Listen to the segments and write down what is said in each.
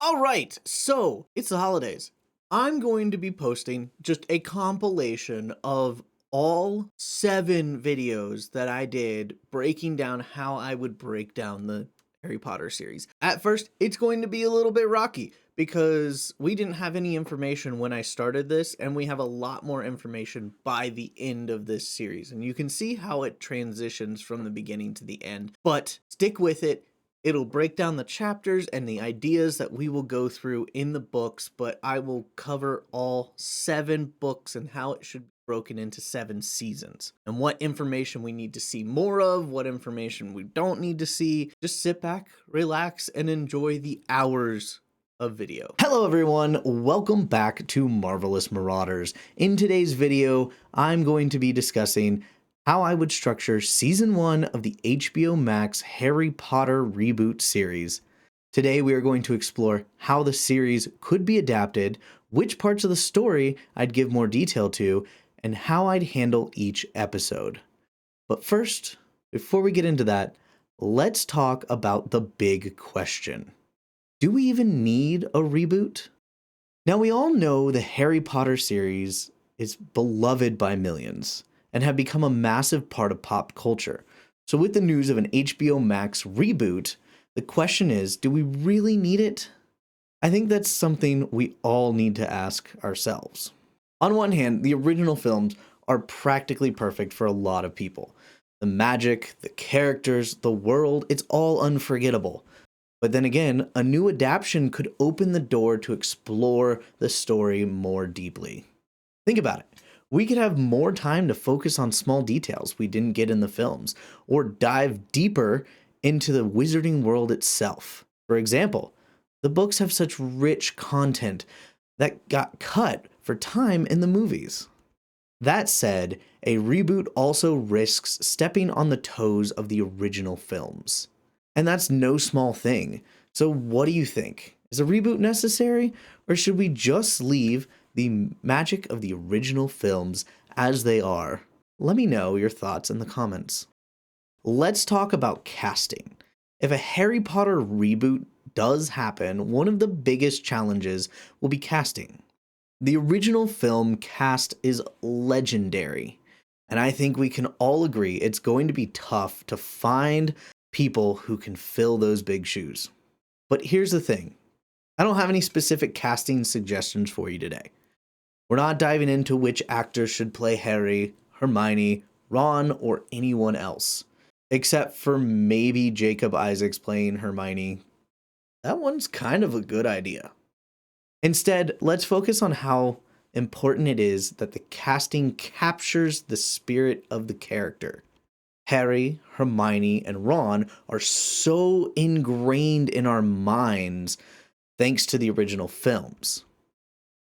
All right, so it's the holidays. I'm going to be posting just a compilation of all 7 videos that I did breaking down how I would break down the Harry Potter series. At first, it's going to be a little bit rocky because we didn't have any information when I started this, and we have a lot more information by the end of this series. And you can see how it transitions from the beginning to the end. But stick with it. It'll break down the chapters and the ideas that we will go through in the books, but I will cover all 7 books and how it should be broken into 7 seasons. And what information we need to see more of, what information we don't need to see. Just sit back, relax, and enjoy the hours of video. Hello everyone, welcome back to Marvelous Marauders. In today's video, I'm going to be discussing how I would structure Season 1 of the HBO Max Harry Potter Reboot Series. Today we are going to explore how the series could be adapted, which parts of the story I'd give more detail to, and how I'd handle each episode. But first, before we get into that, let's talk about the big question. Do we even need a reboot? Now we all know the Harry Potter series is beloved by millions and have become a massive part of pop culture. So with the news of an HBO Max reboot, the question is, do we really need it? I think that's something we all need to ask ourselves. On one hand, the original films are practically perfect for a lot of people. The magic, the characters, the world, it's all unforgettable. But then again, a new adaptation could open the door to explore the story more deeply. Think about it. We could have more time to focus on small details we didn't get in the films, or dive deeper into the wizarding world itself. For example, the books have such rich content that got cut for time in the movies. That said, a reboot also risks stepping on the toes of the original films. And that's no small thing. So what do you think? Is a reboot necessary, or should we just leave the magic of the original films as they are? Let me know your thoughts in the comments. Let's talk about casting. If a Harry Potter reboot does happen, one of the biggest challenges will be casting. The original film cast is legendary, and I think we can all agree it's going to be tough to find people who can fill those big shoes. But here's the thing. I don't have any specific casting suggestions for you today. We're not diving into which actors should play Harry, Hermione, Ron, or anyone else. Except for maybe Jacob Isaacs playing Hermione. That one's kind of a good idea. Instead, let's focus on how important it is that the casting captures the spirit of the character. Harry, Hermione, and Ron are so ingrained in our minds thanks to the original films.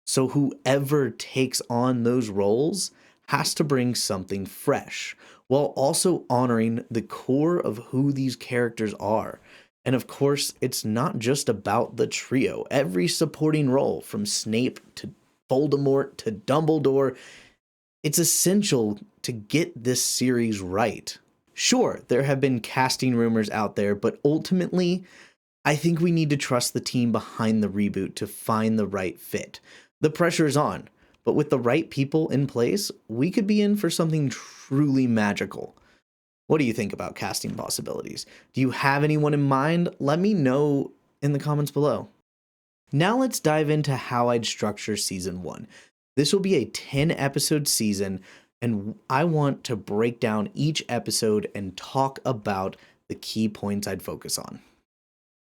So whoever takes on those roles has to bring something fresh, while also honoring the core of who these characters are. And of course, it's not just about the trio. Every supporting role, from Snape to Voldemort to Dumbledore, it's essential to get this series right. Sure, there have been casting rumors out there, but ultimately, I think we need to trust the team behind the reboot to find the right fit. The pressure is on, but with the right people in place, we could be in for something truly magical. What do you think about casting possibilities? Do you have anyone in mind? Let me know in the comments below. Now let's dive into how I'd structure Season 1. This will be a 10-episode season, and I want to break down each episode and talk about the key points I'd focus on.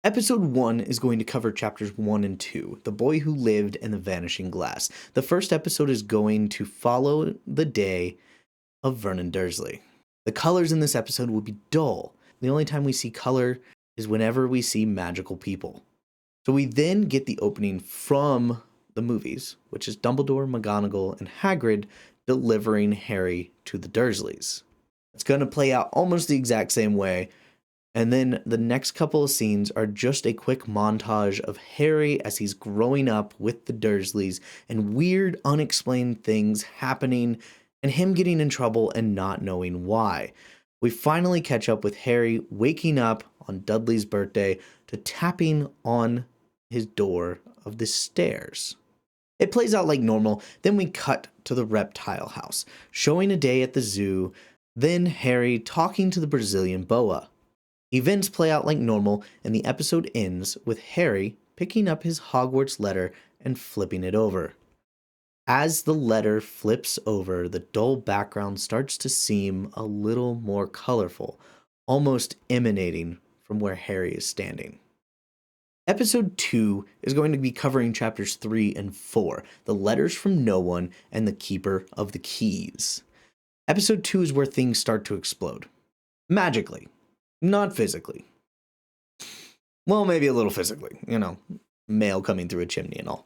Episode 1 is going to cover chapters 1 and 2, The Boy Who Lived and the Vanishing Glass. The first episode is going to follow the day of Vernon Dursley. The colors in this episode will be dull. The only time we see color is whenever we see magical people. So we then get the opening from the movies, which is Dumbledore, McGonagall, and Hagrid delivering Harry to the Dursleys. It's going to play out almost the exact same way. And then the next couple of scenes are just a quick montage of Harry as he's growing up with the Dursleys and weird, unexplained things happening and him getting in trouble and not knowing why. We finally catch up with Harry waking up on Dudley's birthday to tapping on his door of the stairs. It plays out like normal, then we cut to the reptile house, showing a day at the zoo, then Harry talking to the Brazilian boa. Events play out like normal, and the episode ends with Harry picking up his Hogwarts letter and flipping it over. As the letter flips over, the dull background starts to seem a little more colorful, almost emanating from where Harry is standing. Episode 2 is going to be covering chapters 3 and 4, The Letters from No One and The Keeper of the Keys. Episode 2 is where things start to explode. Magically. Not physically. Well, maybe a little physically, mail coming through a chimney and all.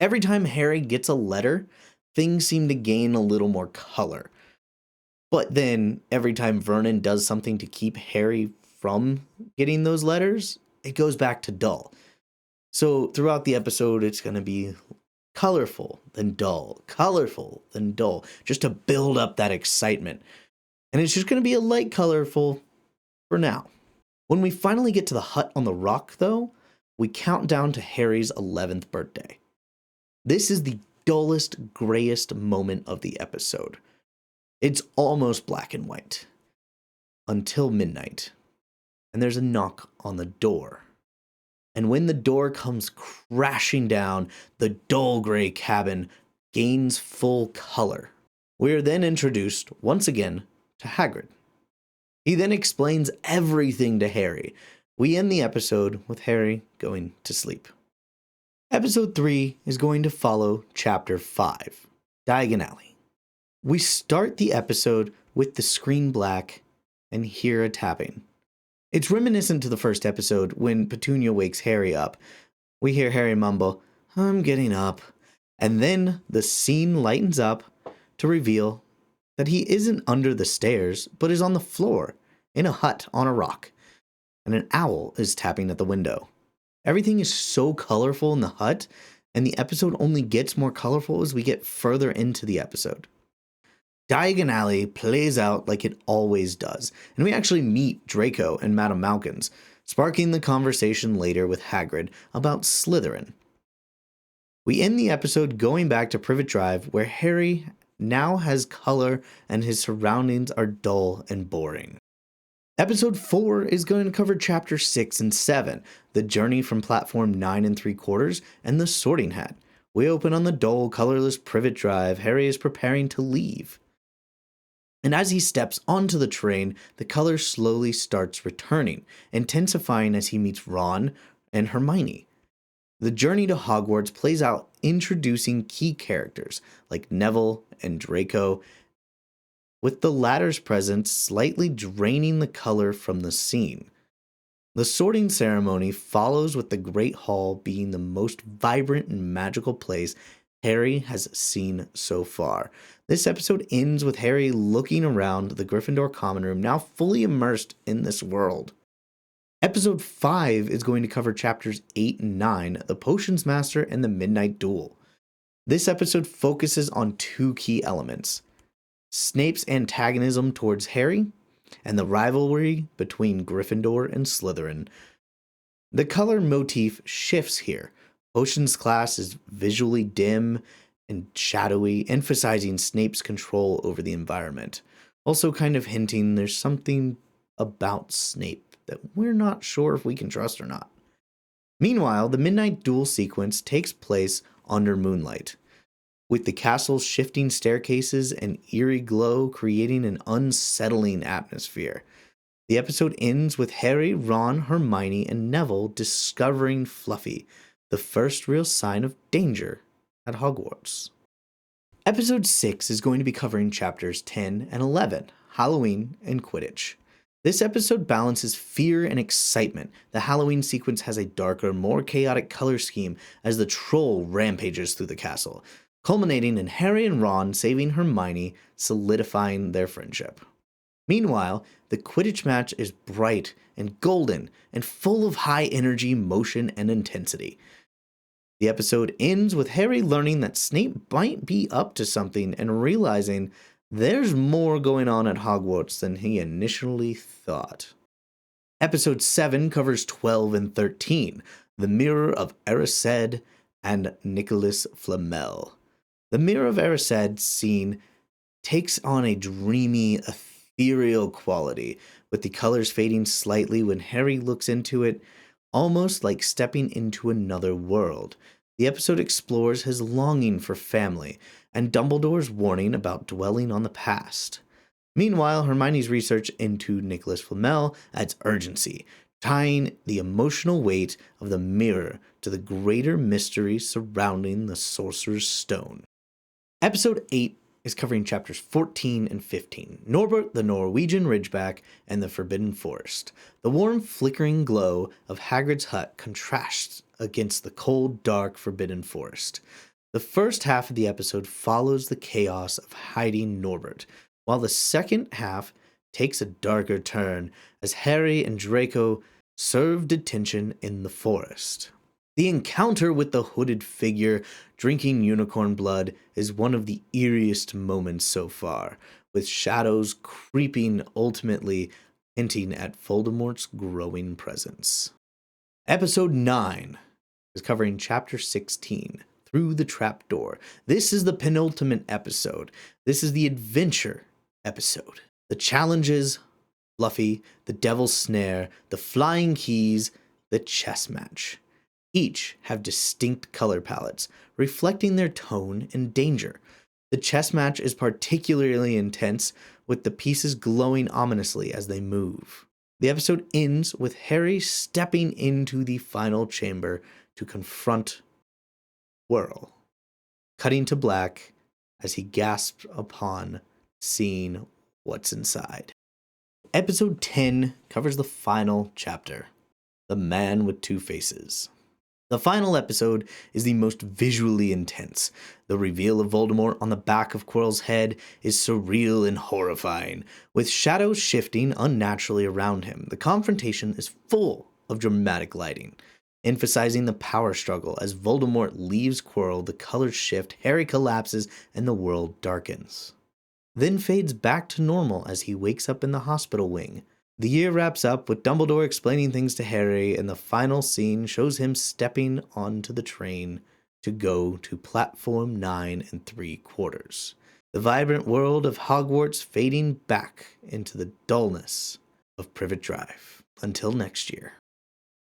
Every time Harry gets a letter, things seem to gain a little more color. But then, every time Vernon does something to keep Harry from getting those letters, it goes back to dull. So throughout the episode, it's going to be colorful, then dull, colorful, then dull, just to build up that excitement. And it's just going to be a light colorful for now. When we finally get to the hut on the rock, though, we count down to Harry's 11th birthday. This is the dullest, grayest moment of the episode. It's almost black and white. Until midnight. And there's a knock on the door. And when the door comes crashing down, the dull gray cabin gains full color. We are then introduced, once again, to Hagrid. He then explains everything to Harry. We end the episode with Harry going to sleep. Episode 3 is going to follow Chapter 5, Diagon Alley. We start the episode with the screen black and hear a tapping. It's reminiscent to the first episode when Petunia wakes Harry up. We hear Harry mumble, "I'm getting up." And then the scene lightens up to reveal that he isn't under the stairs, but is on the floor, in a hut on a rock. And an owl is tapping at the window. Everything is so colorful in the hut, and the episode only gets more colorful as we get further into the episode. Diagon Alley plays out like it always does, and we actually meet Draco and Madame Malkins, sparking the conversation later with Hagrid about Slytherin. We end the episode going back to Privet Drive, where Harry now has color and his surroundings are dull and boring. Episode 4 is going to cover Chapter 6 and 7, The Journey from Platform 9 3/4 and The Sorting Hat. We open on the dull, colorless Privet Drive. Harry is preparing to leave. And as he steps onto the train, the color slowly starts returning, intensifying as he meets Ron and Hermione. The journey to Hogwarts plays out introducing key characters like Neville and Draco, with the latter's presence slightly draining the color from the scene. The sorting ceremony follows with the Great Hall being the most vibrant and magical place Harry has seen so far. This episode ends with Harry looking around the Gryffindor common room, now fully immersed in this world. Episode 5 is going to cover chapters 8 and 9, The Potions Master and the Midnight Duel. This episode focuses on two key elements: Snape's antagonism towards Harry, and the rivalry between Gryffindor and Slytherin. The color motif shifts here. Potions class is visually dim and shadowy, emphasizing Snape's control over the environment. Also kind of hinting there's something about Snape that we're not sure if we can trust or not. Meanwhile, the Midnight Duel sequence takes place under moonlight, with the castle's shifting staircases and eerie glow creating an unsettling atmosphere. The episode ends with Harry, Ron, Hermione, and Neville discovering Fluffy, the first real sign of danger at Hogwarts. Episode 6 is going to be covering chapters 10 and 11, Halloween and Quidditch. This episode balances fear and excitement. The Halloween sequence has a darker, more chaotic color scheme as the troll rampages through the castle, culminating in Harry and Ron saving Hermione, solidifying their friendship. Meanwhile, the Quidditch match is bright and golden and full of high energy, motion, and intensity. The episode ends with Harry learning that Snape might be up to something and realizing there's more going on at Hogwarts than he initially thought. Episode 7 covers 12 and 13, The Mirror of Erised and Nicholas Flamel. The Mirror of Erised scene takes on a dreamy, ethereal quality, with the colors fading slightly when Harry looks into it, almost like stepping into another world. The episode explores his longing for family and Dumbledore's warning about dwelling on the past. Meanwhile, Hermione's research into Nicholas Flamel adds urgency, tying the emotional weight of the mirror to the greater mystery surrounding the Sorcerer's Stone. Episode 8 is covering chapters 14 and 15, Norbert the Norwegian Ridgeback and the Forbidden Forest. The warm, flickering glow of Hagrid's hut contrasts against the cold, dark, Forbidden Forest. The first half of the episode follows the chaos of hiding Norbert, while the second half takes a darker turn as Harry and Draco serve detention in the forest. The encounter with the hooded figure drinking unicorn blood is one of the eeriest moments so far, with shadows creeping, ultimately hinting at Voldemort's growing presence. Episode 9 is covering Chapter 16, Through the Trapdoor. This is the penultimate episode. This is the adventure episode. The challenges, Fluffy, the Devil's Snare, the Flying Keys, the chess match. Each have distinct color palettes, reflecting their tone and danger. The chess match is particularly intense, with the pieces glowing ominously as they move. The episode ends with Harry stepping into the final chamber to confront Quirrell, cutting to black as he gasps upon seeing what's inside. Episode 10 covers the final chapter, The Man with Two Faces. The final episode is the most visually intense. The reveal of Voldemort on the back of Quirrell's head is surreal and horrifying, with shadows shifting unnaturally around him. The confrontation is full of dramatic lighting, emphasizing the power struggle. As Voldemort leaves Quirrell, the colors shift, Harry collapses, and the world darkens. Then fades back to normal as he wakes up in the hospital wing. The year wraps up with Dumbledore explaining things to Harry, and the final scene shows him stepping onto the train to go to platform 9 3/4. The vibrant world of Hogwarts fading back into the dullness of Privet Drive. Until next year.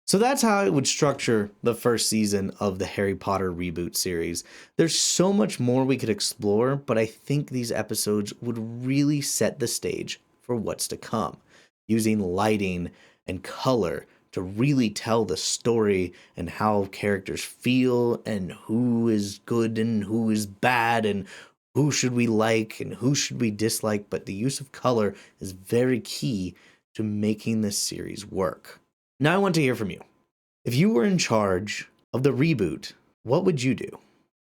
So that's how I would structure the first season of the Harry Potter Reboot Series. There's so much more we could explore, but I think these episodes would really set the stage for what's to come, using lighting and color to really tell the story and how characters feel and who is good and who is bad and who should we like and who should we dislike. But the use of color is very key to making this series work. Now I want to hear from you. If you were in charge of the reboot, what would you do?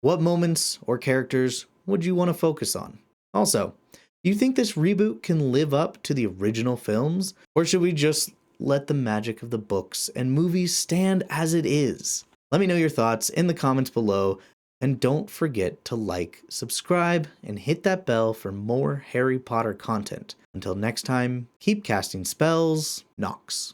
What moments or characters would you want to focus on? Also, do you think this reboot can live up to the original films? Or should we just let the magic of the books and movies stand as it is? Let me know your thoughts in the comments below. And don't forget to like, subscribe, and hit that bell for more Harry Potter content. Until next time, keep casting spells, Nox.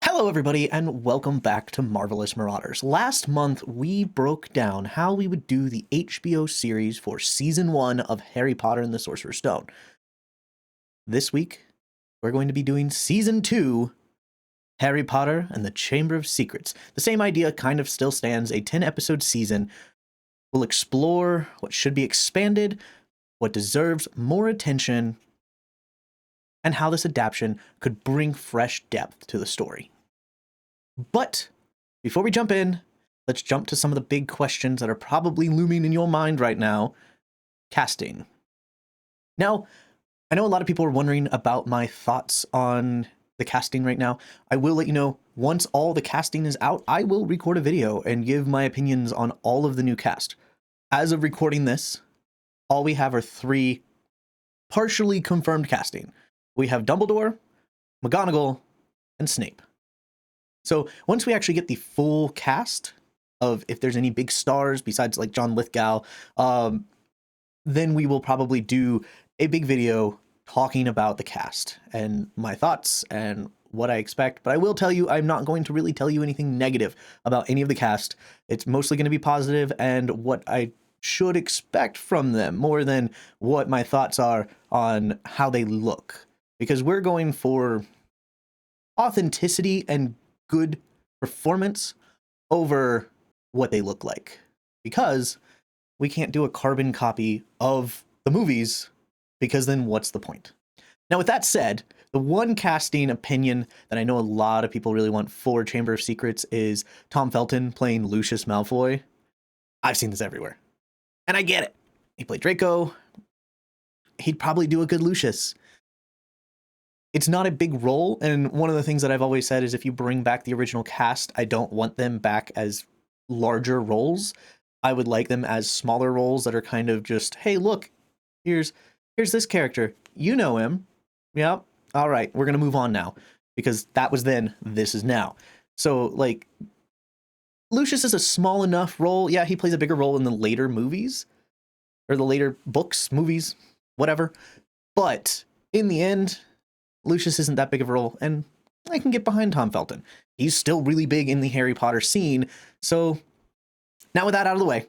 Hello everybody, and welcome back to Marvelous Marauders. Last month, we broke down how we would do the HBO series for Season 1 of Harry Potter and the Sorcerer's Stone. This week, we're going to be doing Season 2, Harry Potter and the Chamber of Secrets. The same idea kind of still stands. A 10-episode season will explore what should be expanded, what deserves more attention, and how this adaptation could bring fresh depth to the story. But before we jump in, let's jump to some of the big questions that are probably looming in your mind right now. Casting. Now, I know a lot of people are wondering about my thoughts on the casting right now. I will let you know, once all the casting is out, I will record a video and give my opinions on all of the new cast. As of recording this, all we have are 3 partially confirmed casting. We have Dumbledore, McGonagall, and Snape. So once we actually get the full cast of if there's any big stars besides like John Lithgow, then we will probably do a big video talking about the cast and my thoughts and what I expect, but I will tell you, I'm not going to really tell you anything negative about any of the cast. It's mostly going to be positive and what I should expect from them more than what my thoughts are on how they look, because we're going for authenticity and good performance over what they look like, because we can't do a carbon copy of the movies, because then what's the point? Now, with that said, the one casting opinion that I know a lot of people really want for Chamber of Secrets is Tom Felton playing Lucius Malfoy. I've seen this everywhere, and I get it. He played Draco. He'd probably do a good Lucius. It's not a big role, and one of the things that I've always said is if you bring back the original cast, I don't want them back as larger roles. I would like them as smaller roles that are kind of just, hey, look, here's this character. You know him. Yep. All right, we're going to move on now, because that was then, this is now. So, like, Lucius is a small enough role. Yeah, he plays a bigger role in the later movies, or the later books, movies, whatever. But in the end, Lucius isn't that big of a role, and I can get behind Tom Felton. He's still really big in the Harry Potter scene. So now with that out of the way,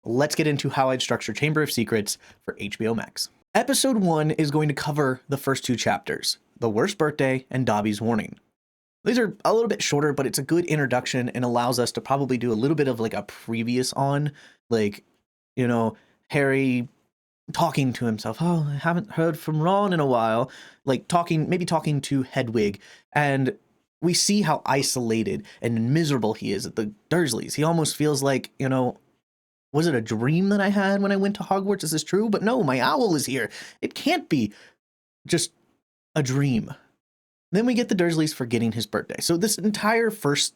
let's get into how I'd structure Chamber of Secrets for HBO Max. Episode 1 is going to cover the first 2 chapters, The Worst Birthday and Dobby's Warning. These are a little bit shorter, but it's a good introduction and allows us to probably do a little bit of like a previous on, like, you know, Harry talking to himself. Oh, I haven't heard from Ron in a while. Like maybe talking to Hedwig. And we see how isolated and miserable he is at the Dursleys. He almost feels like, you know, was it a dream that I had when I went to Hogwarts? Is this true? But no, my owl is here. It can't be just a dream. Then we get the Dursleys forgetting his birthday. So this entire first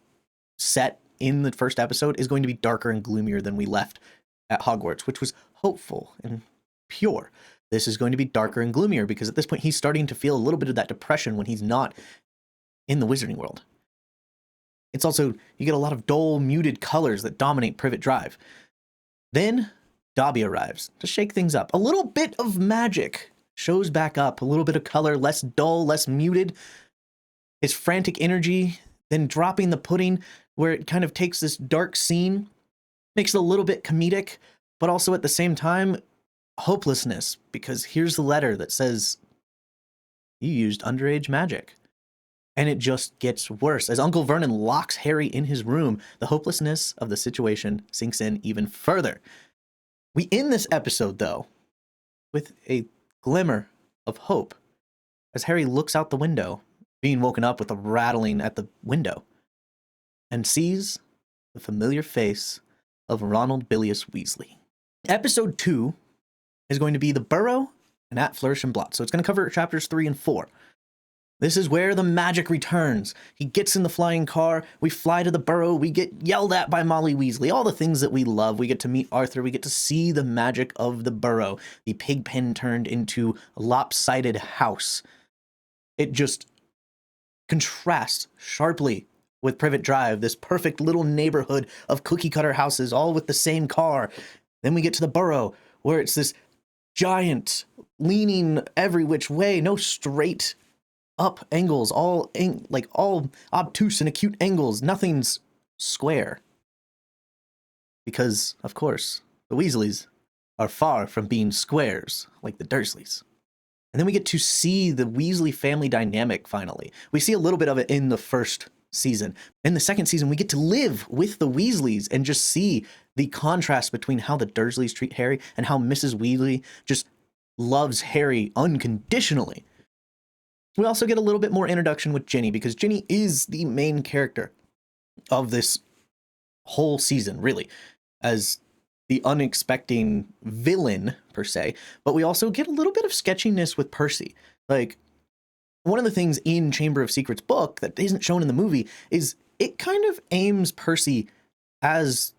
set in the first episode is going to be darker and gloomier than we left at Hogwarts, which was hopeful and pure. This is going to be darker and gloomier because at this point he's starting to feel a little bit of that depression when he's not in the Wizarding World. It's also, you get a lot of dull, muted colors that dominate Privet Drive. Then Dobby arrives to shake things up. A little bit of magic shows back up, a little bit of color, less dull, less muted. His frantic energy, then dropping the pudding, where it kind of takes this dark scene, makes it a little bit comedic, but also at the same time, hopelessness, because here's the letter that says, you used underage magic. And it just gets worse. As Uncle Vernon locks Harry in his room, the hopelessness of the situation sinks in even further. We end this episode, though, with a glimmer of hope as Harry looks out the window, being woken up with a rattling at the window, and sees the familiar face of Ronald Bilious Weasley. Episode 2 is going to be the Burrow and At Flourish and Blot. So it's going to cover chapters 3 and 4. This is where the magic returns. He gets in the flying car, we fly to the Burrow, we get yelled at by Molly Weasley, all the things that we love. We get to meet Arthur, we get to see the magic of the Burrow, the pig pen turned into a lopsided house. It just contrasts sharply with Privet Drive, this perfect little neighborhood of cookie cutter houses, all with the same car. Then we get to the Burrow, where it's this giant, leaning every which way, no straight up angles, all obtuse and acute angles. Nothing's square. Because, of course, the Weasleys are far from being squares like the Dursleys. And then we get to see the Weasley family dynamic finally. We see a little bit of it in the first season. In the second season, we get to live with the Weasleys and just see the contrast between how the Dursleys treat Harry and how Mrs. Weasley just loves Harry unconditionally. We also get a little bit more introduction with Ginny, because Ginny is the main character of this whole season, really, as the unexpected villain, per se. But we also get a little bit of sketchiness with Percy. Like, one of the things in Chamber of Secrets book that isn't shown in the movie is it kind of aims Percy as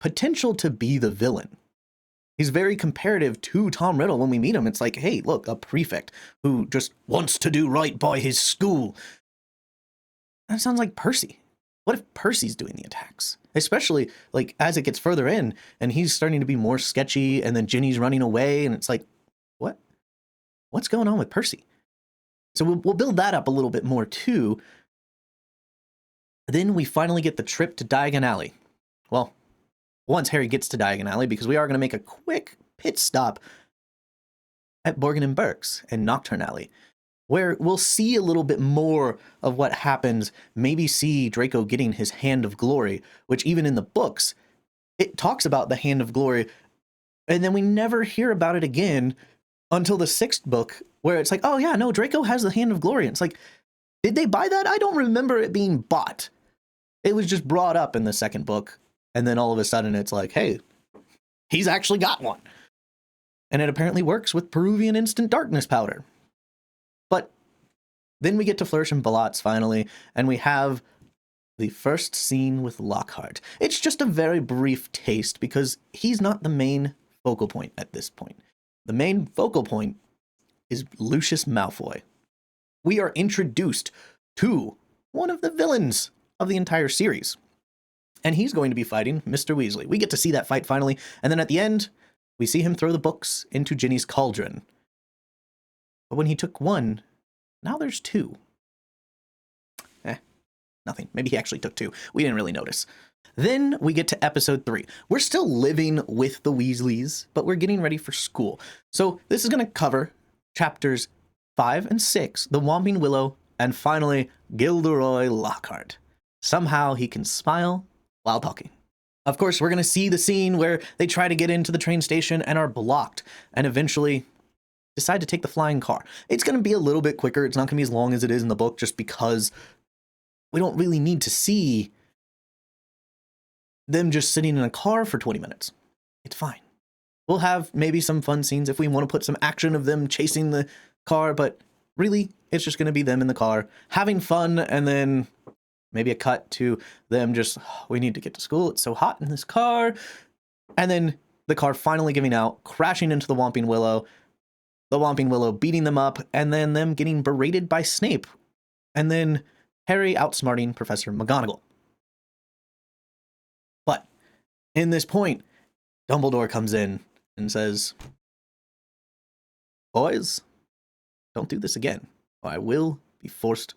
potential to be the villain. He's very comparative to Tom Riddle when we meet him. It's like, hey, look, a prefect who just wants to do right by his school. That sounds like Percy. What if Percy's doing the attacks? Especially, like, as it gets further in, and he's starting to be more sketchy, and then Ginny's running away, and it's like, what? What's going on with Percy? So we'll build that up a little bit more too. Then we finally get the trip to Diagon Alley. Well, once Harry gets to Diagon Alley, because we are going to make a quick pit stop at Borgin and Burke's and Nocturne Alley, where we'll see a little bit more of what happens, maybe see Draco getting his Hand of Glory, which even in the books, it talks about the Hand of Glory, and then we never hear about it again until the 6th book, where it's like, oh yeah, no, Draco has the Hand of Glory. And it's like, did they buy that? I don't remember it being bought. It was just brought up in the 2nd book, and then all of a sudden it's like, hey, he's actually got one. And it apparently works with Peruvian Instant Darkness powder. But then we get to Flourish and Ballots finally, and we have the first scene with Lockhart. It's just a very brief taste because he's not the main focal point at this point. The main focal point is Lucius Malfoy. We are introduced to one of the villains of the entire series, and he's going to be fighting Mr. Weasley. We get to see that fight finally, and then at the end, we see him throw the books into Ginny's cauldron. But when he took one, now there's 2. Nothing. Maybe he actually took 2. We didn't really notice. Then we get to episode 3. We're still living with the Weasleys, but we're getting ready for school. So this is going to cover chapters 5 and 6, the Whomping Willow, and finally, Gilderoy Lockhart. Somehow he can smile while talking. Of course, we're going to see the scene where they try to get into the train station and are blocked, and eventually decide to take the flying car. It's going to be a little bit quicker. It's not going to be as long as it is in the book, just because we don't really need to see them just sitting in a car for 20 minutes. It's fine. We'll have maybe some fun scenes if we want to put some action of them chasing the car, but really, it's just going to be them in the car having fun, and then maybe a cut to them just, oh, we need to get to school. It's so hot in this car. And then the car finally giving out, crashing into the Whomping Willow, the Whomping Willow beating them up, and then them getting berated by Snape. And then Harry outsmarting Professor McGonagall. But in this point, Dumbledore comes in and says, boys, don't do this again, or I will be forced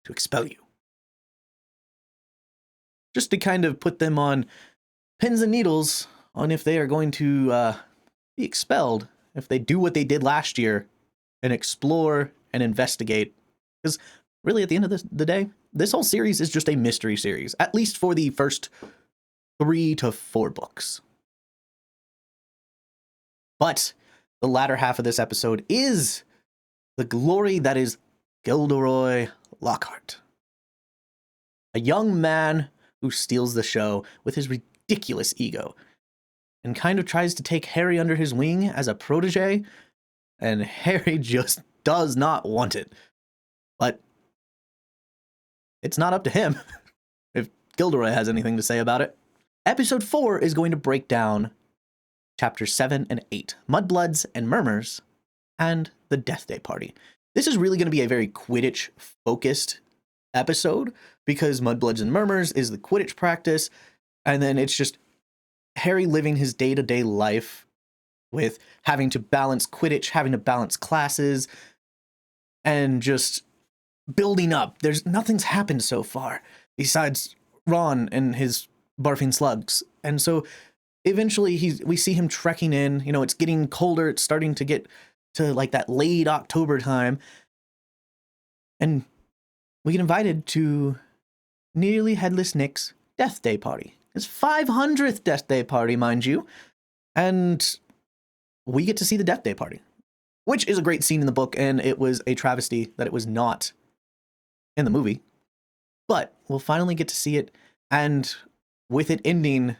to expel you. Just to kind of put them on pins and needles on if they are going to be expelled, if they do what they did last year and explore and investigate. Because really, at the end of the day, this whole series is just a mystery series, at least for the first 3 to 4 books. But the latter half of this episode is the glory that is Gilderoy Lockhart. A young man who steals the show with his ridiculous ego and kind of tries to take Harry under his wing as a protege, and Harry just does not want it. But it's not up to him if Gilderoy has anything to say about it. Episode 4 is going to break down chapters 7 and 8, Mudbloods and Murmurs, and the Death Day Party. This is really going to be a very Quidditch-focused episode, because Mudbloods and Murmurs is the Quidditch practice, and then it's just Harry living his day-to-day life with having to balance Quidditch, having to balance classes, and just building up. Nothing's happened so far besides Ron and his barfing slugs. And so eventually we see him trekking in. You know, it's getting colder. It's starting to get to like that late October time. And we get invited to Nearly Headless Nick's Death Day Party. His 500th Death Day Party, mind you. And we get to see the Death Day Party, which is a great scene in the book, and it was a travesty that it was not in the movie. But we'll finally get to see it, and with it ending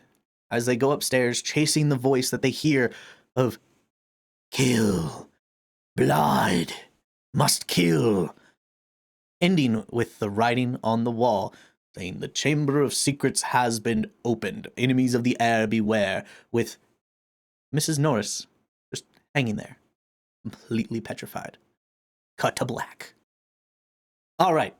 as they go upstairs, chasing the voice that they hear of kill, blood, must kill, ending with the writing on the wall saying the Chamber of Secrets has been opened, enemies of the air beware, with Mrs. Norris just hanging there, completely petrified. Cut to black. All right.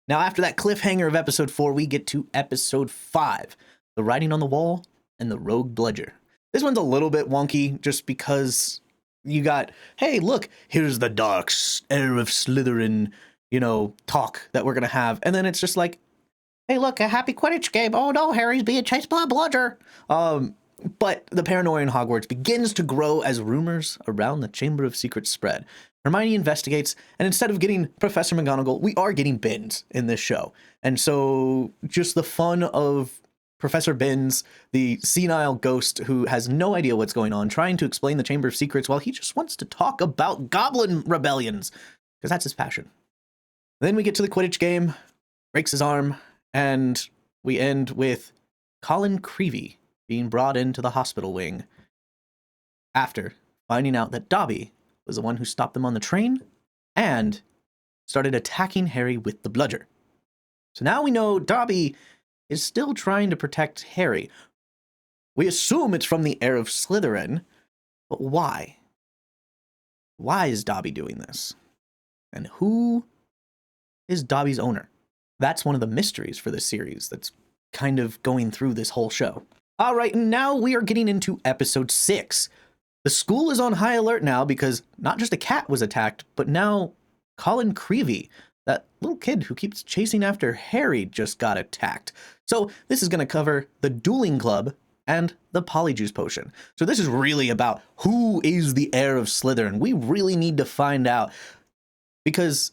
Now, after that cliffhanger of episode 4, we get to episode 5, the writing on the wall and the rogue bludger. This one's a little bit wonky just because you got, hey, look, here's the dark heir of Slytherin, talk that we're going to have. And then it's just like, hey, look, a happy Quidditch game. Oh no, Harry's being chased by a bludger. But the paranoia in Hogwarts begins to grow as rumors around the Chamber of Secrets spread. Hermione investigates, and instead of getting Professor McGonagall, we are getting Binns in this show. And so just the fun of Professor Binns, the senile ghost who has no idea what's going on, trying to explain the Chamber of Secrets while he just wants to talk about goblin rebellions, because that's his passion. Then we get to the Quidditch game, breaks his arm, and we end with Colin Creevey being brought into the hospital wing after finding out that Dobby was the one who stopped them on the train and started attacking Harry with the bludger. So now we know Dobby is still trying to protect Harry. We assume it's from the heir of Slytherin, but why? Why is Dobby doing this? And who is Dobby's owner? That's one of the mysteries for this series that's kind of going through this whole show. All right, and now we are getting into episode 6. The school is on high alert now because not just a cat was attacked, but now Colin Creevey, that little kid who keeps chasing after Harry, just got attacked. So this is going to cover the dueling club and the polyjuice potion. So this is really about who is the heir of Slytherin. We really need to find out because,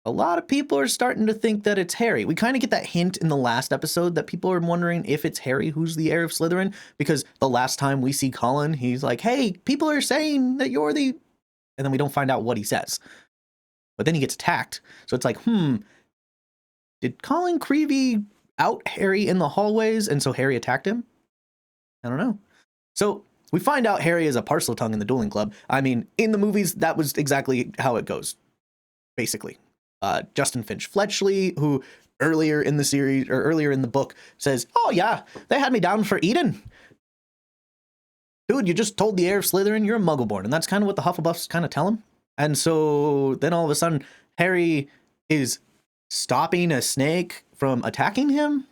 a lot of people are starting to think that it's Harry. We kind of get that hint in the last episode that people are wondering if it's Harry who's the heir of Slytherin, because the last time we see Colin, he's like, hey, people are saying that you're the... And then we don't find out what he says. But then he gets attacked. So it's like, did Colin Creevey out Harry in the hallways and so Harry attacked him? I don't know. So we find out Harry is a Parseltongue in the dueling club. I mean, in the movies, that was exactly how it goes, basically. Justin Finch Fletchley, who earlier in the series or earlier in the book says, oh yeah, they had me down for Eden. Dude, you just told the heir of Slytherin you're a Muggleborn. And that's kind of what the Hufflepuffs kind of tell him. And so then all of a sudden, Harry is stopping a snake from attacking him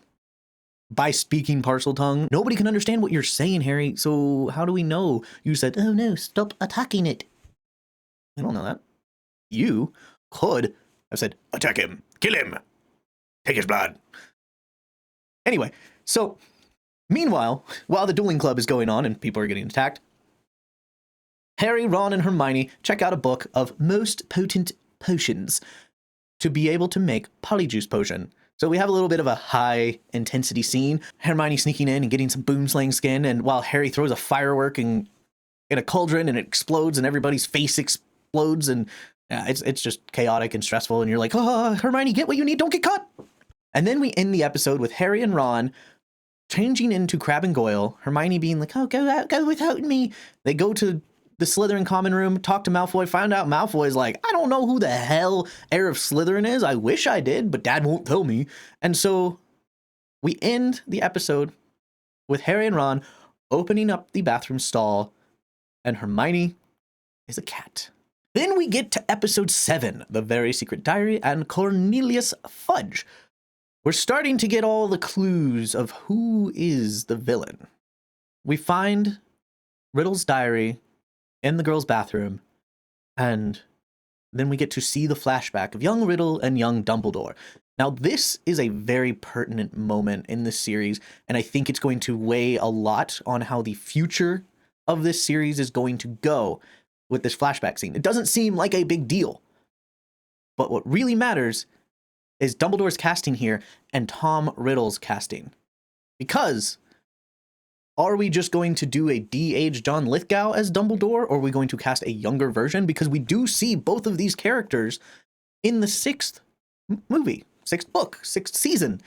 by speaking Parseltongue. Nobody can understand what you're saying, Harry. So how do we know? You said, oh no, stop attacking it. We don't know that. You could have said, attack him, kill him, take his blood. Anyway, so meanwhile, while the dueling club is going on and people are getting attacked, Harry, Ron, and Hermione check out a book of most potent potions to be able to make polyjuice potion. So we have a little bit of a high intensity scene. Hermione sneaking in and getting some boomslang skin, and while Harry throws a firework in a cauldron and it explodes and everybody's face explodes, and yeah, it's just chaotic and stressful, and you're like, oh, Hermione, get what you need, don't get caught. And then we end the episode with Harry and Ron changing into Crabbe and Goyle, Hermione being like, oh, go without me. They go to the Slytherin common room, talk to Malfoy, find out Malfoy's like, I don't know who the hell heir of Slytherin is. I wish I did, but Dad won't tell me. And so we end the episode with Harry and Ron opening up the bathroom stall, and Hermione is a cat. Then we get to episode 7, The Very Secret Diary and Cornelius Fudge. We're starting to get all the clues of who is the villain. We find Riddle's diary in the girls' bathroom, and then we get to see the flashback of young Riddle and young Dumbledore. Now, this is a very pertinent moment in this series, and I think it's going to weigh a lot on how the future of this series is going to go with this flashback scene. It doesn't seem like a big deal, but what really matters is Dumbledore's casting here and Tom Riddle's casting. Because are we just going to do a de-aged John Lithgow as Dumbledore, or are we going to cast a younger version? Because we do see both of these characters in the 6th movie, 6th book, 6th season.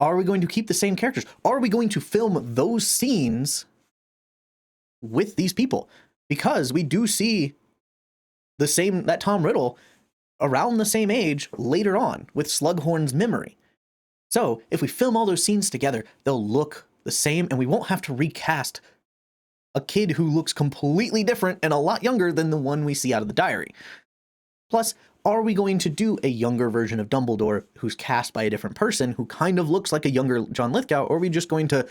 Are we going to keep the same characters? Are we going to film those scenes with these people? Because we do see that Tom Riddle around the same age later on with Slughorn's memory. So if we film all those scenes together, they'll look the same, and we won't have to recast a kid who looks completely different and a lot younger than the one we see out of the diary. Plus, are we going to do a younger version of Dumbledore who's cast by a different person who kind of looks like a younger John Lithgow, or are we just going to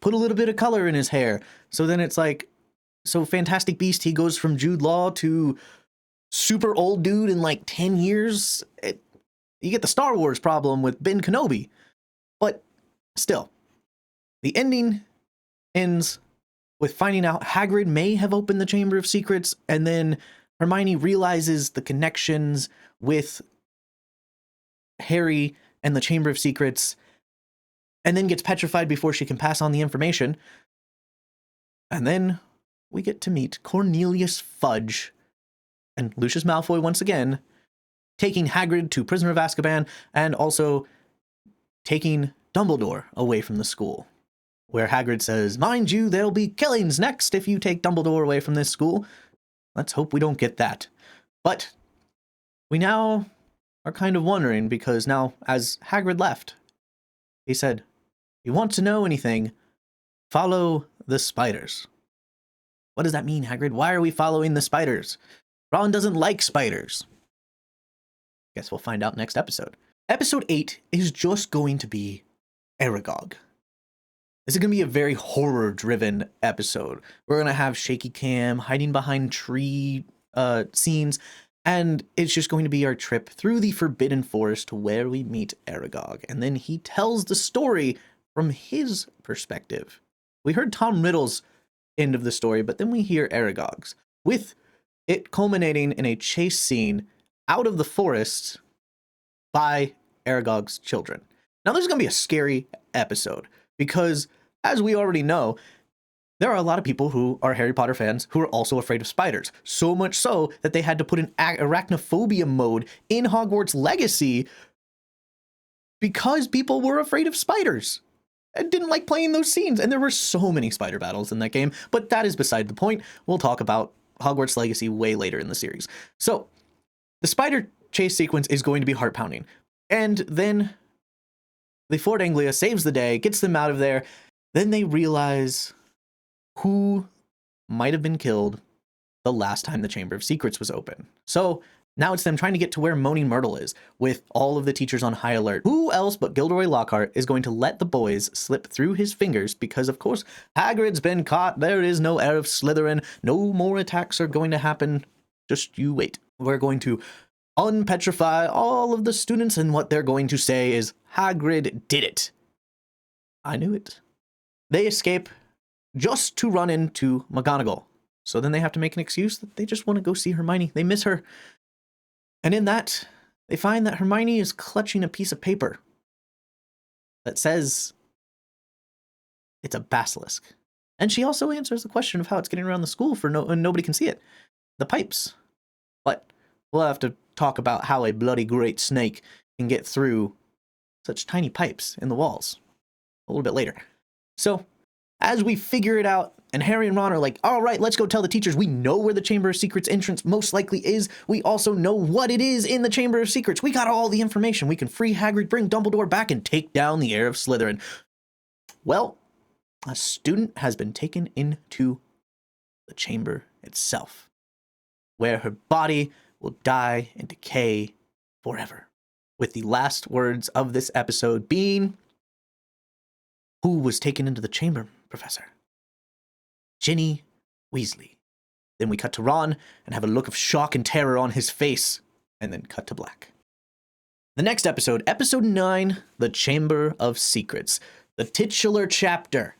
put a little bit of color in his hair? So then it's like, So Fantastic Beast, he goes from Jude Law to super old dude in like 10 years. You get the Star Wars problem with Ben Kenobi. But still, the ending ends with finding out Hagrid may have opened the Chamber of Secrets, and then Hermione realizes the connections with Harry and the Chamber of Secrets, and then gets petrified before she can pass on the information. And then we get to meet Cornelius Fudge and Lucius Malfoy once again, taking Hagrid to Prisoner of Azkaban, and also taking Dumbledore away from the school, where Hagrid says, "Mind you, there'll be killings next if you take Dumbledore away from this school." Let's hope we don't get that. But we now are kind of wondering, because now, as Hagrid left, he said, "If you want to know anything, follow the spiders." What does that mean, Hagrid? Why are we following the spiders? Ron doesn't like spiders. Guess we'll find out next episode. Episode 8 is just going to be Aragog. This is going to be a very horror-driven episode. We're going to have shaky cam, hiding behind tree scenes, and it's just going to be our trip through the Forbidden Forest to where we meet Aragog. And then he tells the story from his perspective. We heard Tom Riddle's end of the story, but then we hear Aragog's, with it culminating in a chase scene out of the forest by Aragog's children. Now, this is going to be a scary episode, because, as we already know, there are a lot of people who are Harry Potter fans who are also afraid of spiders. So much so that they had to put an arachnophobia mode in Hogwarts Legacy because people were afraid of spiders and didn't like playing those scenes. And there were so many spider battles in that game, but that is beside the point. We'll talk about Hogwarts Legacy way later in the series. So the spider chase sequence is going to be heart-pounding. And then the Ford Anglia saves the day, gets them out of there. Then they realize who might have been killed the last time the Chamber of Secrets was open. So now it's them trying to get to where Moaning Myrtle is, with all of the teachers on high alert. Who else but Gilderoy Lockhart is going to let the boys slip through his fingers? Because, of course, Hagrid's been caught. There is no heir of Slytherin. No more attacks are going to happen. Just you wait. We're going to unpetrify all of the students, and what they're going to say is, Hagrid did it. I knew it. They escape just to run into McGonagall. So then they have to make an excuse that they just want to go see Hermione. They miss her. And in that, they find that Hermione is clutching a piece of paper that says it's a basilisk. And she also answers the question of how it's getting around the school and nobody can see it. The pipes. But we'll have to talk about how a bloody great snake can get through such tiny pipes in the walls a little bit later. So, as we figure it out, and Harry and Ron are like, all right, let's go tell the teachers. We know where the Chamber of Secrets entrance most likely is. We also know what it is in the Chamber of Secrets. We got all the information. We can free Hagrid, bring Dumbledore back, and take down the heir of Slytherin. Well, a student has been taken into the chamber itself, where her body will die and decay forever. With the last words of this episode being, who was taken into the chamber, Professor? Ginny Weasley. Then we cut to Ron and have a look of shock and terror on his face, and then cut to black. The next episode, episode 9, The Chamber of Secrets, the titular chapter,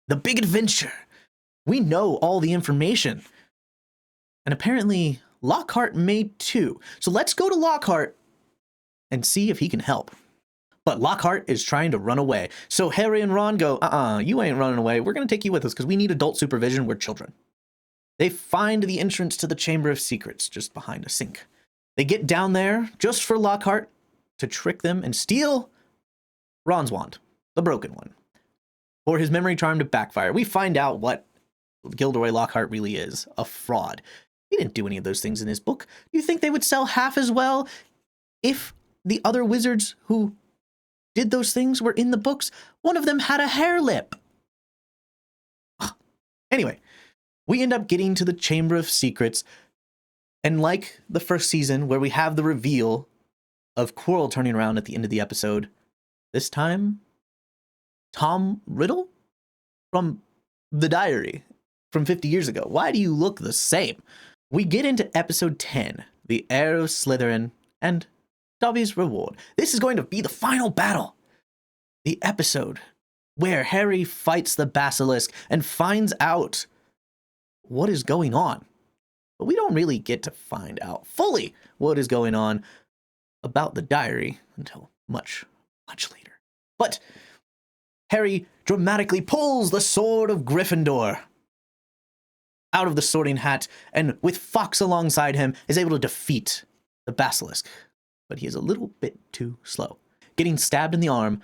the big adventure. We know all the information. And apparently Lockhart may too. So let's go to Lockhart and see if he can help. But Lockhart is trying to run away. So Harry and Ron go, you ain't running away. We're going to take you with us because we need adult supervision. We're children. They find the entrance to the Chamber of Secrets just behind a sink. They get down there just for Lockhart to trick them and steal Ron's wand, the broken one, for his memory charm to backfire. We find out what Gilderoy Lockhart really is, a fraud. He didn't do any of those things in his book. You think they would sell half as well if the other wizards who did those things were in the books? One of them had a hair lip. Anyway, we end up getting to the Chamber of Secrets, and like the first season where we have the reveal of Quirrell turning around at the end of the episode, this time, Tom Riddle from the diary from 50 years ago? Why do you look the same? We get into episode 10, The Heir of Slytherin and Dobby's Reward. This is going to be the final battle. The episode where Harry fights the basilisk and finds out what is going on. But we don't really get to find out fully what is going on about the diary until much, much later. But Harry dramatically pulls the sword of Gryffindor out of the sorting hat, and with Fox alongside him, is able to defeat the basilisk. But he is a little bit too slow, getting stabbed in the arm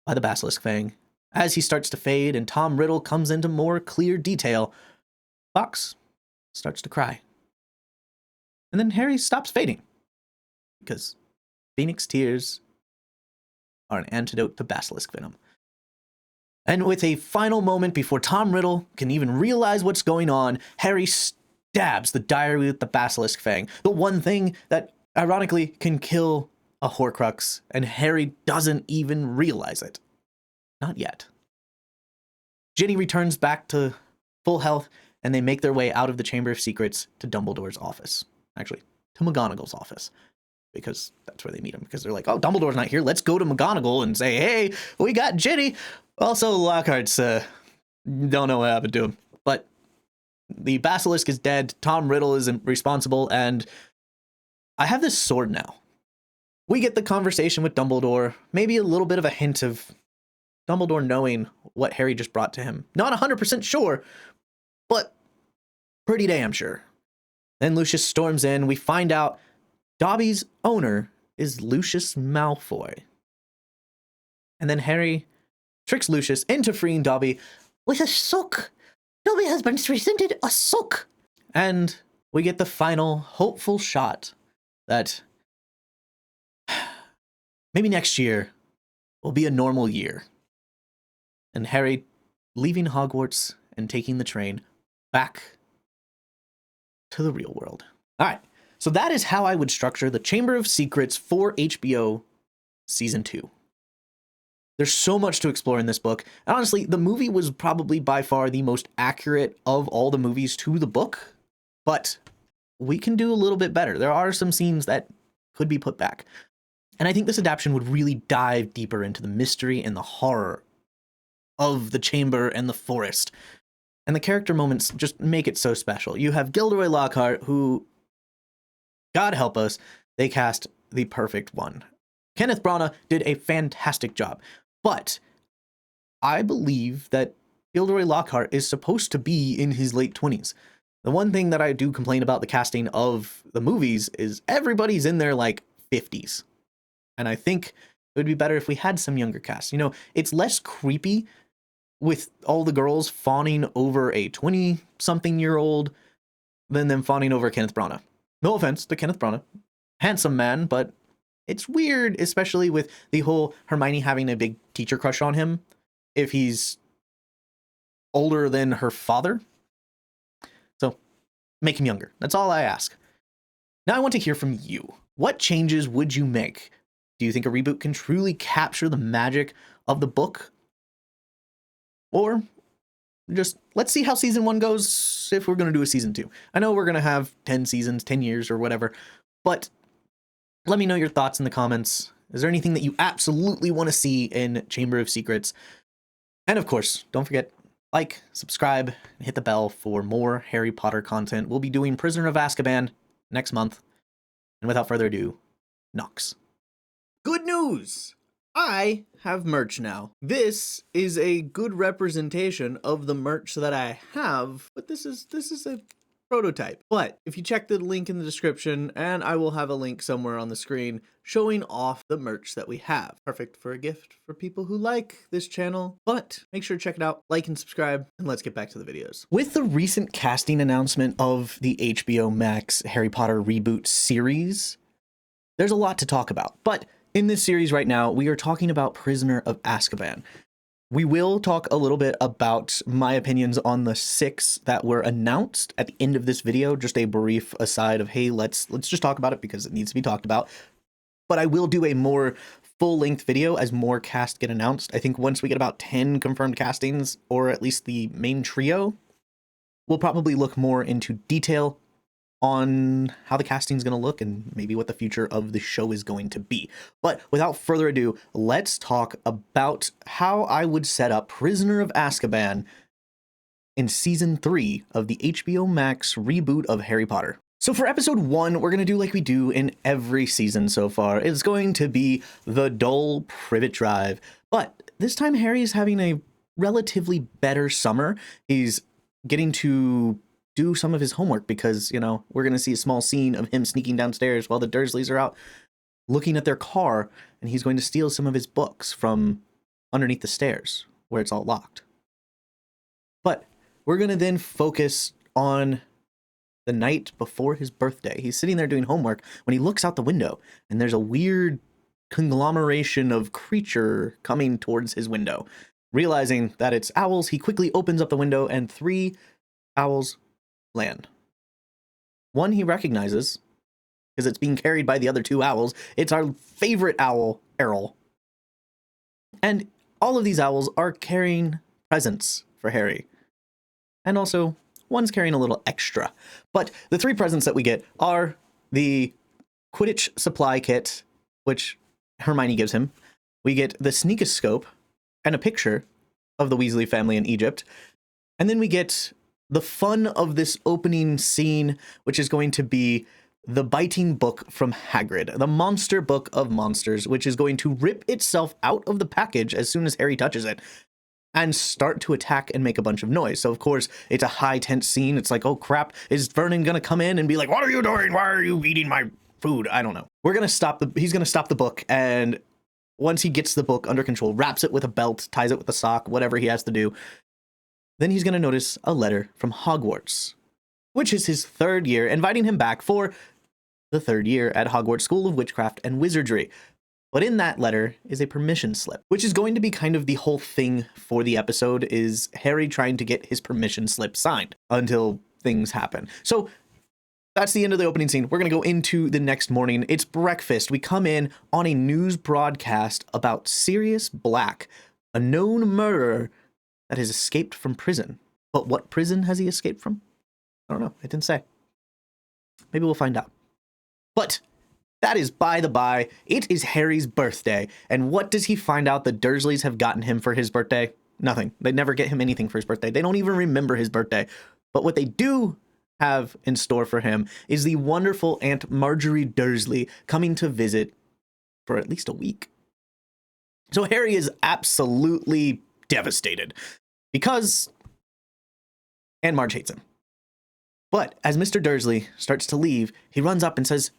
by the basilisk fang. As he starts to fade and Tom Riddle comes into more clear detail, Fox starts to cry. And then Harry stops fading, because Phoenix tears are an antidote to basilisk venom. And with a final moment before Tom Riddle can even realize what's going on, Harry stabs the diary with the basilisk fang, the one thing that ironically can kill a Horcrux, and Harry doesn't even realize it. Not yet. Ginny returns back to full health, and they make their way out of the Chamber of Secrets to Dumbledore's office. Actually, to McGonagall's office, because that's where they meet him, because they're like, oh, Dumbledore's not here, let's go to McGonagall and say, hey, we got Ginny. Also, Lockhart's, don't know what happened to him, but the basilisk is dead, Tom Riddle is responsible, and I have this sword now. We get the conversation with Dumbledore, maybe a little bit of a hint of Dumbledore knowing what Harry just brought to him. Not 100% sure, but pretty damn sure. Then Lucius storms in. We find out Dobby's owner is Lucius Malfoy. And then Harry tricks Lucius into freeing Dobby with a sock. Dobby has been presented a sock. And we get the final hopeful shot that maybe next year will be a normal year. And Harry leaving Hogwarts and taking the train back to the real world. All right, so that is how I would structure the Chamber of Secrets for HBO Season 2. There's so much to explore in this book. And honestly, the movie was probably by far the most accurate of all the movies to the book, but we can do a little bit better. There are some scenes that could be put back. And I think this adaptation would really dive deeper into the mystery and the horror of the chamber and the forest. And the character moments just make it so special. You have Gilderoy Lockhart, who, God help us, they cast the perfect one. Kenneth Branagh did a fantastic job. But I believe that Gilderoy Lockhart is supposed to be in his late 20s. The one thing that I do complain about the casting of the movies is everybody's in their like 50s. And I think it would be better if we had some younger cast. You know, it's less creepy with all the girls fawning over a 20-something-year-old than them fawning over Kenneth Branagh. No offense to Kenneth Branagh. Handsome man, but it's weird, especially with the whole Hermione having a big teacher crush on him if he's older than her father. So, make him younger. That's all I ask. Now I want to hear from you. What changes would you make? Do you think a reboot can truly capture the magic of the book? Or just let's see how season 1 goes if we're going to do a season 2. I know we're going to have 10 seasons, 10 years or whatever, but let me know your thoughts in the comments. Is there anything that you absolutely want to see in Chamber of Secrets? And of course, don't forget, like, subscribe, and hit the bell for more Harry Potter content. We'll be doing Prisoner of Azkaban next month. And without further ado, Nox. Good news! I have merch now. This is a good representation of the merch that I have, but this is a prototype. But if you check the link in the description, and I will have a link somewhere on the screen showing off the merch that we have. Perfect for a gift for people who like this channel, but make sure to check it out, like and subscribe, and let's get back to the videos. With the recent casting announcement of the HBO Max Harry Potter Reboot Series, there's a lot to talk about, but in this series right now, we are talking about Prisoner of Azkaban. We will talk a little bit about my opinions on the 6 that were announced at the end of this video, just a brief aside of, hey, let's just talk about it because it needs to be talked about. But I will do a more full-length video as more cast get announced. I think once we get about 10 confirmed castings, or at least the main trio, we'll probably look more into detail on how the casting is going to look and maybe what the future of the show is going to be. But without further ado, let's talk about how I would set up Prisoner of Azkaban in season 3 of the HBO Max reboot of Harry Potter. So for episode 1, we're going to do like we do in every season so far. It's going to be the Dole Privet Drive. But this time Harry is having a relatively better summer. He's getting to do some of his homework because, you know, we're going to see a small scene of him sneaking downstairs while the Dursleys are out looking at their car, and he's going to steal some of his books from underneath the stairs where it's all locked. But we're going to then focus on the night before his birthday. He's sitting there doing homework when he looks out the window, and there's a weird conglomeration of creature coming towards his window. Realizing that it's owls, he quickly opens up the window, and 3 owls land. One he recognizes because it's being carried by the other 2 owls. It's our favorite owl, Errol. And all of these owls are carrying presents for Harry. And also, one's carrying a little extra. But the 3 presents that we get are the Quidditch supply kit, which Hermione gives him. We get the sneakoscope and a picture of the Weasley family in Egypt. And then we get the fun of this opening scene, which is going to be the biting book from Hagrid, the monster book of monsters, which is going to rip itself out of the package as soon as Harry touches it and start to attack and make a bunch of noise. So, of course, it's a high tense scene. It's like, oh, crap, is Vernon going to come in and be like, what are you doing? Why are you eating my food? I don't know. He's going to stop the book, and once he gets the book under control, wraps it with a belt, ties it with a sock, whatever he has to do, then he's going to notice a letter from Hogwarts, which is his 3rd year, inviting him back for the 3rd year at Hogwarts School of Witchcraft and Wizardry. But in that letter is a permission slip, which is going to be kind of the whole thing for the episode, is Harry trying to get his permission slip signed until things happen. So that's the end of the opening scene. We're going to go into the next morning. It's breakfast. We come in on a news broadcast about Sirius Black, a known murderer that has escaped from prison. But what prison has he escaped from? I don't know. It didn't say. Maybe we'll find out. But that is by the by. It is Harry's birthday. And what does he find out the Dursleys have gotten him for his birthday? Nothing. They never get him anything for his birthday. They don't even remember his birthday. But what they do have in store for him is the wonderful Aunt Marjorie Dursley coming to visit for at least a week. So Harry is absolutely devastated because Aunt Marge hates him. But as Mr. Dursley starts to leave, he runs up and says,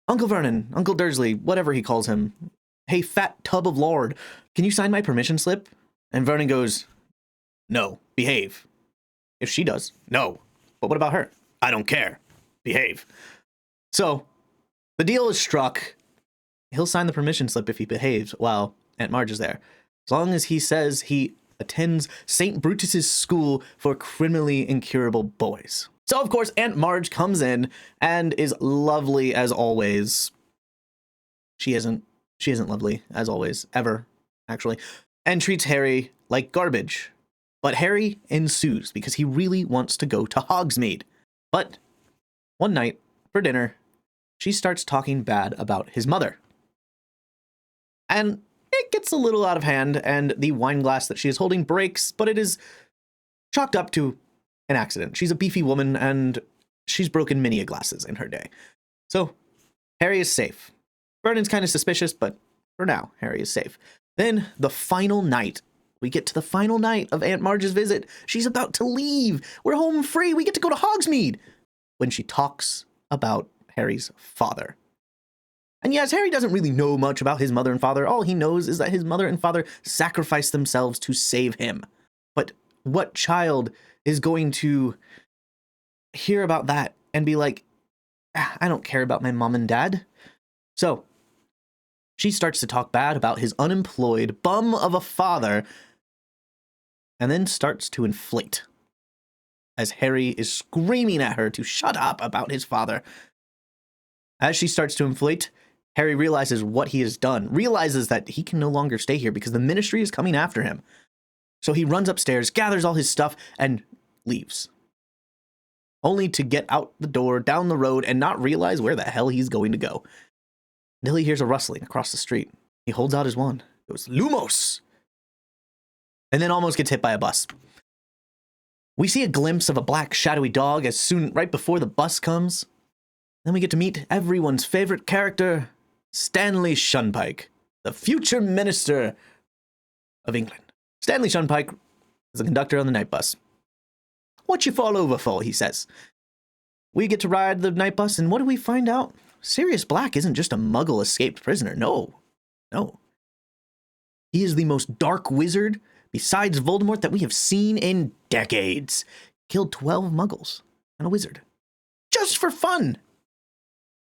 Uncle Vernon, Uncle Dursley, whatever he calls him, hey, fat tub of lord, can you sign my permission slip? And Vernon goes, no, behave. If she does, no. But what about her? I don't care. Behave. So the deal is struck. He'll sign the permission slip if he behaves while Aunt Marge is there. As long as he says he attends St. Brutus's school for criminally incurable boys. So, of course, Aunt Marge comes in and is lovely as always. She isn't lovely as always, ever, actually, and treats Harry like garbage. But Harry ensues because he really wants to go to Hogsmeade. But one night, for dinner, she starts talking bad about his mother. And it gets a little out of hand, and the wine glass that she is holding breaks, but it is chalked up to an accident. She's a beefy woman, and she's broken many a glasses in her day. So Harry is safe. Vernon's kind of suspicious, but for now, Harry is safe. Then the final night. We get to the final night of Aunt Marge's visit. She's about to leave. We're home free. We get to go to Hogsmeade. When she talks about Harry's father. And yes, Harry doesn't really know much about his mother and father. All he knows is that his mother and father sacrificed themselves to save him. But what child is going to hear about that and be like, I don't care about my mom and dad? So she starts to talk bad about his unemployed bum of a father, and then starts to inflate as Harry is screaming at her to shut up about his father. As she starts to inflate, Harry realizes what he has done, realizes that he can no longer stay here because the Ministry is coming after him. So he runs upstairs, gathers all his stuff, and leaves. only to get out the door, down the road, and not realize where the hell he's going to go. Until he hears a rustling across the street. He holds out his wand. It was Lumos! And then almost gets hit by a bus. We see a glimpse of a black, shadowy dog right before the bus comes. Then we get to meet everyone's favorite character, Stanley Shunpike, the future minister of England. Stanley Shunpike is the conductor on the night bus. "What you fall over for?" he says. We get to ride the night bus, and what do we find out? Sirius Black isn't just a muggle escaped prisoner. No. He is the most dark wizard, besides Voldemort, that we have seen in decades. Killed 12 muggles and a wizard. Just for fun.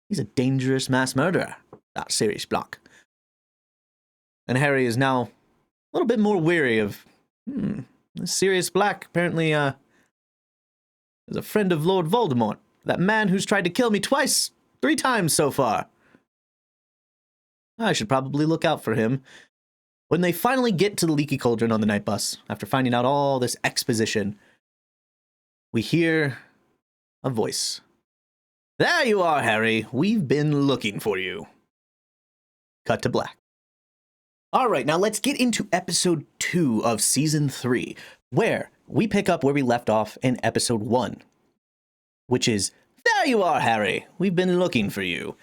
He's a dangerous mass murderer, that Sirius Black. And Harry is now a little bit more weary of, Sirius Black apparently is a friend of Lord Voldemort, that man who's tried to kill me 3 times so far. I should probably look out for him. When they finally get to the Leaky Cauldron on the night bus, after finding out all this exposition, we hear a voice. "There you are, Harry. We've been looking for you." Cut to black. All right, now let's get into episode 2 of season 3, where we pick up where we left off in episode 1, which is, "There you are, Harry. We've been looking for you."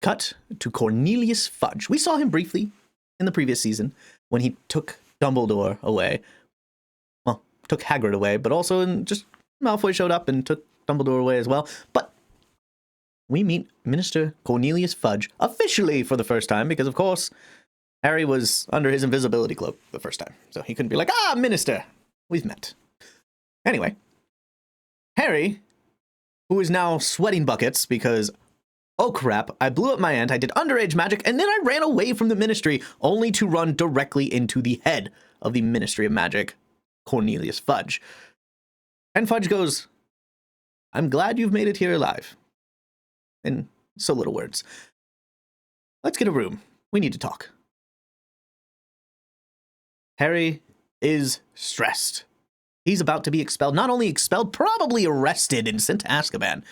Cut to Cornelius Fudge. We saw him briefly in the previous season when he took Dumbledore away. Well, took Hagrid away, but also just Malfoy showed up and took Dumbledore away as well. But we meet Minister Cornelius Fudge officially for the first time because, of course, Harry was under his invisibility cloak the first time. So he couldn't be like, Minister, we've met. Anyway, Harry, who is now sweating buckets because, oh crap, I blew up my aunt, I did underage magic, and then I ran away from the ministry, only to run directly into the head of the Ministry of Magic, Cornelius Fudge. And Fudge goes, "I'm glad you've made it here alive." In so little words. "Let's get a room. We need to talk." Harry is stressed. He's about to be expelled. Not only expelled, probably arrested and sent to Azkaban,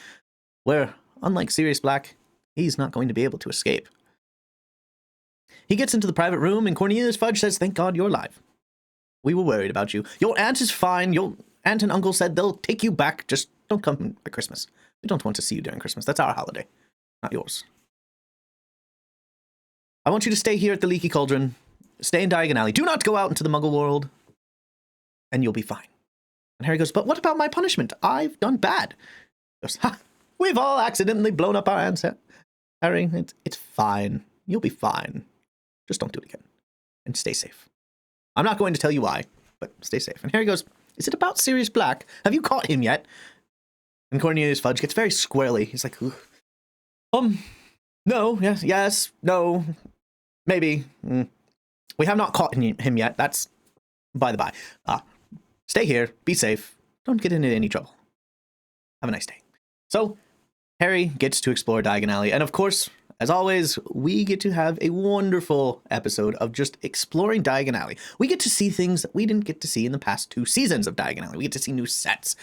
where, unlike Sirius Black, he's not going to be able to escape. He gets into the private room, and Cornelius Fudge says, "Thank God you're alive. We were worried about you. Your aunt is fine. Your aunt and uncle said they'll take you back. Just don't come at Christmas. We don't want to see you during Christmas. That's our holiday, not yours. I want you to stay here at the Leaky Cauldron. Stay in Diagon Alley. Do not go out into the Muggle world, and you'll be fine." And Harry goes, "But what about my punishment? I've done bad." He goes, "We've all accidentally blown up our aunt's head. Harry, it's fine. You'll be fine. Just don't do it again. And stay safe. I'm not going to tell you why, but stay safe." And Harry goes, "Is it about Sirius Black? Have you caught him yet?" And Cornelius Fudge gets very squirrely. He's like, no, yes, no, maybe. We have not caught him yet. That's by the by. Stay here. Be safe. Don't get into any trouble. Have a nice day." So Harry gets to explore Diagon Alley. And of course, as always, we get to have a wonderful episode of just exploring Diagon Alley. We get to see things that we didn't get to see in the past 2 seasons of Diagon Alley. We get to see new sets.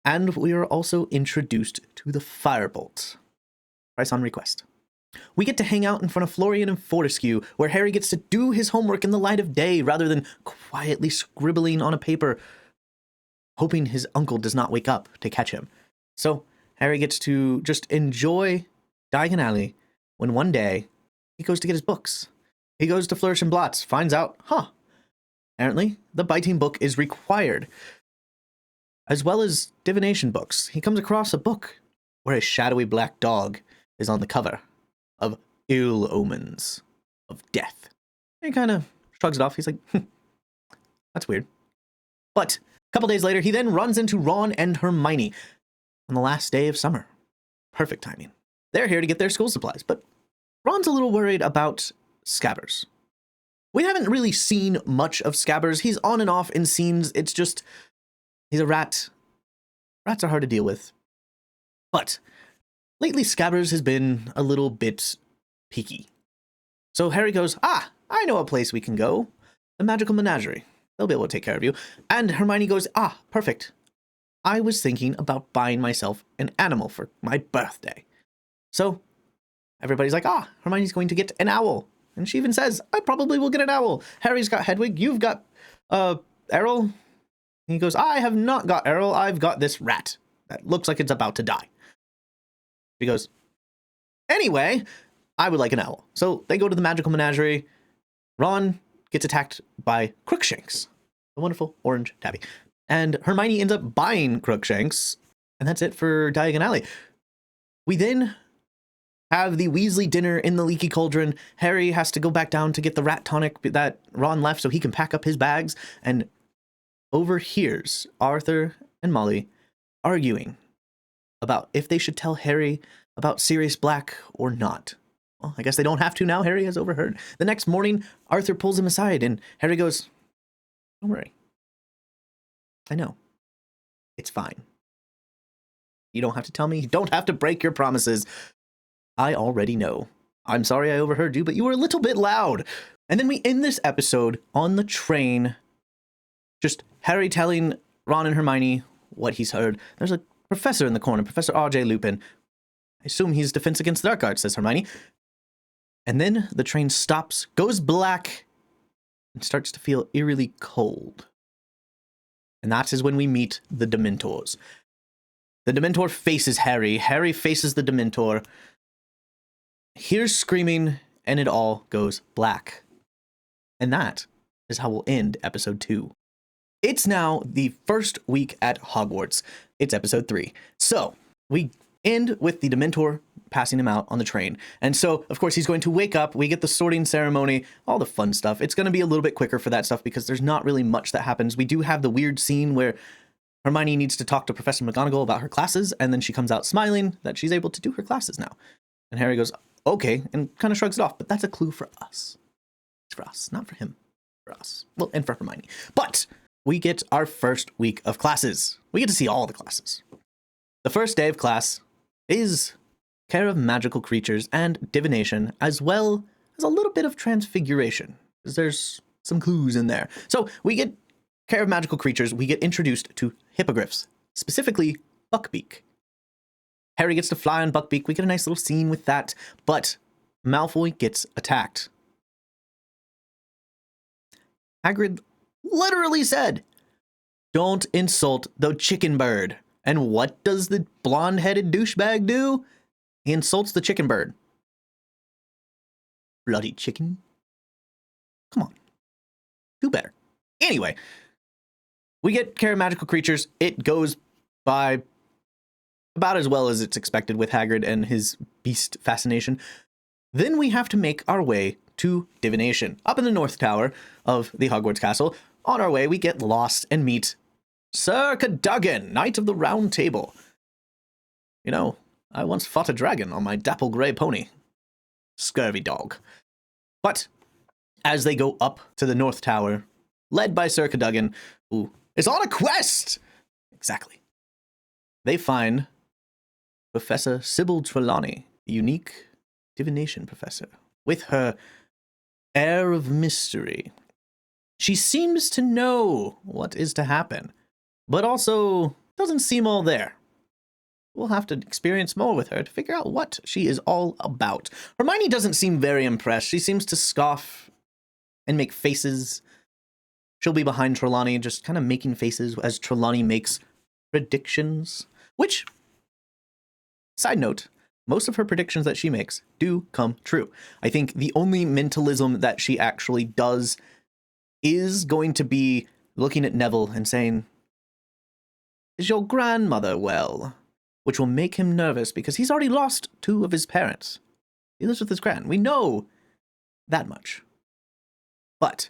And we are also introduced to the Firebolt. Price on request. We get to hang out in front of Florian and Fortescue, where Harry gets to do his homework in the light of day rather than quietly scribbling on a paper, hoping his uncle does not wake up to catch him. So Harry gets to just enjoy Diagon Alley when one day he goes to get his books. He goes to Flourish and Blots, finds out, apparently the biting book is required, as well as divination books. He comes across a book where a shadowy black dog is on the cover of Ill Omens of Death. And he kind of shrugs it off. He's like, that's weird. But a couple days later, he then runs into Ron and Hermione on the last day of summer. Perfect timing. They're here to get their school supplies, but Ron's a little worried about Scabbers. We haven't really seen much of Scabbers. He's on and off in scenes. It's just, he's a rat. Rats are hard to deal with. But lately, Scabbers has been a little bit peaky. So Harry goes, I know a place we can go. The Magical Menagerie. They'll be able to take care of you. And Hermione goes, perfect. I was thinking about buying myself an animal for my birthday. So everybody's like, Hermione's going to get an owl. And she even says, I probably will get an owl. Harry's got Hedwig. You've got Errol. And he goes, I have not got Errol. I've got this rat that looks like it's about to die. She goes, anyway, I would like an owl. So they go to the magical menagerie. Ron gets attacked by Crookshanks, the wonderful orange tabby. And Hermione ends up buying Crookshanks. And that's it for Diagon Alley. We then have the Weasley dinner in the Leaky Cauldron. Harry has to go back down to get the rat tonic that Ron left so he can pack up his bags, and overhears Arthur and Molly arguing about if they should tell Harry about Sirius Black or not. Well, I guess they don't have to now. Harry has overheard. The next morning, Arthur pulls him aside, and Harry goes, don't worry. I know. It's fine. You don't have to tell me. You don't have to break your promises. I already know. I'm sorry I overheard you, but you were a little bit loud. And then we end this episode on the train, just Harry telling Ron and Hermione what he's heard. There's a professor in the corner, Professor R.J. Lupin. I assume he's Defense Against the Dark Arts, says Hermione. And then the train stops, goes black, and starts to feel eerily cold. And that is when we meet the Dementors. The Dementor faces Harry. Harry faces the Dementor. Here's screaming, and it all goes black. And that is how we'll end episode 2. It's now the first week at Hogwarts. It's episode 3. So we end with the Dementor passing him out on the train. And so, of course, he's going to wake up. We get the sorting ceremony, all the fun stuff. It's going to be a little bit quicker for that stuff because there's not really much that happens. We do have the weird scene where Hermione needs to talk to Professor McGonagall about her classes, and then she comes out smiling that she's able to do her classes now. And Harry goes, okay, and kind of shrugs it off, but that's a clue for us. It's for us, not for him. For us. Well, and for Hermione. But we get our first week of classes. We get to see all the classes. The first day of class is care of magical creatures and divination, as well as a little bit of transfiguration, because there's some clues in there. So we get care of magical creatures. We get introduced to hippogriffs, specifically Buckbeak. Harry gets to fly on Buckbeak. We get a nice little scene with that, but Malfoy gets attacked. Hagrid literally said, don't insult the chicken bird. And what does the blonde-headed douchebag do? He insults the chicken bird. Bloody chicken. Come on. Do better. Anyway, we get care of magical creatures. It goes by about as well as it's expected with Hagrid and his beast fascination. Then we have to make our way to divination. Up in the North Tower of the Hogwarts Castle. On our way, we get lost and meet Sir Cadogan, Knight of the Round Table. You know, I once fought a dragon on my dapple grey pony. Scurvy dog. But as they go up to the North Tower, led by Sir Cadogan, who is on a quest, exactly, they find Professor Sybil Trelawney, the unique divination professor, with her air of mystery. She seems to know what is to happen, but also doesn't seem all there. We'll have to experience more with her to figure out what she is all about. Hermione doesn't seem very impressed. She seems to scoff and make faces. She'll be behind Trelawney, just kind of making faces as Trelawney makes predictions, which, side note, most of her predictions that she makes do come true. I think the only mentalism that she actually does is going to be looking at Neville and saying, is your grandmother well? Which will make him nervous because he's already lost 2 of his parents. He lives with his gran. We know that much. But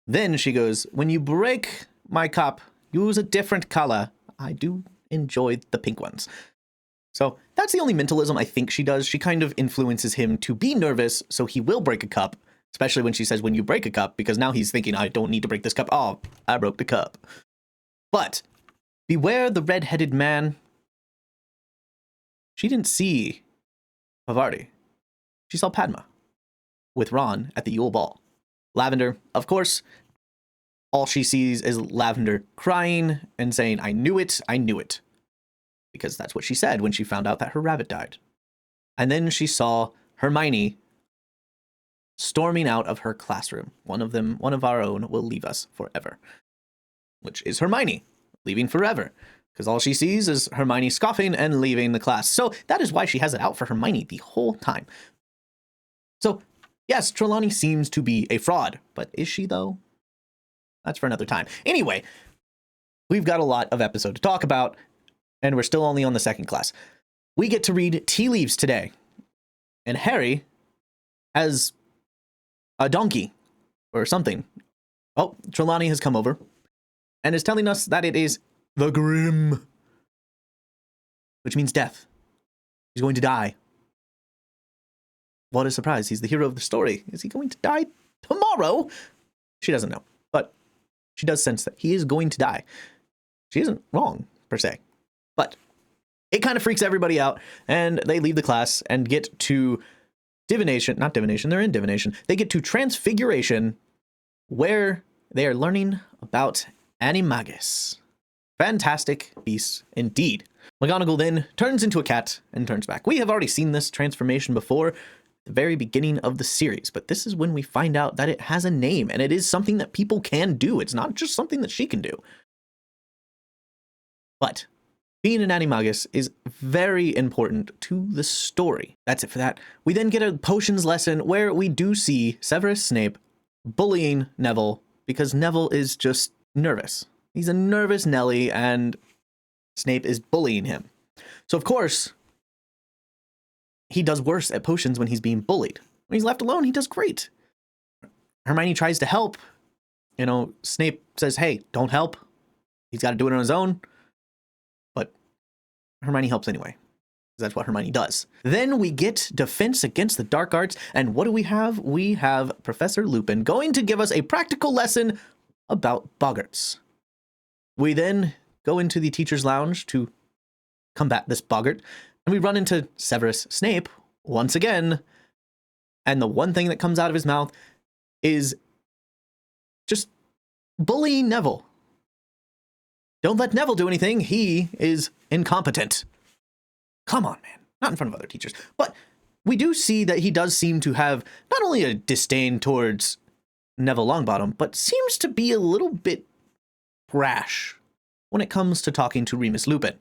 then she goes, when you break my cup, use a different color. I do enjoy the pink ones. So that's the only mentalism I think she does. She kind of influences him to be nervous, so he will break a cup, especially when she says, when you break a cup, because now he's thinking, I don't need to break this cup. Oh, I broke the cup. But beware the red-headed man. She didn't see Havarti. She saw Padma with Ron at the Yule Ball. Lavender, of course, all she sees is Lavender crying and saying, "I knew it, I knew it." Because that's what she said when she found out that her rabbit died. And then she saw Hermione storming out of her classroom. One of our own, will leave us forever. Which is Hermione, leaving forever. Because all she sees is Hermione scoffing and leaving the class. So that is why she has it out for Hermione the whole time. So, yes, Trelawney seems to be a fraud. But is she, though? That's for another time. Anyway, we've got a lot of episode to talk about, and we're still only on the second class. We get to read tea leaves today. And Harry has a donkey or something. Oh, Trelawney has come over and is telling us that it is the Grim, which means death. He's going to die. What a surprise. He's the hero of the story. Is he going to die tomorrow? She doesn't know, but she does sense that he is going to die. She isn't wrong, per se, but it kind of freaks everybody out, and they leave the class and get to not divination, they're in divination. They get to transfiguration, where they are learning about animagus. Fantastic beasts indeed. McGonagall then turns into a cat and turns back. We have already seen this transformation before, the very beginning of the series, but this is when we find out that it has a name, and it is something that people can do. It's not just something that she can do. But being an animagus is very important to the story. That's it for that. We then get a potions lesson where we do see Severus Snape bullying Neville because Neville is just nervous. He's a nervous Nelly, and Snape is bullying him. So, of course, he does worse at potions when he's being bullied. When he's left alone, he does great. Hermione tries to help. Snape says, hey, don't help. He's got to do it on his own. But Hermione helps anyway. That's what Hermione does. Then we get Defense Against the Dark Arts. And what do we have? We have Professor Lupin going to give us a practical lesson about boggarts. We then go into the teacher's lounge to combat this boggart. And we run into Severus Snape once again. And the one thing that comes out of his mouth is just bullying Neville. Don't let Neville do anything. He is incompetent. Come on, man. Not in front of other teachers. But we do see that he does seem to have not only a disdain towards Neville Longbottom, but seems to be a little bit brash when it comes to talking to Remus Lupin.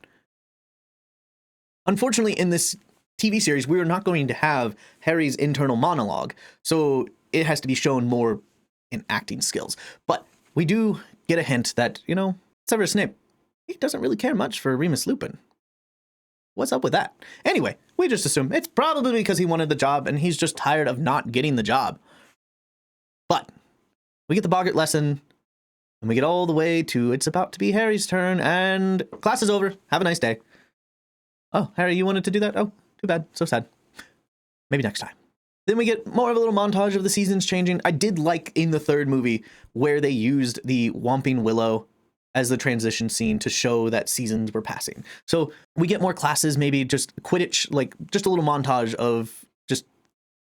Unfortunately, in this TV series, we are not going to have Harry's internal monologue, so it has to be shown more in acting skills. But we do get a hint that, Severus Snape, he doesn't really care much for Remus Lupin. What's up with that? Anyway, we just assume it's probably because he wanted the job and he's just tired of not getting the job. But we get the boggart lesson, and we get all the way to it's about to be Harry's turn, and class is over. Have a nice day. Oh, Harry, you wanted to do that? Oh, too bad. So sad. Maybe next time. Then we get more of a little montage of the seasons changing. I did like in the third movie where they used the Whomping Willow as the transition scene to show that seasons were passing. So we get more classes, maybe just Quidditch, like just a little montage of just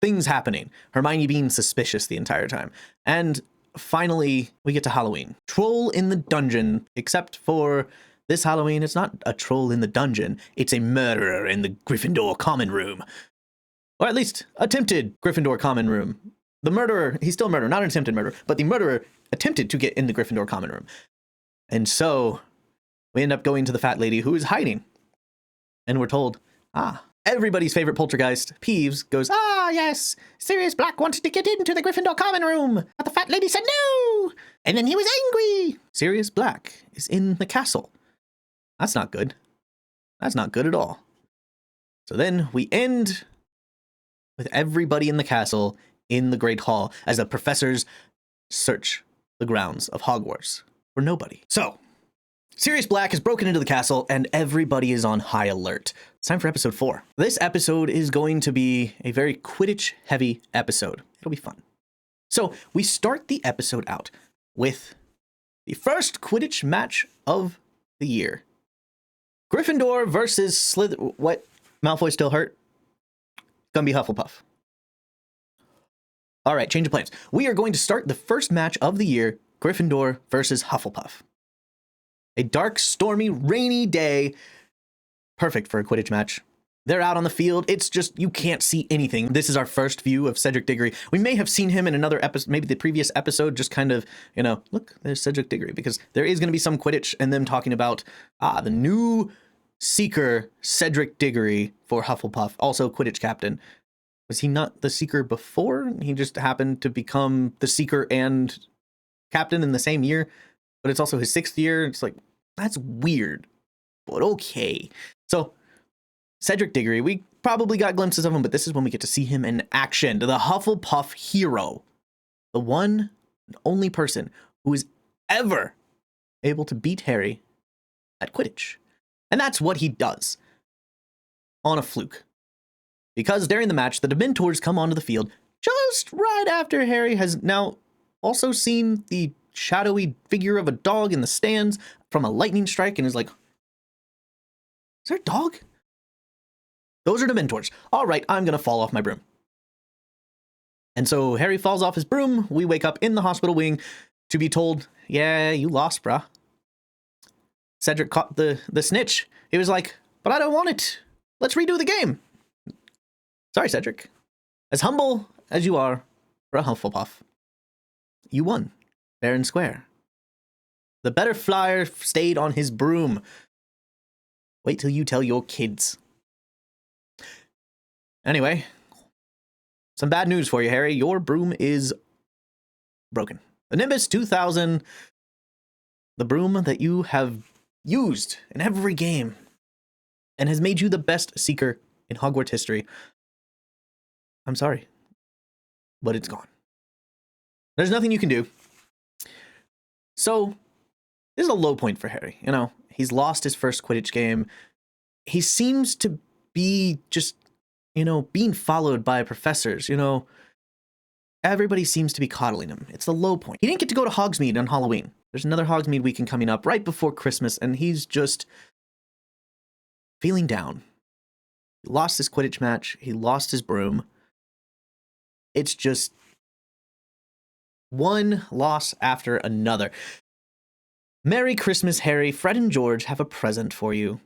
things happening. Hermione being suspicious the entire time. And finally, we get to Halloween. Troll in the dungeon, except for this Halloween, it's not a troll in the dungeon. It's a murderer in the Gryffindor common room. Or at least attempted Gryffindor common room. The murderer, he's still a murderer, not an attempted murderer, but the murderer attempted to get in the Gryffindor common room. And so we end up going to the fat lady who is hiding. And we're told, everybody's favorite poltergeist, Peeves, goes, yes, Sirius Black wanted to get into the Gryffindor common room, but the fat lady said no. And then he was angry. Sirius Black is in the castle. That's not good. That's not good at all. So then we end with everybody in the castle in the Great Hall as the professors search the grounds of Hogwarts for nobody. So, Sirius Black has broken into the castle and everybody is on high alert. It's time for episode 4. This episode is going to be a very Quidditch-heavy episode. It'll be fun. So, we start the episode out with the first Quidditch match of the year. Gryffindor versus Slytherin. What? Malfoy still hurt? Gonna be Hufflepuff. All right, change of plans. We are going to start the first match of the year Gryffindor versus Hufflepuff. A dark, stormy, rainy day. Perfect for a Quidditch match. They're out on the field. It's just, you can't see anything. This is our first view of Cedric Diggory. We may have seen him in another episode, maybe the previous episode, just kind of, look, there's Cedric Diggory, because there is going to be some Quidditch and them talking about, the new Seeker, Cedric Diggory for Hufflepuff, also Quidditch captain. Was he not the Seeker before? He just happened to become the Seeker and captain in the same year, but it's also his 6th year. It's like, that's weird, but okay. So, Cedric Diggory, we probably got glimpses of him, but this is when we get to see him in action. The Hufflepuff hero. The one and only person who is ever able to beat Harry at Quidditch. And that's what he does. On a fluke. Because during the match, the Dementors come onto the field just right after Harry has now also seen the shadowy figure of a dog in the stands from a lightning strike and is like, is there a dog? Those are Dementors. All right, I'm going to fall off my broom. And so Harry falls off his broom. We wake up in the hospital wing to be told, yeah, you lost, bruh. Cedric caught the snitch. He was like, but I don't want it. Let's redo the game. Sorry, Cedric. As humble as you are for a Hufflepuff, you won fair and square. The better flyer stayed on his broom. Wait till you tell your kids. Anyway, some bad news for you, Harry. Your broom is broken. The Nimbus 2000, the broom that you have used in every game and has made you the best Seeker in Hogwarts history. I'm sorry, but it's gone. There's nothing you can do. So, this is a low point for Harry. He's lost his first Quidditch game. He seems to be just, being followed by professors. Everybody seems to be coddling him. It's the low point. He didn't get to go to Hogsmeade on Halloween. There's another Hogsmeade weekend coming up right before Christmas, and he's just feeling down. He lost his Quidditch match. He lost his broom. It's just one loss after another. Merry Christmas, Harry. Fred and George have a present for you.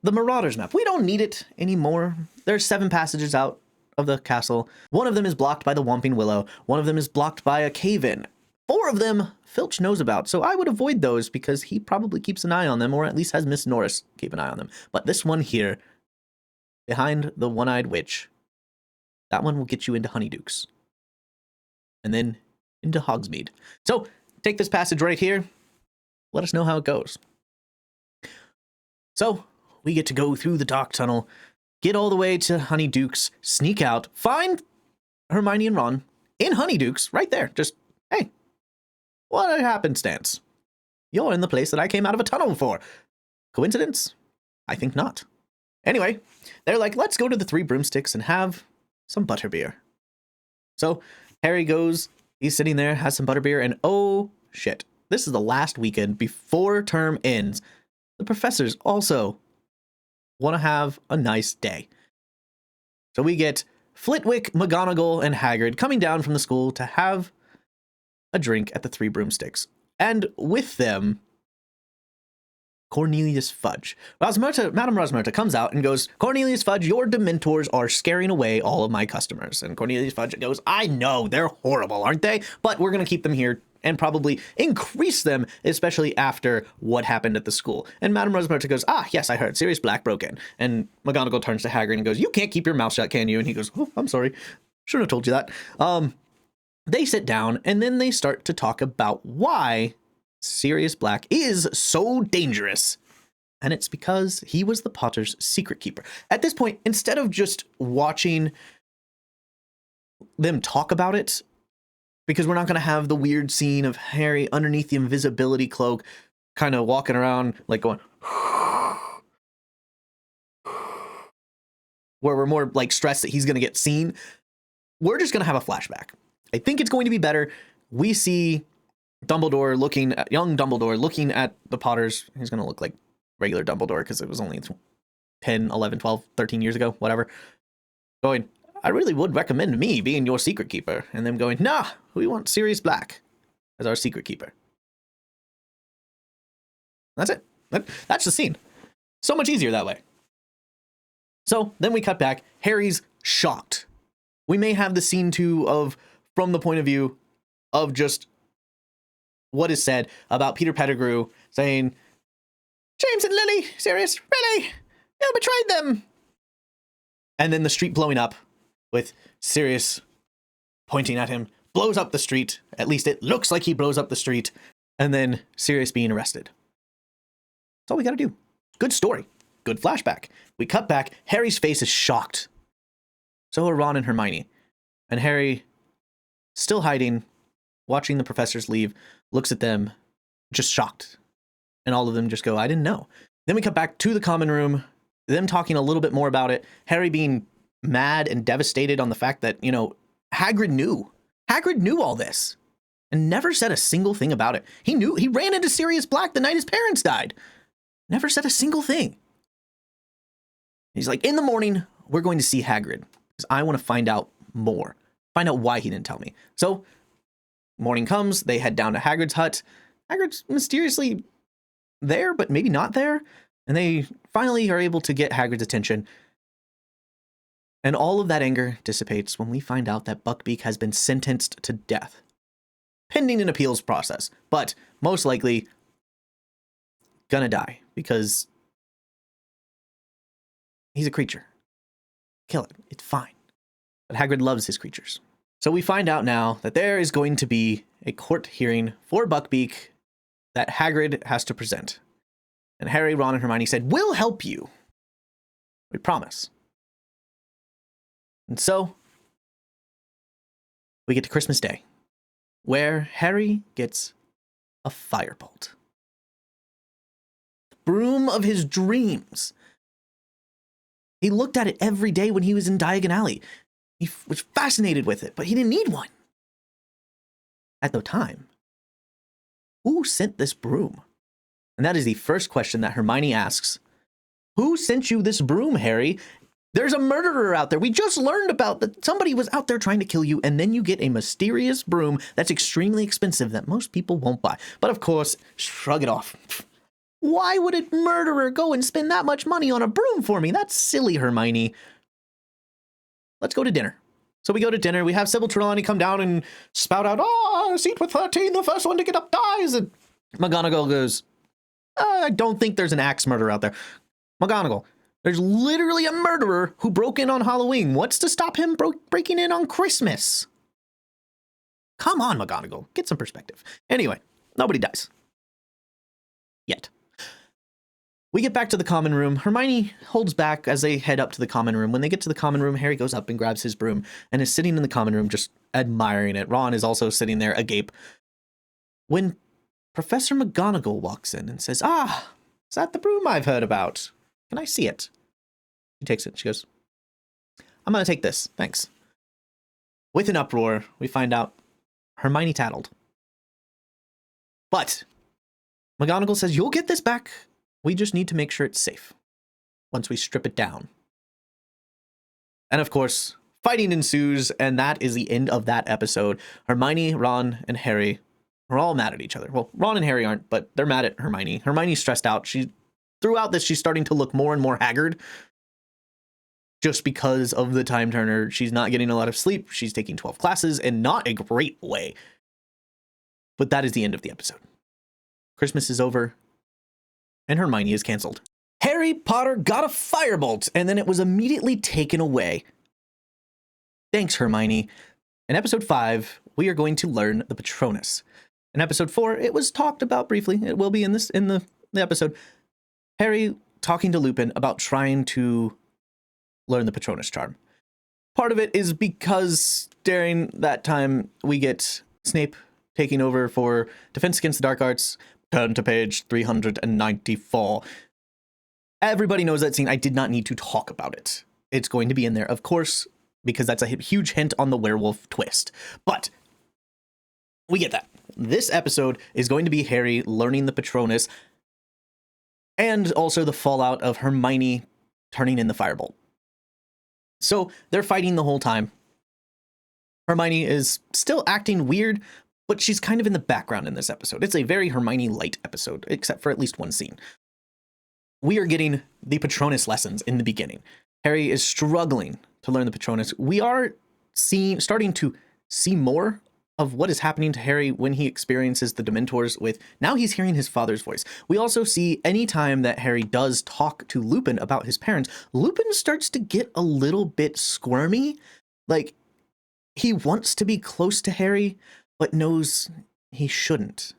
The Marauders map. We don't need it anymore. There's 7 passages out of the castle. One of them is blocked by the Whomping Willow. One of them is blocked by a cave-in. 4 of them Filch knows about, so I would avoid those because he probably keeps an eye on them, or at least has Miss Norris keep an eye on them. But this one here, behind the One-Eyed Witch, that one will get you into Honeydukes. And then into Hogsmeade. So, take this passage right here. Let us know how it goes. So, we get to go through the dark tunnel, get all the way to Honeydukes, sneak out, find Hermione and Ron in Honeydukes, right there. Just, hey, what a happenstance. You're in the place that I came out of a tunnel for. Coincidence? I think not. Anyway, they're like, let's go to the Three Broomsticks and have some butterbeer. So, Harry goes, he's sitting there, has some butterbeer, and oh, shit. This is the last weekend before term ends. The professors also want to have a nice day. So we get Flitwick, McGonagall, and Hagrid coming down from the school to have a drink at the Three Broomsticks. And with them, Cornelius Fudge. Madame Rosmerta comes out and goes, Cornelius Fudge, your Dementors are scaring away all of my customers. And Cornelius Fudge goes, I know, they're horrible, aren't they? But we're going to keep them here and probably increase them, especially after what happened at the school. And Madame Rosmerta goes, yes, I heard, Sirius Black broke in. And McGonagall turns to Hagrid and goes, you can't keep your mouth shut, can you? And he goes, oh, I'm sorry. Shouldn't have told you that. They sit down, and then they start to talk about why Sirius Black is so dangerous. And it's because he was the Potter's secret keeper. At this point, instead of just watching them talk about it, because we're not going to have the weird scene of Harry underneath the invisibility cloak, kind of walking around, like going, where we're more like stressed that he's going to get seen. We're just going to have a flashback. I think it's going to be better. We see Dumbledore young Dumbledore looking at the Potters. He's going to look like regular Dumbledore because it was only 10, 11, 12, 13 years ago, whatever. Going, I really would recommend me being your secret keeper. And them going, nah, we want Sirius Black as our secret keeper. That's it. That's the scene. So much easier that way. So then we cut back. Harry's shocked. We may have the scene too of from the point of view of just what is said about Peter Pettigrew saying, James and Lily, Sirius, really? You betrayed them. And then the street blowing up with Sirius pointing at him, blows up the street. At least it looks like he blows up the street. And then Sirius being arrested. That's all we got to do. Good story. Good flashback. We cut back. Harry's face is shocked. So are Ron and Hermione. And Harry, still hiding, watching the professors leave, looks at them, just shocked. And all of them just go, I didn't know. Then we cut back to the common room, them talking a little bit more about it. Harry being mad and devastated on the fact that, Hagrid knew. Hagrid knew all this and never said a single thing about it. He knew. He ran into Sirius Black the night his parents died. Never said a single thing. He's like, in the morning, we're going to see Hagrid because I want to find out more. Find out why he didn't tell me. So morning comes. They head down to Hagrid's hut. Hagrid's mysteriously there, but maybe not there. And they finally are able to get Hagrid's attention. And all of that anger dissipates when we find out that Buckbeak has been sentenced to death, pending an appeals process, but most likely gonna die because he's a creature. Kill it. It's fine. But Hagrid loves his creatures. So we find out now that there is going to be a court hearing for Buckbeak that Hagrid has to present. And Harry, Ron, and Hermione said, we'll help you. We promise. And so we get to Christmas Day, where Harry gets a firebolt. The broom of his dreams. He looked at it every day when he was in Diagon Alley. He was fascinated with it, but he didn't need one. At the time, who sent this broom? And that is the first question that Hermione asks. Who sent you this broom, Harry? There's a murderer out there. We just learned about that somebody was out there trying to kill you, and then you get a mysterious broom that's extremely expensive that most people won't buy. But of course, shrug it off. Why would a murderer go and spend that much money on a broom for me? That's silly, Hermione. Let's go to dinner. So we go to dinner. We have Sybil Trelawney come down and spout out, seat with 13, the first one to get up dies. And McGonagall goes, I don't think there's an axe murderer out there. McGonagall, there's literally a murderer who broke in on Halloween. What's to stop him breaking in on Christmas? Come on, McGonagall. Get some perspective. Anyway, nobody dies. Yet. We get back to the common room. Hermione holds back as they head up to the common room. When they get to the common room, Harry goes up and grabs his broom and is sitting in the common room just admiring it. Ron is also sitting there agape. When Professor McGonagall walks in and says, is that the broom I've heard about? Can I see it? She takes it. She goes, I'm going to take this. Thanks. With an uproar, we find out Hermione tattled. But McGonagall says, you'll get this back. We just need to make sure it's safe once we strip it down. And of course, fighting ensues, and that is the end of that episode. Hermione, Ron, and Harry are all mad at each other. Well, Ron and Harry aren't, but they're mad at Hermione. Hermione's stressed out. Throughout this, she's starting to look more and more haggard just because of the time turner. She's not getting a lot of sleep. She's taking 12 classes and not a great way. But that is the end of the episode. Christmas is over and Hermione is canceled. Harry Potter got a firebolt and then it was immediately taken away. Thanks, Hermione. In episode 5, we are going to learn the Patronus. In episode 4, it was talked about briefly. It will be in the episode. Harry talking to Lupin about trying to learn the Patronus charm. Part of it is because during that time, we get Snape taking over for Defense Against the Dark Arts. Turn to page 394. Everybody knows that scene. I did not need to talk about it. It's going to be in there, of course, because that's a huge hint on the werewolf twist. But we get that. This episode is going to be Harry learning the Patronus and also the fallout of Hermione turning in the firebolt. So they're fighting the whole time. Hermione is still acting weird, but she's kind of in the background in this episode. It's a very Hermione light episode, except for at least one scene. We are getting the Patronus lessons in the beginning. Harry is struggling to learn the Patronus. We are starting to see more of what is happening to Harry when he experiences the Dementors with, now he's hearing his father's voice. We also see anytime that Harry does talk to Lupin about his parents, Lupin starts to get a little bit squirmy. Like, he wants to be close to Harry, but knows he shouldn't.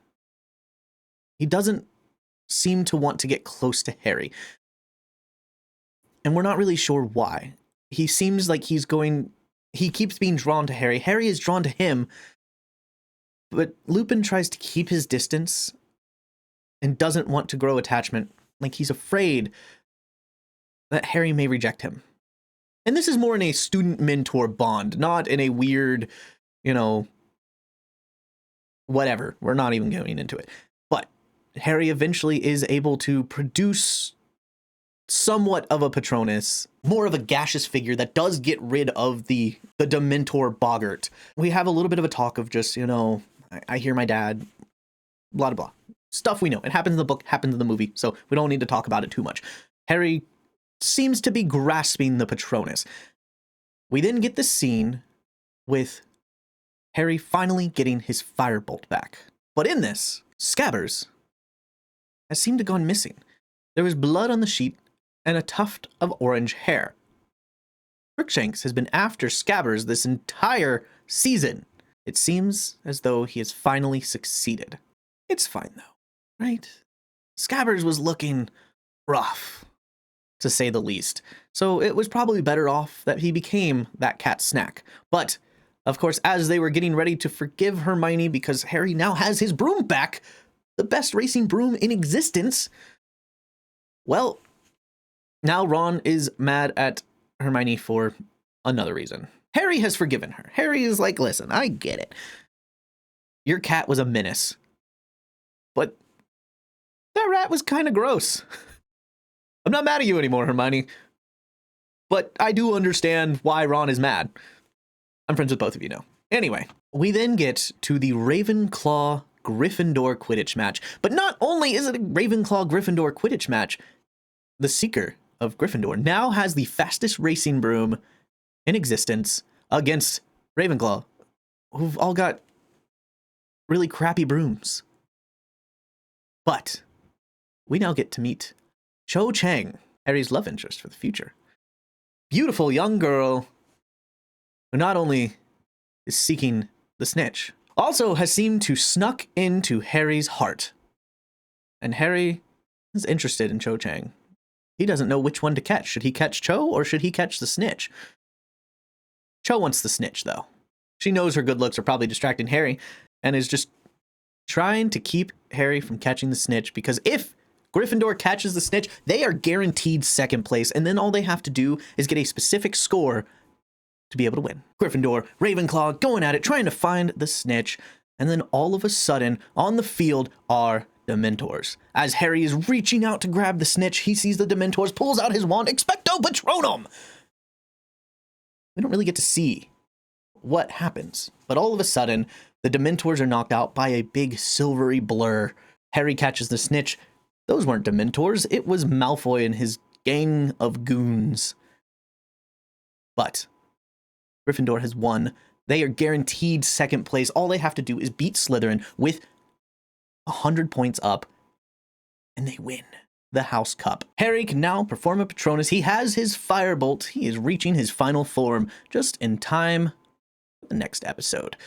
He doesn't seem to want to get close to Harry. And we're not really sure why. He seems like he keeps being drawn to Harry. Harry is drawn to him, but Lupin tries to keep his distance and doesn't want to grow attachment. Like, he's afraid that Harry may reject him. And this is more in a student-mentor bond, not in a weird, whatever. We're not even going into it. But Harry eventually is able to produce somewhat of a Patronus, more of a gaseous figure that does get rid of the Dementor boggart. We have a little bit of a talk of just, I hear my dad, blah, blah, blah. Stuff we know. It happens in the book, happens in the movie, so we don't need to talk about it too much. Harry seems to be grasping the Patronus. We then get the scene with Harry finally getting his firebolt back. But in this, Scabbers has seemed to gone missing. There was blood on the sheet and a tuft of orange hair. Crookshanks has been after Scabbers this entire season. It seems as though he has finally succeeded. It's fine though, right? Scabbers was looking rough, to say the least. So it was probably better off that he became that cat snack. But, of course, as they were getting ready to forgive Hermione because Harry now has his broom back, the best racing broom in existence, well, now Ron is mad at Hermione for another reason. Harry has forgiven her. Harry is like, listen, I get it. Your cat was a menace. But that rat was kind of gross. I'm not mad at you anymore, Hermione. But I do understand why Ron is mad. I'm friends with both of you now. Anyway, we then get to the Ravenclaw Gryffindor Quidditch match. But not only is it a Ravenclaw Gryffindor Quidditch match, the Seeker of Gryffindor now has the fastest racing broom in existence against Ravenclaw, who've all got really crappy brooms. But we now get to meet Cho Chang, Harry's love interest for the future. Beautiful young girl who not only is seeking the snitch, also has seemed to snuck into Harry's heart. And Harry is interested in Cho Chang. He doesn't know which one to catch. Should he catch Cho or should he catch the snitch? Cho wants the snitch, though. She knows her good looks are probably distracting Harry and is just trying to keep Harry from catching the snitch, because if Gryffindor catches the snitch, they are guaranteed second place, and then all they have to do is get a specific score to be able to win. Gryffindor, Ravenclaw going at it, trying to find the snitch, and then all of a sudden, on the field are Dementors. As Harry is reaching out to grab the snitch, he sees the Dementors, pulls out his wand, Expecto Patronum! We don't really get to see what happens, but all of a sudden, the Dementors are knocked out by a big silvery blur. Harry catches the snitch. Those weren't Dementors, it was Malfoy and his gang of goons. But Gryffindor has won. They are guaranteed second place. All they have to do is beat Slytherin with 100 points up, and they win the House Cup. Harry can now perform a Patronus. He has his Firebolt. He is reaching his final form just in time for the next episode.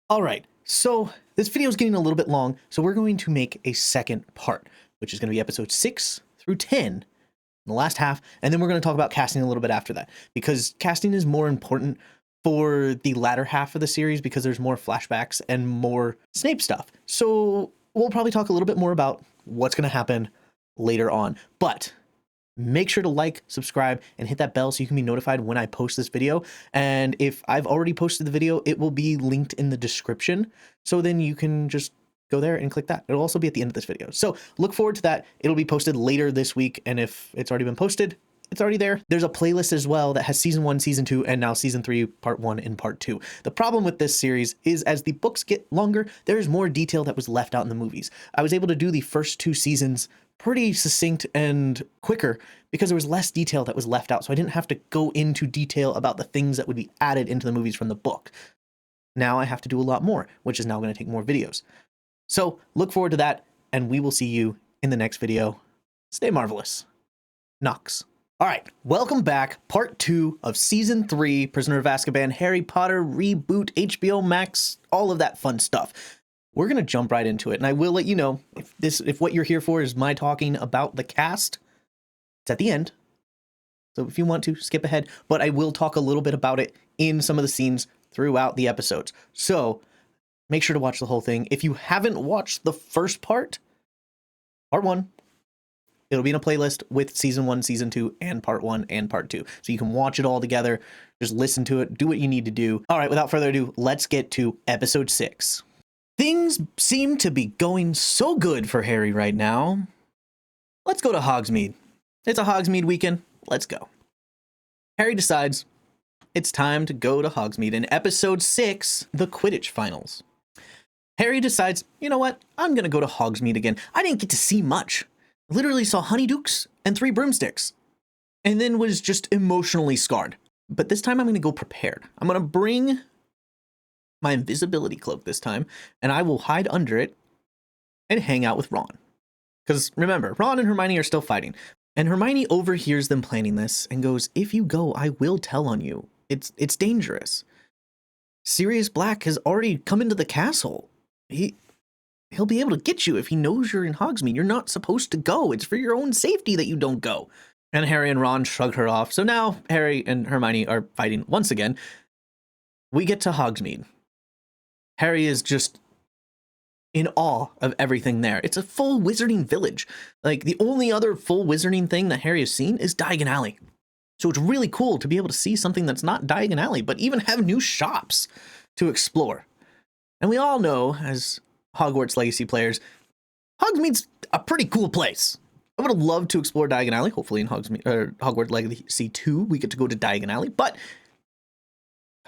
All right, so this video is getting a little bit long, so we're going to make a second part, which is going to be episodes 6 through 10 in the last half, and then we're going to talk about casting a little bit after that, because casting is more important for the latter half of the series because there's more flashbacks and more Snape stuff. So we'll probably talk a little bit more about what's going to happen later on, but make sure to like, subscribe, and hit that bell so you can be notified when I post this video. And if I've already posted the video, it will be linked in the description. So then you can just go there and click that. It'll also be at the end of this video. So look forward to that. It'll be posted later this week. And if it's already been posted, It's already there. There's a playlist as well that has season 1, season 2, and now season 3, part 1 and part 2. The problem with this series is as the books get longer, there's more detail that was left out in the movies. I was able to do the first 2 seasons pretty succinct and quicker because there was less detail that was left out. So I didn't have to go into detail about the things that would be added into the movies from the book. Now I have to do a lot more, which is now going to take more videos. So look forward to that, and we will see you in the next video. Stay marvelous. Knox. All right, welcome back. Part 2 of Season 3, Prisoner of Azkaban, Harry Potter Reboot, HBO Max, all of that fun stuff. We're going to jump right into it, and I will let you know if what you're here for is my talking about the cast, it's at the end. So if you want to, skip ahead, but I will talk a little bit about it in some of the scenes throughout the episodes. So make sure to watch the whole thing. If you haven't watched the first part 1, it'll be in a playlist with season 1, season 2, and part 1 and part 2. So you can watch it all together. Just listen to it. Do what you need to do. All right, without further ado, let's get to episode 6. Things seem to be going so good for Harry right now. Let's go to Hogsmeade. It's a Hogsmeade weekend. Let's go. Harry decides it's time to go to Hogsmeade in episode 6, the Quidditch finals. Harry decides, you know what? I'm going to go to Hogsmeade again. I didn't get to see much. Literally saw honeydukes and 3 broomsticks, and then was just emotionally scarred. But this time I'm going to go prepared. I'm going to bring my invisibility cloak this time, and I will hide under it and hang out with Ron. Because remember, Ron and Hermione are still fighting, and Hermione overhears them planning this and goes, if you go, I will tell on you. It's dangerous. Sirius Black has already come into the castle. He'll be able to get you if he knows you're in Hogsmeade. You're not supposed to go. It's for your own safety that you don't go. And Harry and Ron shrugged her off. So now Harry and Hermione are fighting once again. We get to Hogsmeade. Harry is just in awe of everything there. It's a full wizarding village. Like, the only other full wizarding thing that Harry has seen is Diagon Alley. So it's really cool to be able to see something that's not Diagon Alley, but even have new shops to explore. And we all know, as Hogwarts Legacy players, Hogsmeade's a pretty cool place. I would have loved to explore Diagon Alley. Hopefully in Hogwarts Legacy 2, we get to go to Diagon Alley. But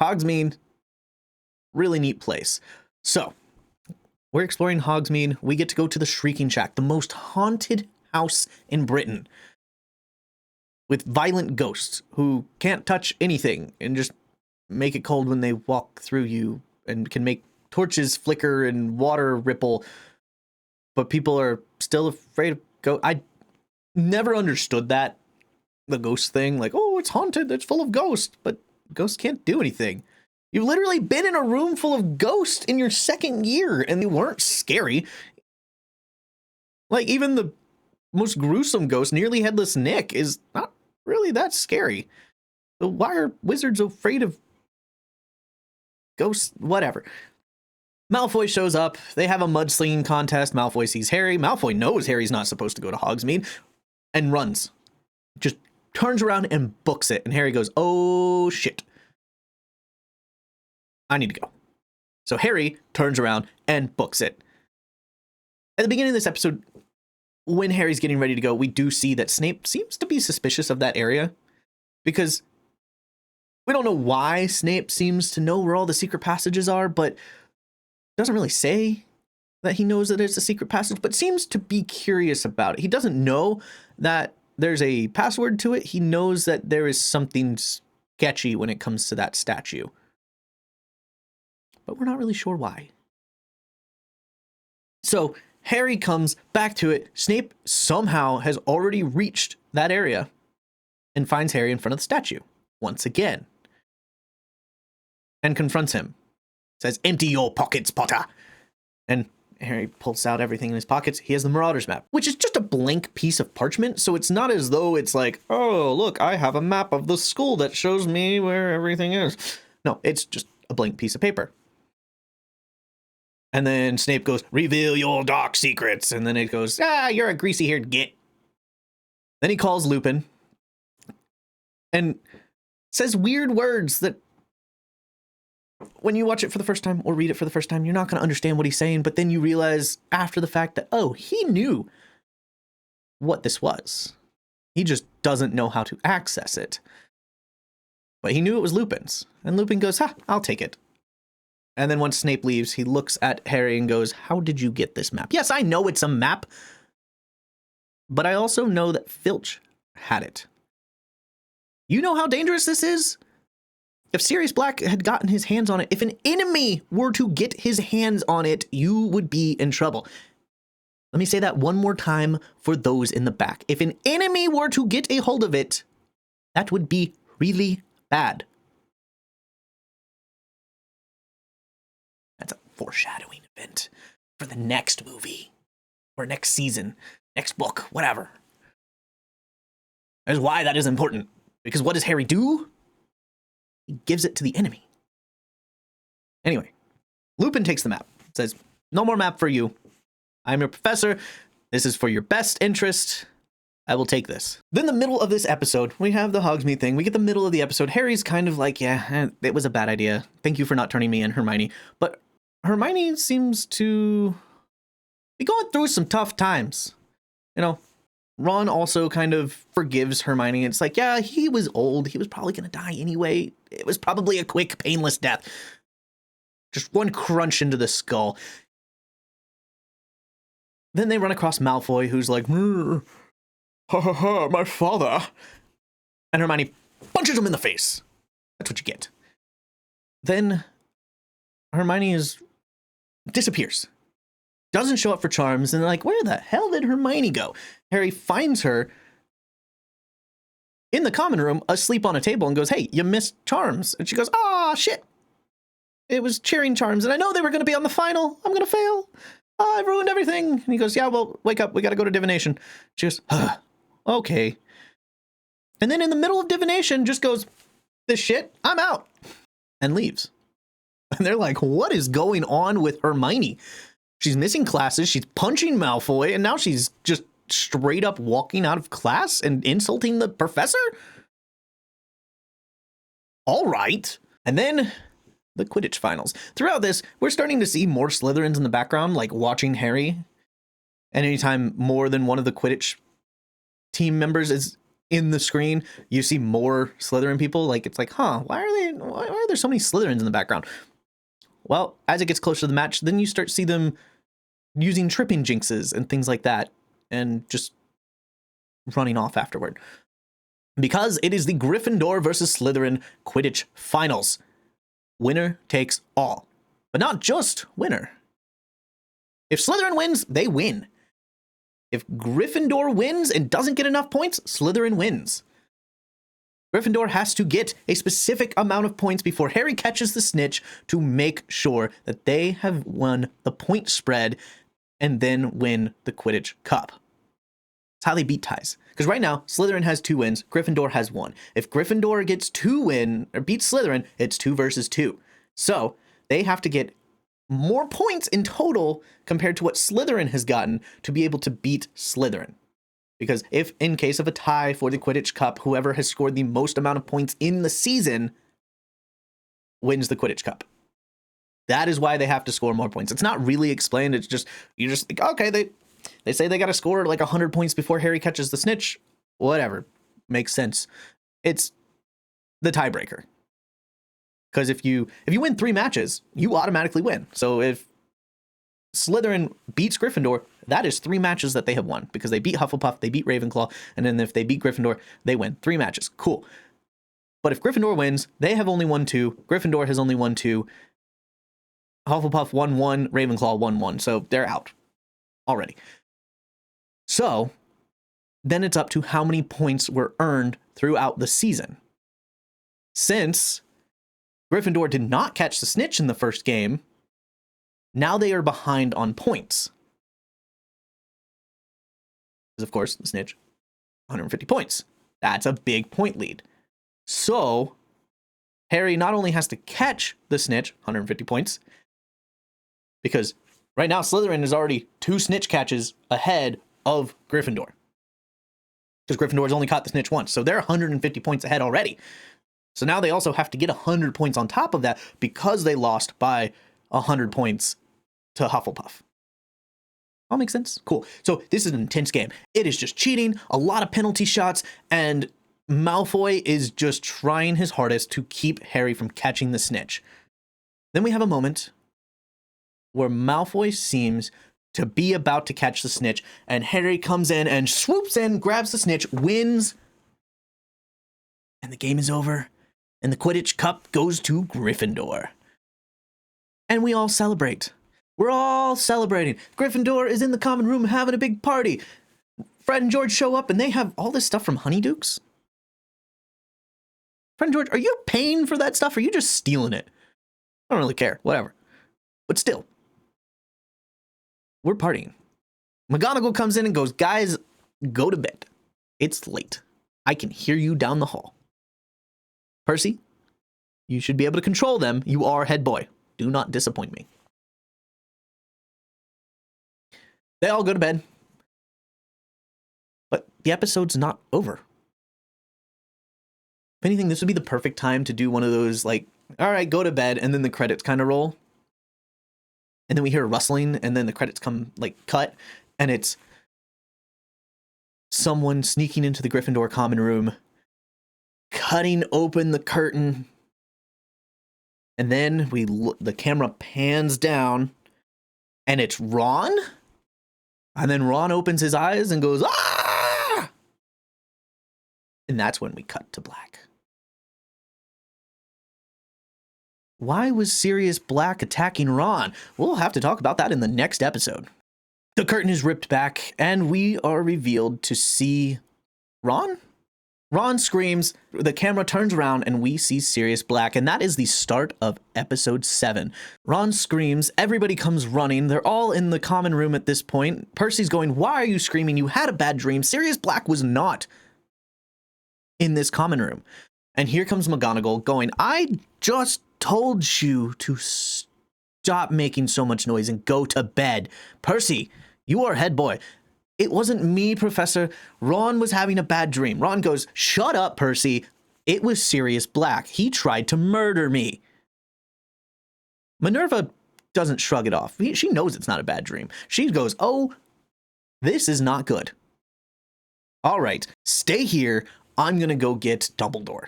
Hogsmeade, really neat place. So we're exploring Hogsmeade. We get to go to the Shrieking Shack, the most haunted house in Britain, with violent ghosts who can't touch anything and just make it cold when they walk through you, and can make torches flicker and water ripple, but people are still afraid of ghosts. I never understood that, the ghost thing. Like, oh, it's haunted, it's full of ghosts, but ghosts can't do anything. You've literally been in a room full of ghosts in your 2nd year, and they weren't scary. Like, even the most gruesome ghost, Nearly Headless Nick, is not really that scary. So why are wizards afraid of ghosts? Whatever. Malfoy shows up. They have a mudslinging contest. Malfoy sees Harry. Malfoy knows Harry's not supposed to go to Hogsmeade and runs. Just turns around and books it. And Harry goes, oh, shit. I need to go. So Harry turns around and books it. At the beginning of this episode, when Harry's getting ready to go, we do see that Snape seems to be suspicious of that area, because we don't know why Snape seems to know where all the secret passages are, but doesn't really say that he knows that it's a secret passage, but seems to be curious about it. He doesn't know that there's a password to it. He knows that there is something sketchy when it comes to that statue, but we're not really sure why. So Harry comes back to it. Snape somehow has already reached that area and finds Harry in front of the statue once again and confronts him. Says, empty your pockets, Potter. And Harry pulls out everything in his pockets. He has the Marauders map, which is just a blank piece of parchment. So it's not as though it's like, oh, look, I have a map of the school that shows me where everything is. No, it's just a blank piece of paper. And then Snape goes, reveal your dark secrets. And then it goes, you're a greasy-haired git. Then he calls Lupin and says weird words that when you watch it for the first time or read it for the first time, you're not going to understand what he's saying. But then you realize after the fact that, oh, he knew what this was. He just doesn't know how to access it. But he knew it was Lupin's, and Lupin goes, I'll take it. And then once Snape leaves, he looks at Harry and goes, how did you get this map? Yes, I know it's a map, but I also know that Filch had it. You know how dangerous this is? If Sirius Black had gotten his hands on it, if an enemy were to get his hands on it, you would be in trouble. Let me say that one more time for those in the back. If an enemy were to get a hold of it, that would be really bad. That's a foreshadowing event for the next movie or next season, next book, whatever. That's why that is important. Because what does Harry do? He gives it to the enemy. Anyway, Lupin takes the map. Says, no more map for you. I'm your professor. This is for your best interest. I will take this. Then the middle of this episode, we have the Hogsmeade thing. We get the middle of the episode. Harry's kind of like, yeah, it was a bad idea. Thank you for not turning me in, Hermione. But Hermione seems to be going through some tough times. You know, Ron also kind of forgives Hermione. It's like, yeah, he was old. He was probably going to die anyway. It was probably a quick, painless death. Just one crunch into the skull. Then they run across Malfoy, who's like, ha ha ha, my father. And Hermione punches him in the face. That's what you get. Then Hermione disappears. Doesn't show up for charms, and they're like, where the hell did Hermione go? Harry finds her in the common room, asleep on a table, and goes, hey, you missed charms. And she goes, shit. It was cheering charms, and I know they were going to be on the final. I'm going to fail. I ruined everything. And he goes, yeah, well, wake up. We got to go to divination. She goes, okay. And then in the middle of divination, just goes, this shit, I'm out. And leaves. And they're like, what is going on with Hermione? She's missing classes. She's punching Malfoy. And now she's just straight up walking out of class and insulting the professor? All right. And then the Quidditch finals. Throughout this, we're starting to see more Slytherins in the background, like watching Harry. And anytime more than one of the Quidditch team members is in the screen, you see more Slytherin people. Like, it's like, why are there so many Slytherins in the background? Well, as it gets closer to the match, then you start to see them using tripping jinxes and things like that, and just running off afterward. Because it is the Gryffindor versus Slytherin Quidditch finals. Winner takes all. But not just winner. If Slytherin wins, they win. If Gryffindor wins and doesn't get enough points, Slytherin wins. Gryffindor has to get a specific amount of points before Harry catches the snitch to make sure that they have won the point spread and then win the Quidditch Cup. That's how they beat ties. Because right now, Slytherin has 2 wins, Gryffindor has 1. If Gryffindor gets 2 wins, or beats Slytherin, it's 2 versus 2. So they have to get more points in total compared to what Slytherin has gotten to be able to beat Slytherin. Because if, in case of a tie for the Quidditch Cup, whoever has scored the most amount of points in the season wins the Quidditch Cup. That is why they have to score more points. It's not really explained. It's just, you just think, okay, they say they got to score like 100 points before Harry catches the snitch. Whatever. Makes sense. It's the tiebreaker. Because if you win 3 matches, you automatically win. So if Slytherin beats Gryffindor, that is 3 matches that they have won, because they beat Hufflepuff, they beat Ravenclaw, and then if they beat Gryffindor, they win 3 matches. Cool. But if Gryffindor wins, they have only won 2. Gryffindor has only won 2. Hufflepuff won 1. Ravenclaw won 1. So they're out already. So then it's up to how many points were earned throughout the season. Since Gryffindor did not catch the snitch in the first game, now they are behind on points. Because, of course, the snitch, 150 points. That's a big point lead. So Harry not only has to catch the snitch, 150 points, because right now Slytherin is already 2 snitch catches ahead of Gryffindor. Because Gryffindor has only caught the snitch once. So they're 150 points ahead already. So now they also have to get 100 points on top of that because they lost by 100 points to Hufflepuff. All makes sense. Cool. So this is an intense game. It is just cheating, a lot of penalty shots, and Malfoy is just trying his hardest to keep Harry from catching the snitch. Then we have a moment where Malfoy seems to be about to catch the snitch, and Harry comes in and swoops in, grabs the snitch, wins, and the game is over, and the Quidditch Cup goes to Gryffindor. And we all celebrate. We're all celebrating. Gryffindor is in the common room having a big party. Fred and George show up, and they have all this stuff from Honeydukes. Fred and George, are you paying for that stuff, or are you just stealing it? I don't really care. Whatever. But still, we're partying. McGonagall comes in and goes, guys, go to bed. It's late. I can hear you down the hall. Percy, you should be able to control them. You are head boy. Do not disappoint me. They all go to bed. But the episode's not over. If anything, this would be the perfect time to do one of those, like, all right, go to bed, and then the credits kind of roll. And then we hear a rustling, and then the credits come, like, cut, and it's someone sneaking into the Gryffindor common room, cutting open the curtain, and then the camera pans down, and it's Ron, and then Ron opens his eyes and goes, ah! And that's when we cut to black. Why was Sirius Black attacking Ron? We'll have to talk about that in the next episode. The curtain is ripped back, and we are revealed to see Ron? Ron screams, the camera turns around, and we see Sirius Black, and that is the start of episode 7. Ron screams, everybody comes running, they're all in the common room at this point. Percy's going, why are you screaming? You had a bad dream. Sirius Black was not in this common room. And here comes McGonagall going, I just told you to stop making so much noise and go to bed. Percy, you are head boy. It wasn't me, Professor. Ron was having a bad dream. Ron goes, shut up, Percy. It was Sirius Black. He tried to murder me. Minerva doesn't shrug it off. She knows it's not a bad dream. She goes, oh, this is not good. All right, stay here. I'm going to go get Dumbledore.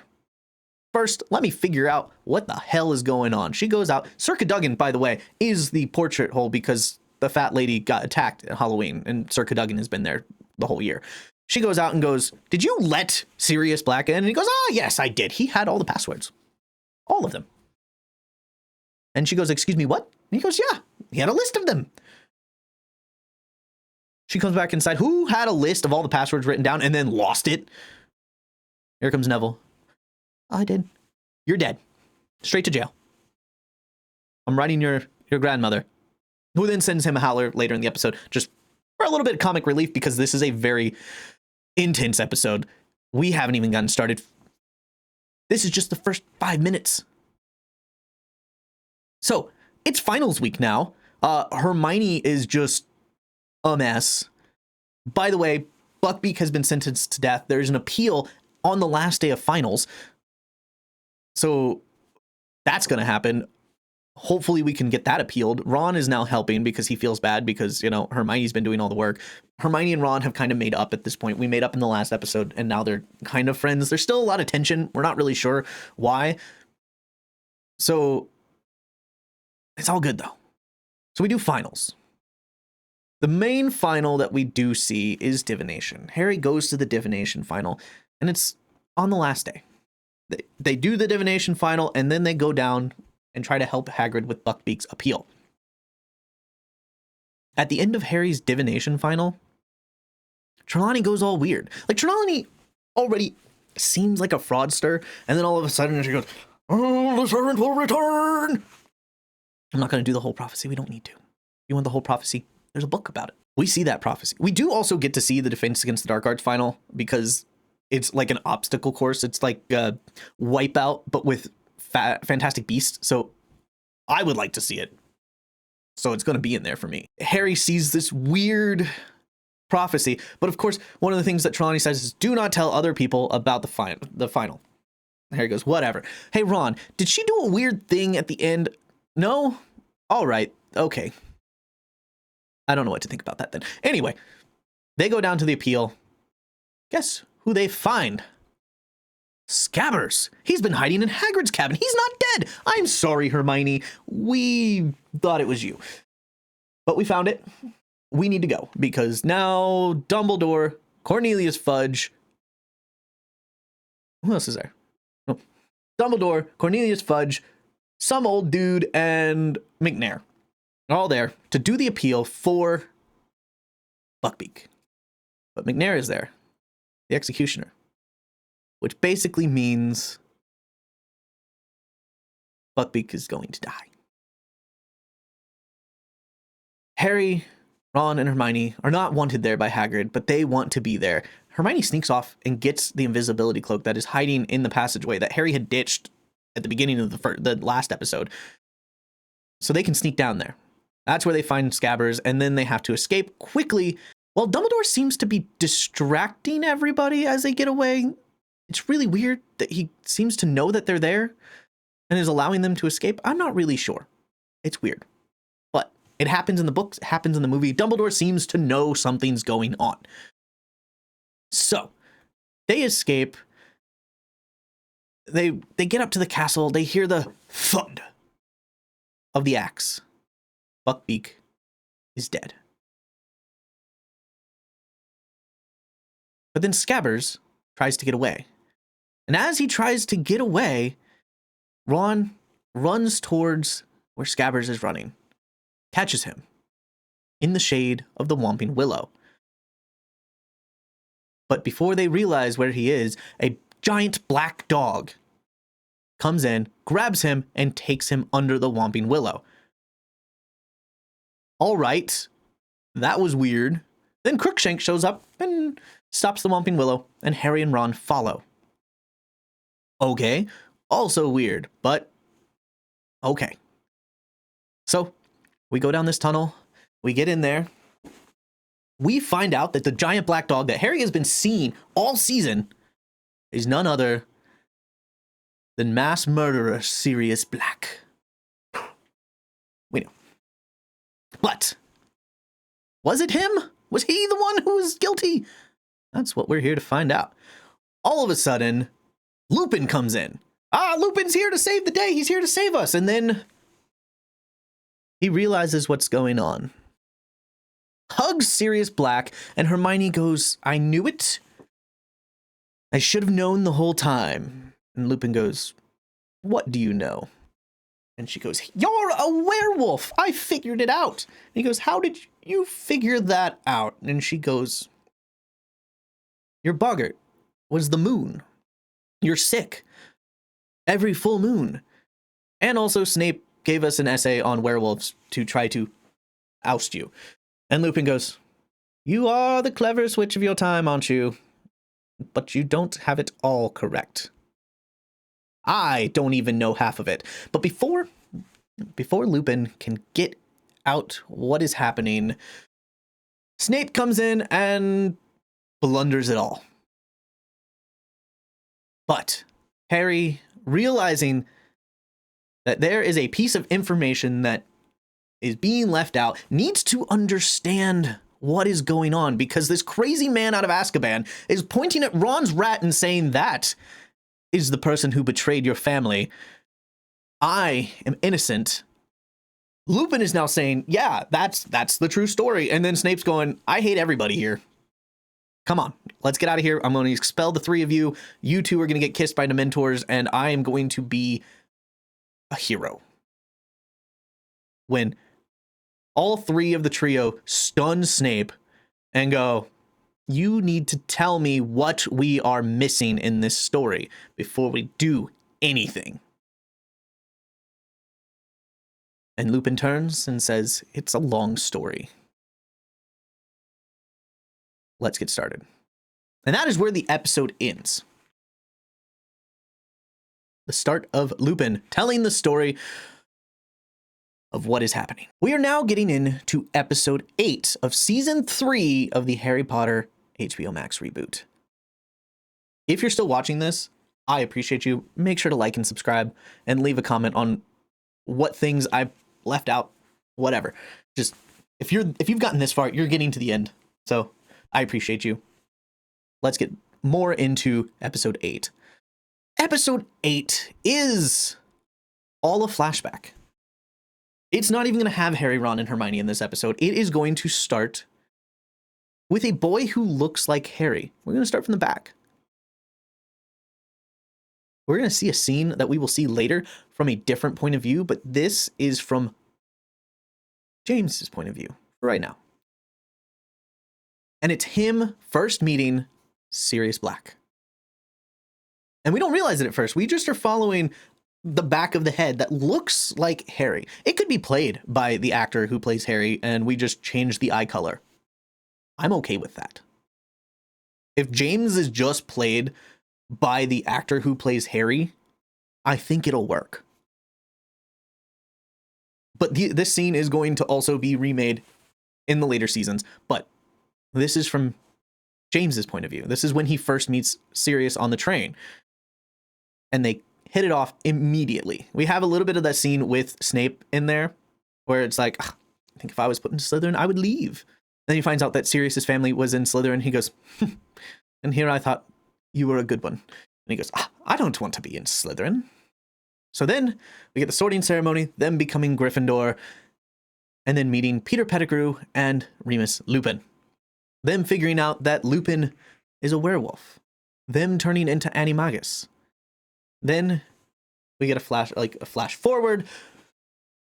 First, let me figure out what the hell is going on. She goes out. Sir Cadogan, by the way, is the portrait hole because the fat lady got attacked at Halloween, and Sir Cadogan has been there the whole year. She goes out and goes, did you let Sirius Black in? And he goes, oh, yes, I did. He had all the passwords. All of them. And she goes, excuse me, what? And he goes, yeah, he had a list of them. She comes back inside. Who had a list of all the passwords written down and then lost it? Here comes Neville. I did. You're dead. Straight to jail. I'm writing your grandmother, who then sends him a howler later in the episode, just for a little bit of comic relief, because this is a very intense episode. We haven't even gotten started. This is just the first 5 minutes. So, it's finals week now. Hermione is just a mess. By the way, Buckbeak has been sentenced to death. There's an appeal on the last day of finals. So that's going to happen. Hopefully we can get that appealed. Ron is now helping because he feels bad because, you know, Hermione's been doing all the work. Hermione and Ron have kind of made up at this point. We made up in the last episode, and now they're kind of friends. There's still a lot of tension. We're not really sure why. So it's all good, though. So we do finals. The main final that we do see is divination. Harry goes to the divination final, and it's on the last day. They do the divination final, and then they go down and try to help Hagrid with Buckbeak's appeal. At the end of Harry's divination final, Trelawney goes all weird. Like, Trelawney already seems like a fraudster, and then all of a sudden she goes, oh, the servant will return. I'm not going to do the whole prophecy. We don't need to. You want the whole prophecy? There's a book about it. We see that prophecy. We do also get to see the Defense Against the Dark Arts final, because it's like an obstacle course. It's like Wipeout, but with Fantastic Beasts. So I would like to see it. So it's going to be in there for me. Harry sees this weird prophecy, but of course, one of the things that Trelawney says is, do not tell other people about the final. Harry goes, whatever. Hey, Ron, did she do a weird thing at the end? No? All right. Okay. I don't know what to think about that then. Anyway, they go down to the appeal. Guess who they find? Scabbers. He's been hiding in Hagrid's cabin. He's not dead. I'm sorry, Hermione. We thought it was you. But we found it. We need to go because now Dumbledore, Cornelius Fudge. Who else is there? Oh. Dumbledore, Cornelius Fudge, some old dude, and McNair are all there to do the appeal for Buckbeak. But McNair is there, the executioner, which basically means Buckbeak is going to die. Harry, Ron, and Hermione are not wanted there by Hagrid, but they want to be there. Hermione sneaks off and gets the invisibility cloak that is hiding in the passageway that Harry had ditched at the beginning of the last episode. So they can sneak down there. That's where they find Scabbers, and then they have to escape quickly. While Dumbledore seems to be distracting everybody as they get away, it's really weird that he seems to know that they're there and is allowing them to escape. I'm not really sure. It's weird. But it happens in the books, it happens in the movie. Dumbledore seems to know something's going on. So, they escape. They get up to the castle. They hear the thud of the axe. Buckbeak is dead. But then Scabbers tries to get away. And as he tries to get away, Ron runs towards where Scabbers is running, catches him in the shade of the Whomping Willow. But before they realize where he is, a giant black dog comes in, grabs him, and takes him under the Whomping Willow. All right, that was weird. Then Crookshank shows up and stops the Whomping Willow, and Harry and Ron follow. Okay, also weird, but okay. So, we go down this tunnel, we get in there, we find out that the giant black dog that Harry has been seeing all season is none other than mass murderer Sirius Black. We know. But was it him? Was he the one who was guilty? That's what we're here to find out. All of a sudden, Lupin comes in. Lupin's here to save the day. He's here to save us. And then he realizes what's going on. Hugs Sirius Black, and Hermione goes, I knew it. I should have known the whole time. And Lupin goes, what do you know? And she goes, you're a werewolf. I figured it out. And he goes, how did you figure that out? And she goes, your boggart was the moon. You're sick every full moon. And also Snape gave us an essay on werewolves to try to oust you. And Lupin goes, you are the cleverest witch of your time, aren't you? But you don't have it all correct. I don't even know half of it. But before Lupin can get out what is happening, Snape comes in and blunders it all. But Harry, realizing that there is a piece of information that is being left out, needs to understand what is going on, because this crazy man out of Azkaban is pointing at Ron's rat and saying, that is the person who betrayed your family. I am innocent. Lupin is now saying, yeah, that's the true story. And then Snape's going, I hate everybody here. Come on, let's get out of here. I'm going to expel the three of you. You two are going to get kissed by Dementors, and I am going to be a hero. When all three of the trio stun Snape and go, you need to tell me what we are missing in this story before we do anything. And Lupin turns and says, it's a long story. Let's get started. And that is where the episode ends. The start of Lupin telling the story of what is happening. We are now getting into episode 8 of season 3 of the Harry Potter HBO Max reboot. If you're still watching this, I appreciate you. Make sure to like and subscribe and leave a comment on what things I left out, whatever. Just if you've gotten this far, you're getting to the end. So I appreciate you. Let's get more into episode 8. Episode 8 is all a flashback. It's not even going to have Harry, Ron, and Hermione in this episode. It is going to start with a boy who looks like Harry. We're going to start from the back. We're going to see a scene that we will see later from a different point of view, but this is from James's point of view right now. And it's him first meeting Sirius Black. And we don't realize it at first. We just are following the back of the head that looks like Harry. It could be played by the actor who plays Harry, and we just change the eye color. I'm okay with that. If James is just played by the actor who plays Harry, I think it'll work. But this scene is going to also be remade in the later seasons, but this is from James's point of view. This is when he first meets Sirius on the train, and they hit it off immediately. We have a little bit of that scene with Snape in there, where it's like, I think if I was put into Slytherin, I would leave. Then he finds out that Sirius's family was in Slytherin. He goes, and here I thought you were a good one. And he goes, I don't want to be in Slytherin. So then we get the sorting ceremony, them becoming Gryffindor, and then meeting Peter Pettigrew and Remus Lupin. Them figuring out that Lupin is a werewolf. Them turning into Animagus. Then we get a flash forward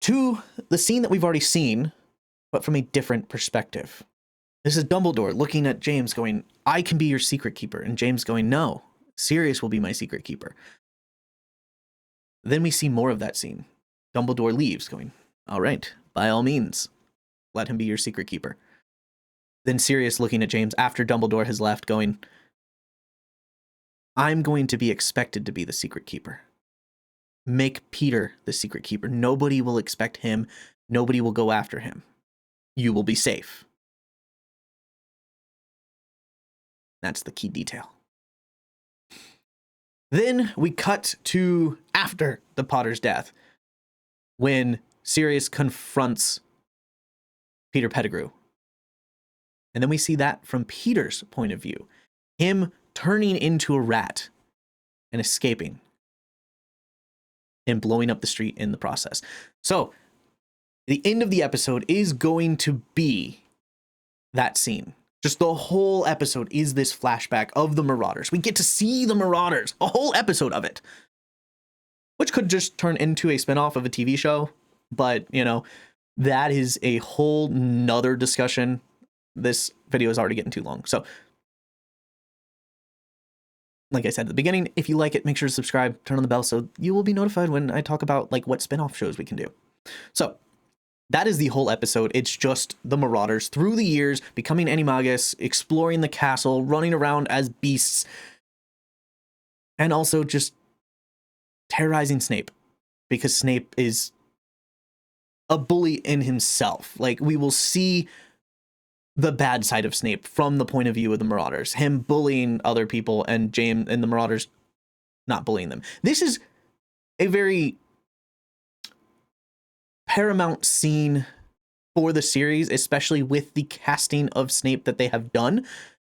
to the scene that we've already seen, but from a different perspective. This is Dumbledore looking at James going, I can be your secret keeper. And James going, no, Sirius will be my secret keeper. Then we see more of that scene. Dumbledore leaves going, all right, by all means, let him be your secret keeper. Then Sirius looking at James after Dumbledore has left going, I'm going to be expected to be the secret keeper. Make Peter the secret keeper. Nobody will expect him. Nobody will go after him. You will be safe. That's the key detail. Then we cut to after the Potter's death, when Sirius confronts Peter Pettigrew. And then we see that from Peter's point of view. Him turning into a rat and escaping. And blowing up the street in the process. So, the end of the episode is going to be that scene. Just the whole episode is this flashback of the Marauders. We get to see the Marauders, a whole episode of it. Which could just turn into a spinoff of a TV show. But, you know, that is a whole nother discussion. This video is already getting too long. So, like I said at the beginning, if you like it, make sure to subscribe, turn on the bell so you will be notified when I talk about like what spin-off shows we can do. So that is the whole episode. It's just the Marauders through the years, becoming Animagus, exploring the castle, running around as beasts, and also just terrorizing Snape because Snape is a bully in himself. Like, we will see the bad side of Snape from the point of view of the Marauders, him bullying other people and James and the Marauders not bullying them. This is a very paramount scene for the series, especially with the casting of Snape that they have done,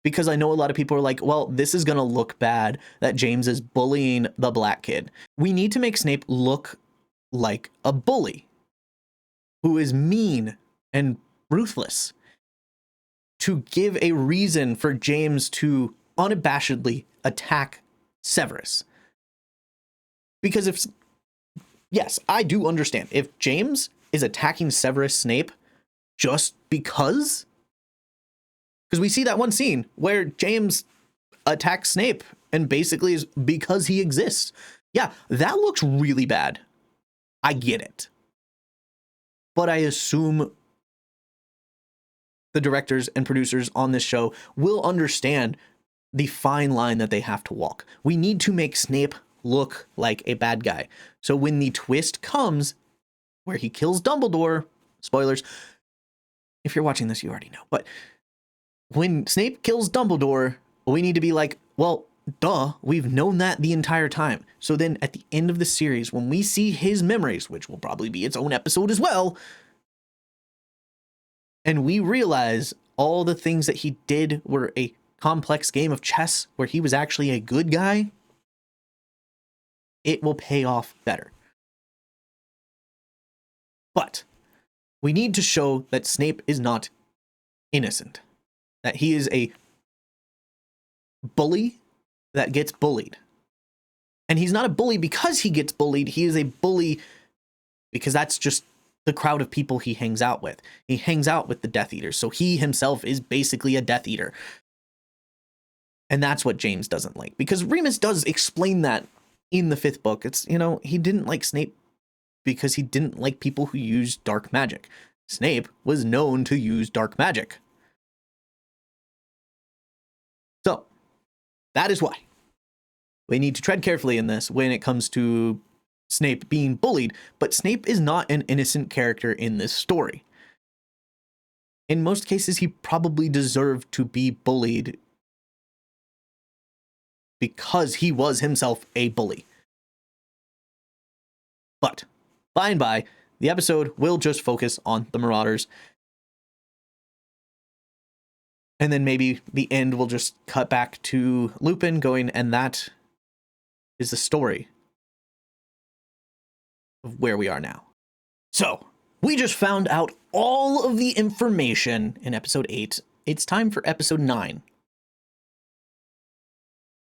because I know a lot of people are like, well, this is going to look bad that James is bullying the black kid. We need to make Snape look like a bully who is mean and ruthless, to give a reason for James to unabashedly attack Severus. Because yes, I do understand. If James is attacking Severus Snape just because we see that one scene where James attacks Snape and basically is because he exists. Yeah, that looks really bad. I get it. But I assume the directors and producers on this show will understand the fine line that they have to walk. We need to make Snape look like a bad guy. So when the twist comes where he kills Dumbledore, spoilers, if you're watching this, you already know, but when Snape kills Dumbledore, we need to be like, well, duh, we've known that the entire time. So then at the end of the series, when we see his memories, which will probably be its own episode as well, and we realize all the things that he did were a complex game of chess where he was actually a good guy, it will pay off better. But we need to show that Snape is not innocent, that he is a bully that gets bullied. And he's not a bully because he gets bullied. He is a bully because that's just the crowd of people he hangs out with. He hangs out with the Death Eaters, so he himself is basically a Death Eater. And that's what James doesn't like, because Remus does explain that in the 5th book. It's, he didn't like Snape because he didn't like people who used dark magic. Snape was known to use dark magic. So, that is why we need to tread carefully in this when it comes to Snape being bullied, but Snape is not an innocent character in this story. In most cases, he probably deserved to be bullied because he was himself a bully. But, by and by, the episode will just focus on the Marauders. And then maybe the end will just cut back to Lupin going, and that is the story of where we are now. So, we just found out all of the information in episode 8. It's time for episode 9.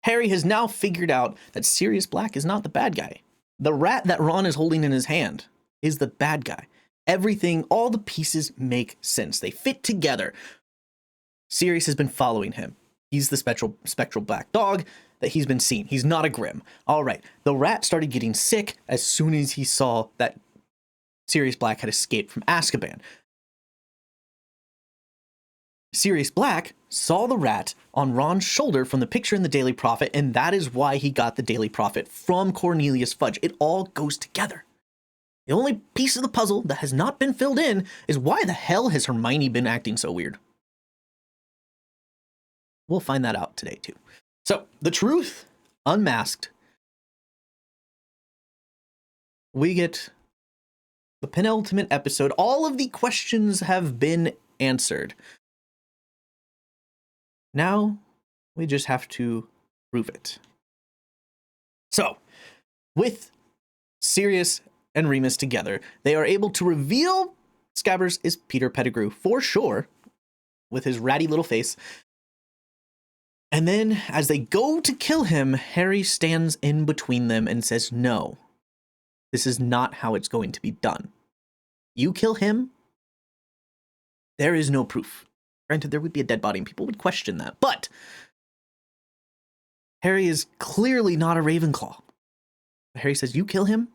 Harry has now figured out that Sirius Black is not the bad guy. The rat that Ron is holding in his hand is the bad guy. Everything, all the pieces make sense. They fit together. Sirius has been following him. He's the spectral black dog that he's been seeing. He's not a Grim. All right. The rat started getting sick as soon as he saw that Sirius Black had escaped from Azkaban. Sirius Black saw the rat on Ron's shoulder from the picture in the Daily Prophet, and that is why he got the Daily Prophet from Cornelius Fudge. It all goes together. The only piece of the puzzle that has not been filled in is why the hell has Hermione been acting so weird? We'll find that out today, too. So, the truth unmasked. We get the penultimate episode. All of the questions have been answered. Now, we just have to prove it. So, with Sirius and Remus together, they are able to reveal Scabbers is Peter Pettigrew for sure, with his ratty little face. And then, as they go to kill him, Harry stands in between them and says, no, this is not how it's going to be done. You kill him, there is no proof. Granted, there would be a dead body and people would question that, but Harry is clearly not a Ravenclaw. Harry says, you kill him,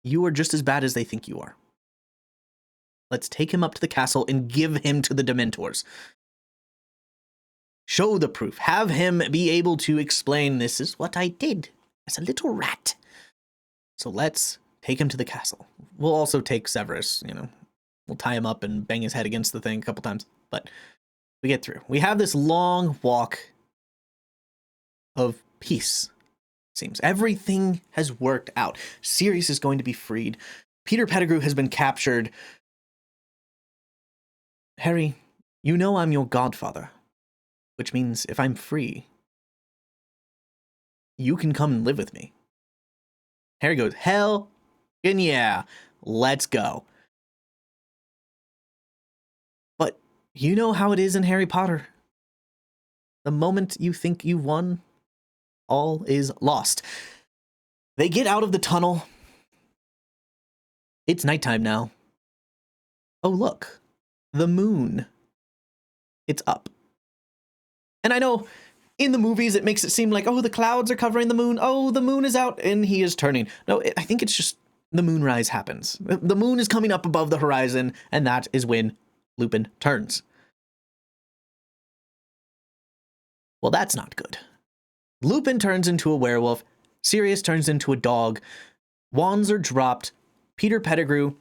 you are just as bad as they think you are. Let's take him up to the castle and give him to the Dementors. Show the proof. Have him be able to explain, this is what I did as a little rat. So let's take him to the castle. We'll also take Severus, We'll tie him up and bang his head against the thing a couple times. But we get through. We have this long walk of peace. Seems everything has worked out. Sirius is going to be freed. Peter Pettigrew has been captured. Harry, you know I'm your godfather. Which means if I'm free, you can come and live with me. Harry goes, hell and yeah, let's go. But you know how it is in Harry Potter. The moment you think you've won, all is lost. They get out of the tunnel. It's nighttime now. Oh, look, the moon. It's up. And I know in the movies it makes it seem like, oh, the clouds are covering the moon. Oh, the moon is out and he is turning. No, I think it's just the moonrise happens. The moon is coming up above the horizon, and that is when Lupin turns. Well, that's not good. Lupin turns into a werewolf. Sirius turns into a dog. Wands are dropped. Peter Pettigrew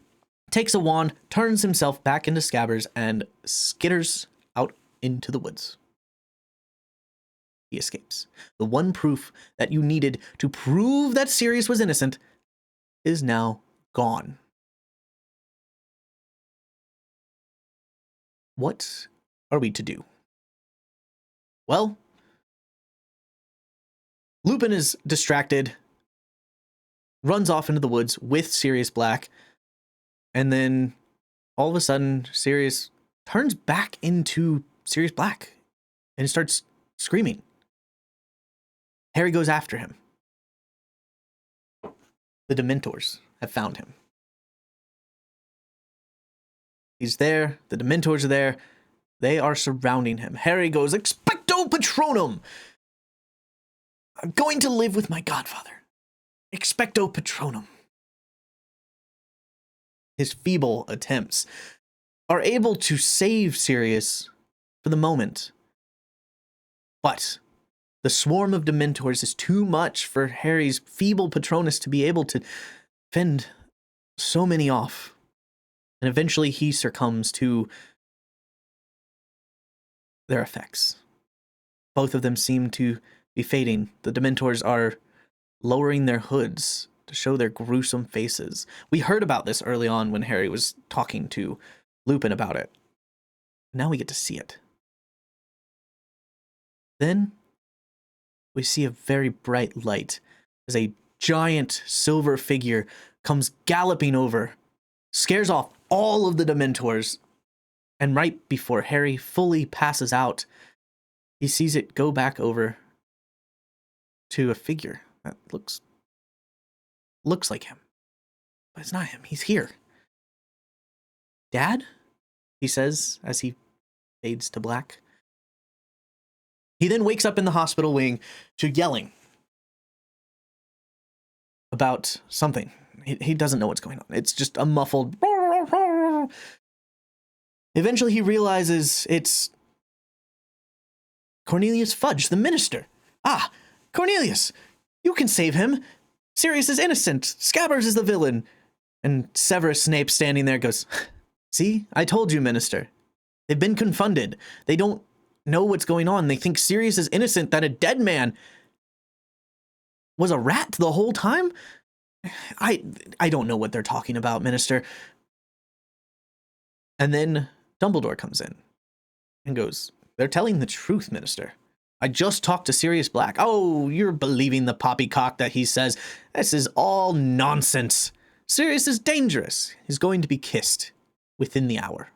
takes a wand, turns himself back into Scabbers, and skitters out into the woods. He escapes. The one proof that you needed to prove that Sirius was innocent is now gone. What are we to do? Well, Lupin is distracted, runs off into the woods with Sirius Black, and then all of a sudden, Sirius turns back into Sirius Black and starts screaming. Harry goes after him. The Dementors have found him. He's there. The Dementors are there. They are surrounding him. Harry goes, "Expecto Patronum! I'm going to live with my godfather. Expecto Patronum." His feeble attempts are able to save Sirius for the moment. But the swarm of Dementors is too much for Harry's feeble Patronus to be able to fend so many off. And eventually he succumbs to their effects. Both of them seem to be fading. The Dementors are lowering their hoods to show their gruesome faces. We heard about this early on when Harry was talking to Lupin about it. Now we get to see it. Then we see a very bright light as a giant silver figure comes galloping over, scares off all of the Dementors, and right before Harry fully passes out, he sees it go back over to a figure that looks like him. But it's not him. He's here. "Dad?" he says as he fades to black. He then wakes up in the hospital wing to yelling about something. He doesn't know what's going on. It's just a muffled... Eventually he realizes it's Cornelius Fudge, the minister. "Ah, Cornelius, you can save him. Sirius is innocent. Scabbers is the villain." And Severus Snape standing there goes, "See, I told you, minister. They've been confounded. They don't know what's going on. They think Sirius is innocent, that a dead man was a rat the whole time. I don't know what they're talking about, minister." And then Dumbledore comes in and goes, "They're telling the truth, minister. I just talked to Sirius Black." "Oh, you're believing the poppycock that he says. This is all nonsense. Sirius is dangerous. He's going to be kissed within the hour.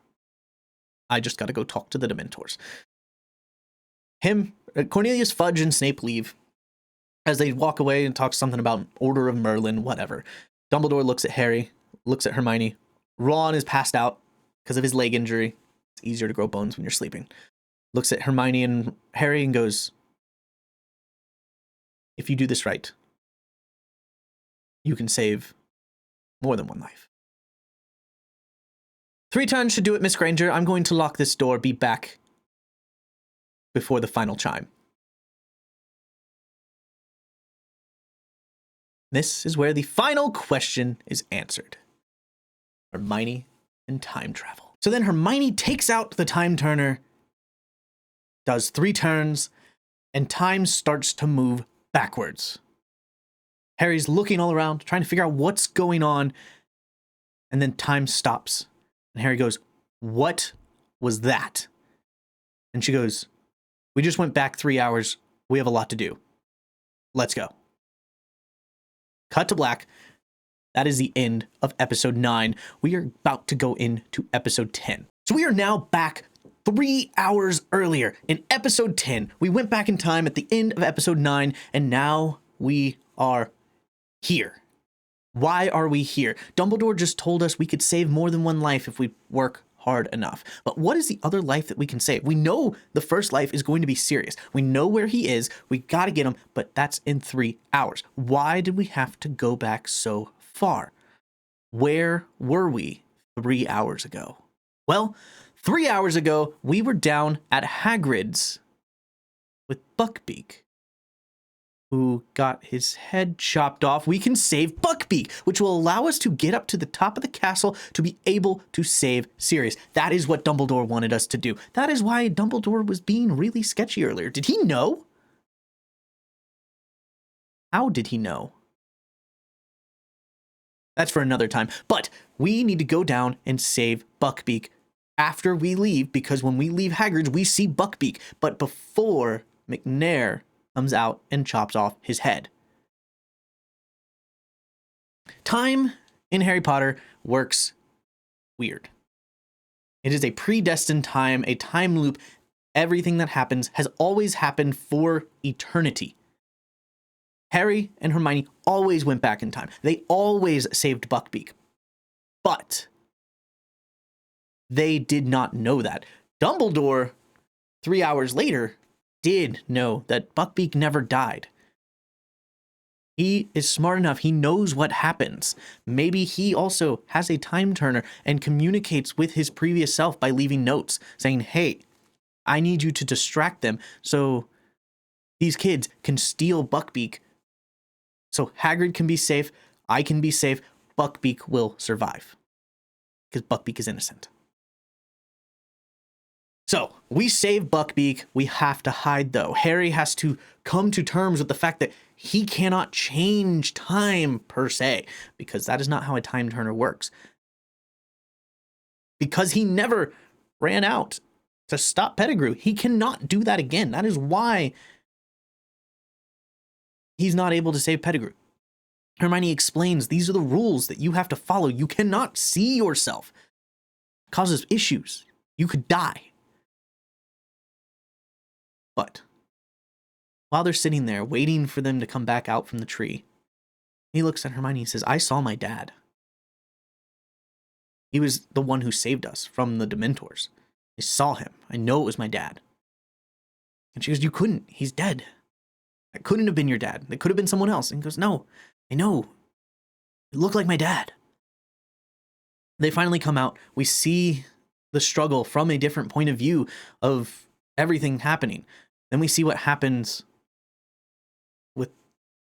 I just got to go talk to the Dementors." Cornelius Fudge and Snape leave. As they walk away and talk something about Order of Merlin, whatever, Dumbledore looks at Harry, looks at Hermione. Ron is passed out because of his leg injury. It's easier to grow bones when you're sleeping. Looks at Hermione and Harry and goes, "If you do this right, you can save more than one life." 3 turns should do it, Miss Granger. I'm going to lock this door. Be back before the final chime. This is where the final question is answered. Hermione and time travel. So then Hermione takes out the time turner, does 3 turns, and time starts to move backwards. Harry's looking all around, trying to figure out what's going on, and then time stops. And Harry goes, "What was that?" And she goes, "We just went back 3 hours. We have a lot to do. Let's go." Cut to black. That is the end of episode 9. We are about to go into episode 10. So we are now back 3 hours earlier in episode 10. We went back in time at the end of episode 9, and now we are here. Why are we here? Dumbledore just told us we could save more than one life if we work hard enough. But what is the other life that we can save? We know the first life is going to be Sirius. We know where he is. We got to get him, but that's in 3 hours. Why did we have to go back so far? Where were we 3 hours ago? Well, 3 hours ago, we were down at Hagrid's with Buckbeak, who got his head chopped off. We can save Buckbeak, which will allow us to get up to the top of the castle to be able to save Sirius. That is what Dumbledore wanted us to do. That is why Dumbledore was being really sketchy earlier. Did he know? How did he know? That's for another time. But we need to go down and save Buckbeak after we leave, because when we leave Hagrid's, we see Buckbeak, but before McNair comes out and chops off his head. Time in Harry Potter works weird. It is a predestined time, a time loop. Everything that happens has always happened for eternity. Harry and Hermione always went back in time. They always saved Buckbeak. But they did not know that. Dumbledore, 3 hours later, did know that Buckbeak never died. He is smart enough. He knows what happens. Maybe he also has a time turner and communicates with his previous self by leaving notes saying, hey, I need you to distract them so these kids can steal Buckbeak. So Hagrid can be safe. I can be safe. Buckbeak will survive because Buckbeak is innocent. So we save Buckbeak. We have to hide, though. Harry has to come to terms with the fact that he cannot change time per se, because that is not how a time turner works. Because he never ran out to stop Pettigrew. He cannot do that again. That is why he's not able to save Pettigrew. Hermione explains these are the rules that you have to follow. You cannot see yourself. It causes issues. You could die. But while they're sitting there waiting for them to come back out from the tree, he looks at Hermione and says, I saw my dad. He was the one who saved us from the Dementors. I saw him. I know it was my dad. And she goes, you couldn't. He's dead. That couldn't have been your dad. It could have been someone else. And he goes, no, I know. It looked like my dad. They finally come out. We see the struggle from a different point of view of everything happening. Then we see what happens with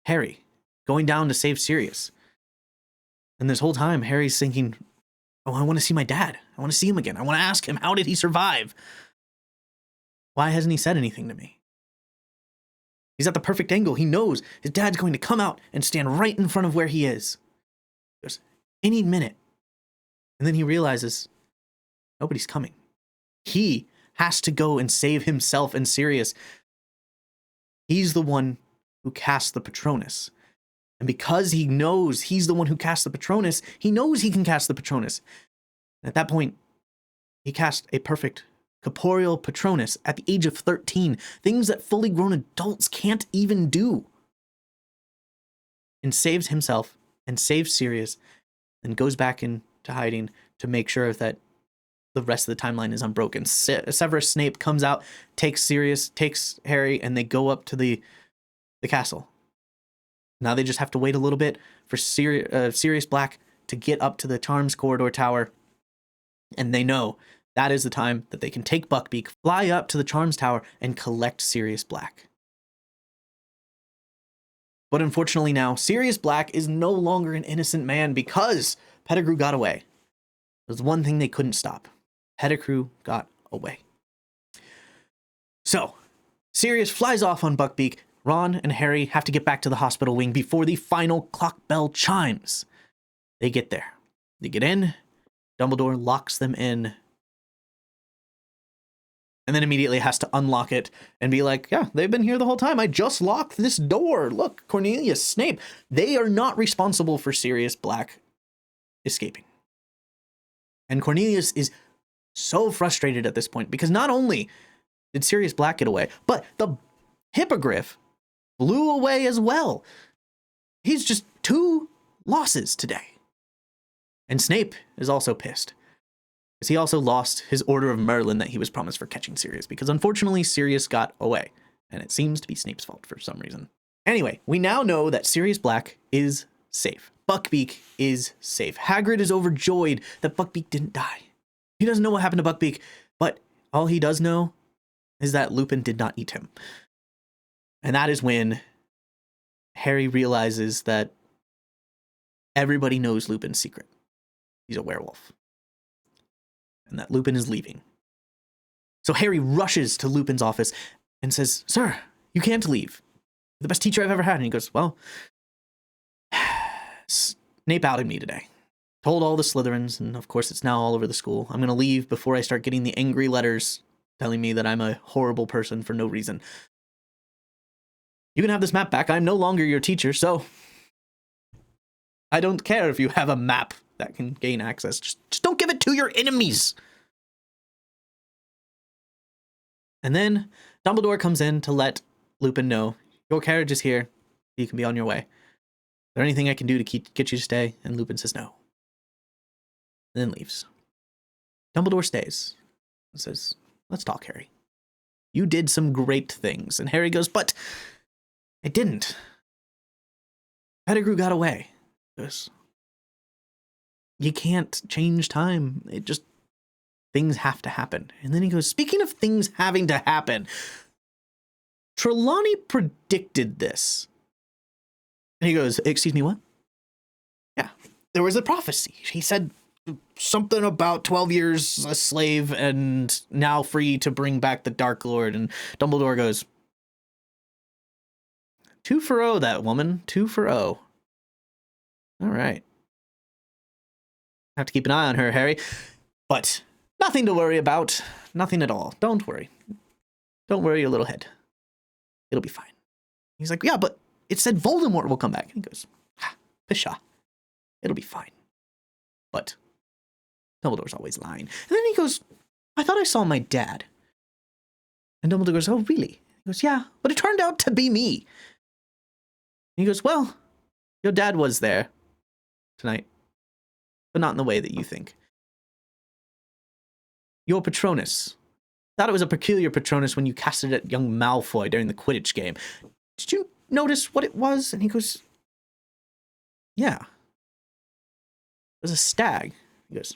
Harry going down to save Sirius. And this whole time, Harry's thinking, oh, I want to see my dad. I want to see him again. I want to ask him, how did he survive? Why hasn't he said anything to me? He's at the perfect angle. He knows his dad's going to come out and stand right in front of where he is. There's any minute. And then he realizes nobody's coming. He has to go and save himself and Sirius. He's the one who cast the Patronus. And because he knows he's the one who cast the Patronus, he knows he can cast the Patronus. And at that point, he cast a perfect corporeal Patronus at the age of 13, things that fully grown adults can't even do. And saves himself and saves Sirius and goes back into hiding to make sure that the rest of the timeline is unbroken. Severus Snape comes out, takes Sirius, takes Harry, and they go up to the castle. Now they just have to wait a little bit for Sirius Black to get up to the Charms Corridor Tower. And they know that is the time that they can take Buckbeak, fly up to the Charms Tower, and collect Sirius Black. But unfortunately now, Sirius Black is no longer an innocent man because Pettigrew got away. There's one thing they couldn't stop. Pettigrew got away. So, Sirius flies off on Buckbeak. Ron and Harry have to get back to the hospital wing before the final clock bell chimes. They get there. They get in. Dumbledore locks them in. And then immediately has to unlock it and be like, yeah, they've been here the whole time. I just locked this door. Look, Cornelius, Snape. They are not responsible for Sirius Black escaping. And Cornelius is so frustrated at this point because not only did Sirius Black get away, but the Hippogriff flew away as well. He's just 2 losses today. And Snape is also pissed, because he also lost his Order of Merlin that he was promised for catching Sirius, because unfortunately Sirius got away, and it seems to be Snape's fault for some reason. Anyway, we now know that Sirius Black is safe. Buckbeak is safe. Hagrid is overjoyed that Buckbeak didn't die. He doesn't know what happened to Buckbeak, but all he does know is that Lupin did not eat him. And that is when Harry realizes that everybody knows Lupin's secret. He's a werewolf. And that Lupin is leaving. So Harry rushes to Lupin's office and says, "Sir, you can't leave. You're the best teacher I've ever had." And he goes, "Well, Snape outed me today. told all the Slytherins, and of course it's now all over the school. I'm going to leave before I start getting the angry letters telling me that I'm a horrible person for no reason. You can have this map back. I'm no longer your teacher, so I don't care if you have a map that can gain access. Just don't give it to your enemies. And then Dumbledore comes in to let Lupin know, your carriage is here. You can be on your way. Is there anything I can do to get you to stay? And Lupin says no. And then leaves. Dumbledore stays and says, let's talk, Harry. You did some great things. And Harry goes, but I didn't. Pettigrew got away. He goes, you can't change time. It just, things have to happen. And then he goes, speaking of things having to happen, Trelawney predicted this. And he goes, excuse me, what? Yeah, there was a prophecy. He said something about 12 years a slave and now free to bring back the Dark Lord. And Dumbledore goes, 2 for 0, that woman. 2 for 0. All right. Have to keep an eye on her, Harry. But nothing to worry about. Nothing at all. Don't worry. Don't worry your little head. It'll be fine. He's like, yeah, but it said Voldemort will come back. And he goes, pshaw. It'll be fine. But Dumbledore's always lying. And then he goes, I thought I saw my dad. And Dumbledore goes, oh, really? He goes, yeah, but it turned out to be me. And he goes, well, your dad was there tonight, but not in the way that you think. Your Patronus. Thought it was a peculiar Patronus when you cast it at young Malfoy during the Quidditch game. Did you notice what it was? And he goes, yeah. It was a stag. He goes,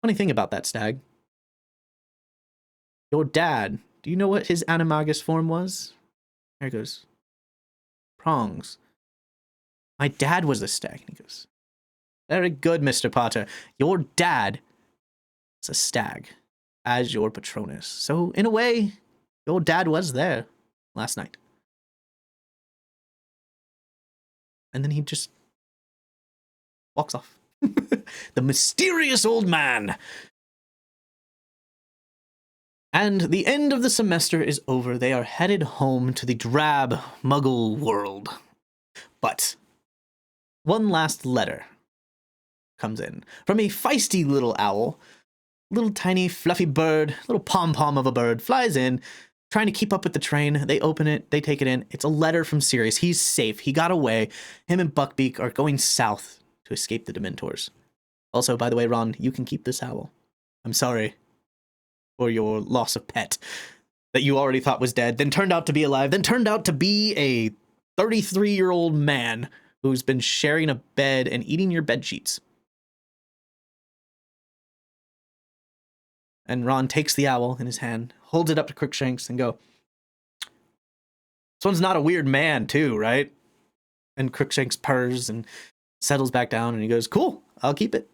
funny thing about that stag. Your dad, do you know what his animagus form was? There he goes, prongs. My dad was a stag. And he goes, very good, Mr. Potter. Your dad is a stag as your Patronus. So, in a way, your dad was there last night. And then he just walks off. The mysterious old man. And the end of the semester is over. They are headed home to the drab Muggle world. But one last letter comes in from a feisty little owl. Little tiny fluffy bird, little pom-pom of a bird, flies in, trying to keep up with the train. They open it, they take it in. It's a letter from Sirius. He's safe. He got away. Him and Buckbeak are going south to escape the Dementors. Also, by the way, Ron, you can keep this owl. I'm sorry for your loss of pet that you already thought was dead, then turned out to be alive, then turned out to be a 33-year-old man who's been sharing a bed and eating your bed sheets. And Ron takes the owl in his hand, holds it up to Crookshanks, and go, this one's not a weird man, too, right? And Crookshanks purrs and settles back down, and he goes, cool, I'll keep it.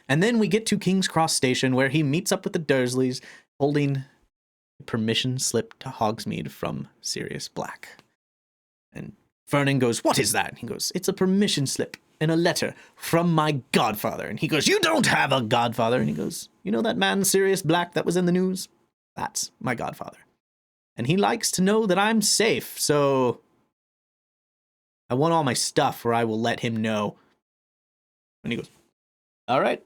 And then we get to King's Cross Station, where he meets up with the Dursleys, holding a permission slip to Hogsmeade from Sirius Black. And Vernon goes, what is that? And he goes, it's a permission slip and a letter from my godfather. And he goes, you don't have a godfather. And he goes, you know that man Sirius Black that was in the news? That's my godfather. And he likes to know that I'm safe, so I want all my stuff or I will let him know. And he goes, all right,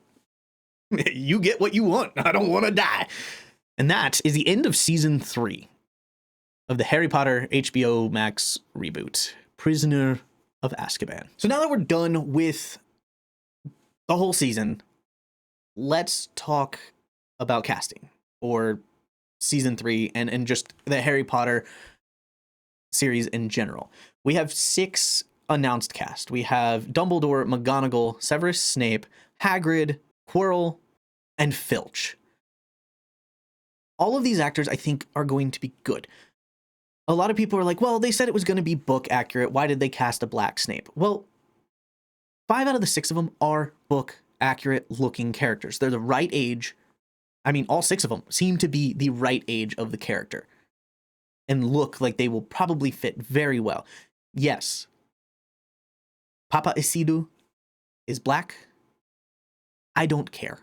you get what you want. I don't want to die. And that is the end of season 3 of the Harry Potter HBO Max reboot, Prisoner of Azkaban. So now that we're done with the whole season, let's talk about casting for season 3 and just the Harry Potter series in general. We have 6 announced cast. We have Dumbledore, McGonagall, Severus Snape, Hagrid, Quirrell, and Filch. All of these actors, I think, are going to be good. A lot of people are like, well, they said it was going to be book accurate. Why did they cast a black Snape? Well, 5 out of the 6 of them are book accurate looking characters. They're the right age. I mean, all 6 of them seem to be the right age of the character and look like they will probably fit very well. Yes, Papa Isidu is black, I don't care.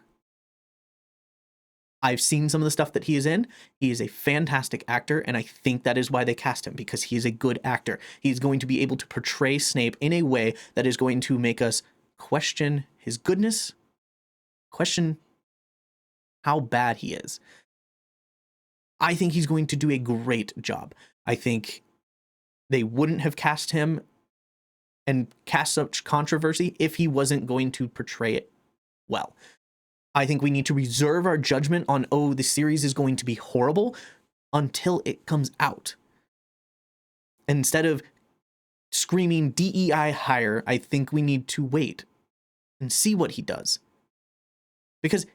I've seen some of the stuff that he is in. He is a fantastic actor, and I think that is why they cast him, because he is a good actor. He's going to be able to portray Snape in a way that is going to make us question his goodness, question how bad he is. I think he's going to do a great job. I think they wouldn't have cast him and cast such controversy if he wasn't going to portray it well. I think we need to reserve our judgment on, oh, the series is going to be horrible until it comes out. Instead of screaming DEI hire, I think we need to wait and see what he does. Because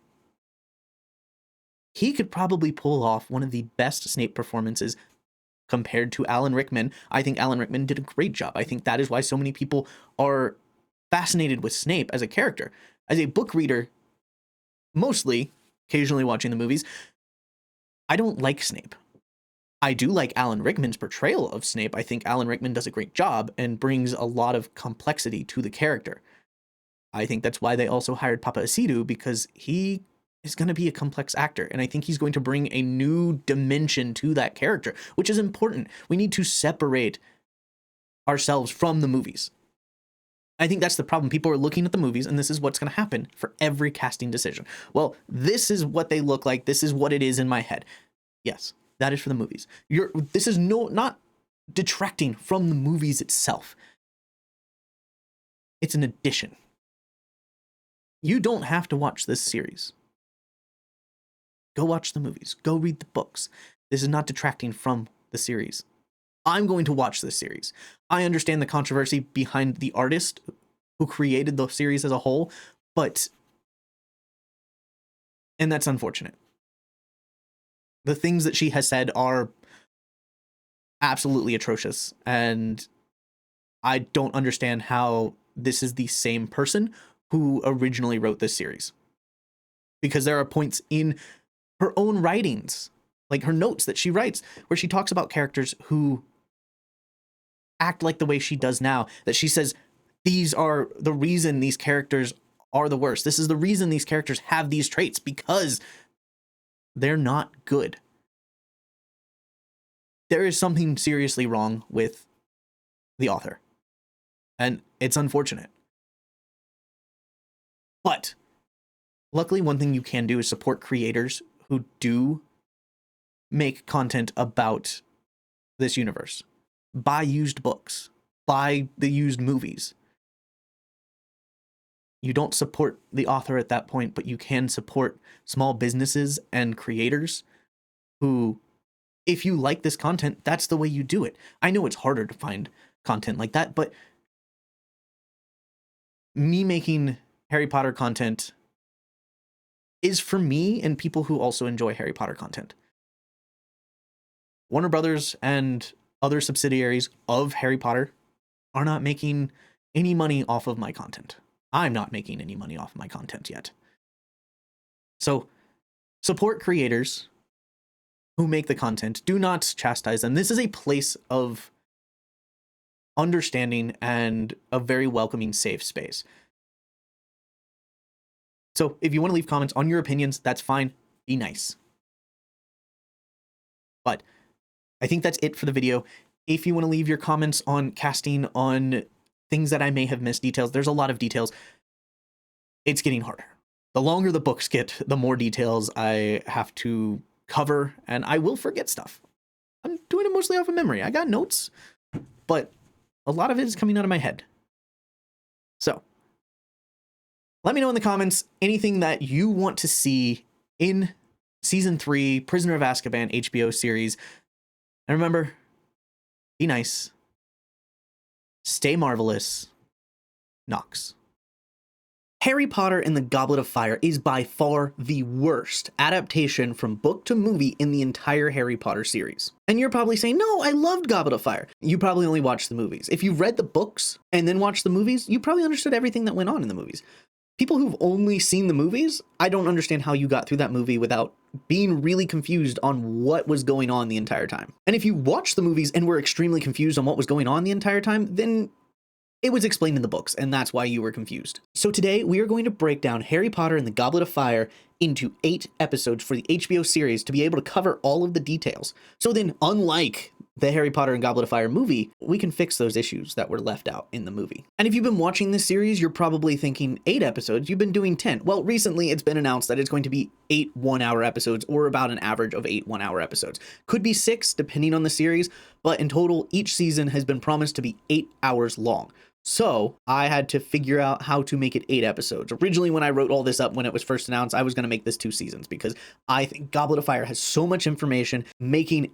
he could probably pull off one of the best Snape performances compared to Alan Rickman. I think Alan Rickman did a great job. I think that is why so many people are fascinated with Snape as a character. As a book reader, mostly, occasionally watching the movies, I don't like Snape. I do like Alan Rickman's portrayal of Snape. I think Alan Rickman does a great job and brings a lot of complexity to the character. I think that's why they also hired Papa Asidu, because he is going to be a complex actor, and I think he's going to bring a new dimension to that character, which is important. We need to separate ourselves from the movies. I think that's the problem. People are looking at the movies, and this is what's going to happen for every casting decision. Well, this is what they look like. This is what it is in my head. Yes, that is for the movies. This is not detracting from the movies itself. It's an addition. You don't have to watch this series. Go watch the movies. Go read the books. This is not detracting from the series. I'm going to watch this series. I understand the controversy behind the artist who created the series as a whole, and that's unfortunate. The things that she has said are absolutely atrocious, and I don't understand how this is the same person who originally wrote this series. Because there are points in her own writings, like her notes that she writes, where she talks about characters who act like the way she does now, that she says, these are the reason these characters are the worst. This is the reason these characters have these traits, because they're not good. There is something seriously wrong with the author, and it's unfortunate. But luckily, one thing you can do is support creators who do make content about this universe. Buy used books. Buy the used movies. You don't support the author at that point, but you can support small businesses and creators who, if you like this content, that's the way you do it. I know it's harder to find content like that, but me making Harry Potter content is for me and people who also enjoy Harry Potter content. Warner Brothers and other subsidiaries of Harry Potter are not making any money off of my content. I'm not making any money off of my content yet. So support creators who make the content. Do not chastise them. This is a place of understanding and a very welcoming, safe space. So if you want to leave comments on your opinions, that's fine. Be nice. But I think that's it for the video. If you want to leave your comments on casting, on things that I may have missed, details, there's a lot of details. It's getting harder. The longer the books get, the more details I have to cover, and I will forget stuff. I'm doing it mostly off of memory. I got notes, but a lot of it is coming out of my head. So let me know in the comments anything that you want to see in Season 3, Prisoner of Azkaban HBO series. And remember, be nice, stay marvelous, Knox. Harry Potter and the Goblet of Fire is by far the worst adaptation from book to movie in the entire Harry Potter series. And you're probably saying, no, I loved Goblet of Fire. You probably only watched the movies. If you read the books and then watched the movies, you probably understood everything that went on in the movies. People who've only seen the movies, I don't understand how you got through that movie without being really confused on what was going on the entire time. And if you watched the movies and were extremely confused on what was going on the entire time, then It was explained in the books, and that's why you were confused. So today we are going to break down Harry Potter and the Goblet of Fire into 8 episodes for the HBO series to be able to cover all of the details. So then, unlike the Harry Potter and Goblet of Fire movie, we can fix those issues that were left out in the movie. And if you've been watching this series, you're probably thinking 8 episodes, you've been doing 10. Well, recently it's been announced that it's going to be 8 one-hour episodes, or about an average of 8 one-hour episodes. Could be 6, depending on the series, but in total, each season has been promised to be 8 hours long. So I had to figure out how to make it 8 episodes. Originally, when I wrote all this up, when it was first announced, I was going to make this 2 seasons because I think Goblet of Fire has so much information. Making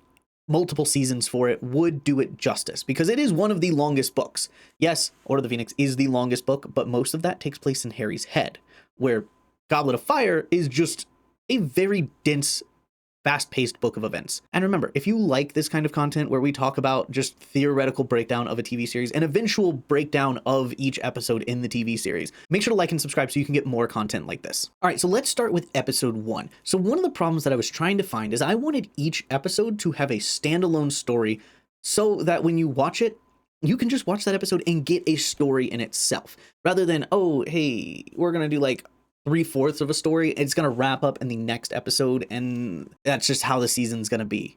multiple seasons for it would do it justice because it is one of the longest books. Yes, Order of the Phoenix is the longest book, but most of that takes place in Harry's head, where Goblet of Fire is just a very dense, fast-paced book of events. And remember, if you like this kind of content where we talk about just theoretical breakdown of a TV series and eventual breakdown of each episode in the TV series, make sure to like and subscribe so you can get more content like this. All right, so let's start with episode 1. So one of the problems that I was trying to find is I wanted each episode to have a standalone story so that when you watch it, you can just watch that episode and get a story in itself, rather than, oh, hey, we're going to do like 3/4 of a story. It's going to wrap up in the next episode, and that's just how the season's going to be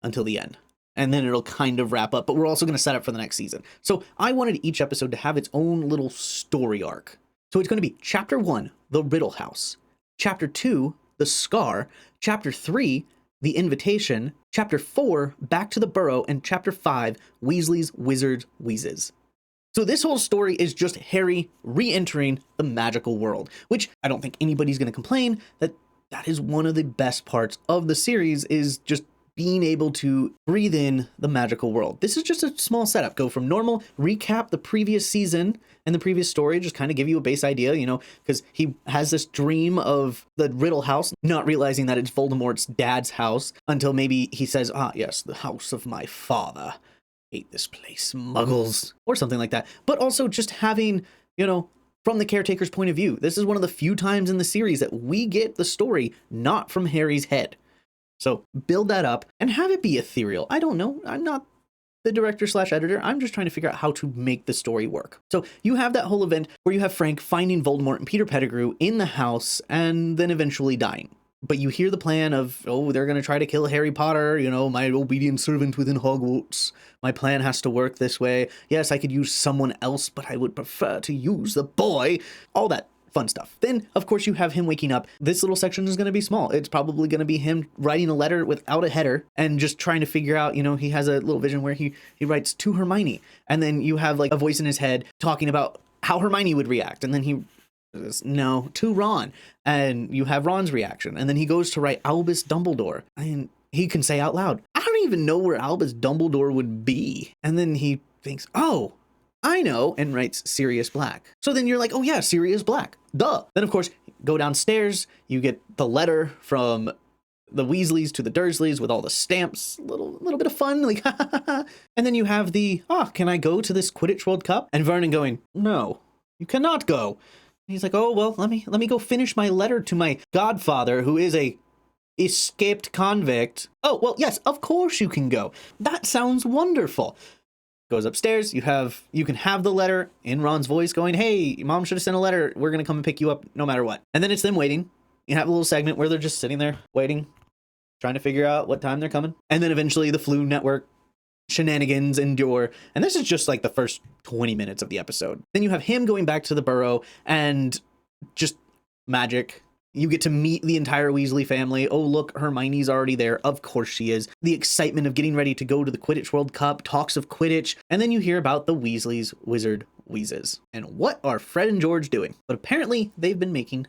until the end. And then it'll kind of wrap up, but we're also going to set up for the next season. So I wanted each episode to have its own little story arc. So it's going to be Chapter 1, The Riddle House. Chapter 2, The Scar. Chapter 3, The Invitation. Chapter 4, Back to the Burrow. And Chapter 5, Weasley's Wizard Wheezes. So this whole story is just Harry re-entering the magical world, which I don't think anybody's going to complain that is one of the best parts of the series, is just being able to breathe in the magical world. This is just a small setup. Go from normal, recap the previous season and the previous story, just kind of give you a base idea, because he has this dream of the Riddle House, not realizing that it's Voldemort's dad's house until maybe he says, yes, the house of my father. Hate this place, muggles, or something like that. But also just having, from the caretaker's point of view. This is one of the few times in the series that we get the story not from Harry's head. So build that up and have it be ethereal. I don't know. I'm not the director/editor. I'm just trying to figure out how to make the story work. So you have that whole event where you have Frank finding Voldemort and Peter Pettigrew in the house and then eventually dying. But you hear the plan of, they're going to try to kill Harry Potter, my obedient servant within Hogwarts. My plan has to work this way. Yes, I could use someone else, but I would prefer to use the boy. All that fun stuff. Then, of course, you have him waking up. This little section is going to be small. It's probably going to be him writing a letter without a header and just trying to figure out, he has a little vision where he writes to Hermione. And then you have like a voice in his head talking about how Hermione would react. And then he no, to Ron, and you have Ron's reaction, and then he goes to write Albus Dumbledore, and he can say out loud, I don't even know where Albus Dumbledore would be, and then he thinks, oh, I know, and writes Sirius Black. So then you're like, oh yeah, Sirius Black, duh. Then of course, go downstairs, you get the letter from the Weasleys to the Dursleys with all the stamps, little bit of fun, like, and then you have the, can I go to this Quidditch World Cup? And Vernon going, no, you cannot go. He's like, oh, well, let me go finish my letter to my godfather, who is a escaped convict. Oh, well, yes, of course you can go. That sounds wonderful. Goes upstairs. You can have the letter in Ron's voice going, hey, mom should have sent a letter. We're going to come and pick you up no matter what. And then it's them waiting. You have a little segment where they're just sitting there waiting, trying to figure out what time they're coming. And then eventually the Flu Network shenanigans endure, and this is just like the first 20 minutes of the episode. Then you have him going back to the burrow and just magic. You get to meet the entire Weasley family. Oh, look, Hermione's already there. Of course she is. The excitement of getting ready to go to the Quidditch World Cup, talks of Quidditch, and then you hear about the Weasleys' Wizard Wheezes. And what are Fred and George doing? But apparently they've been making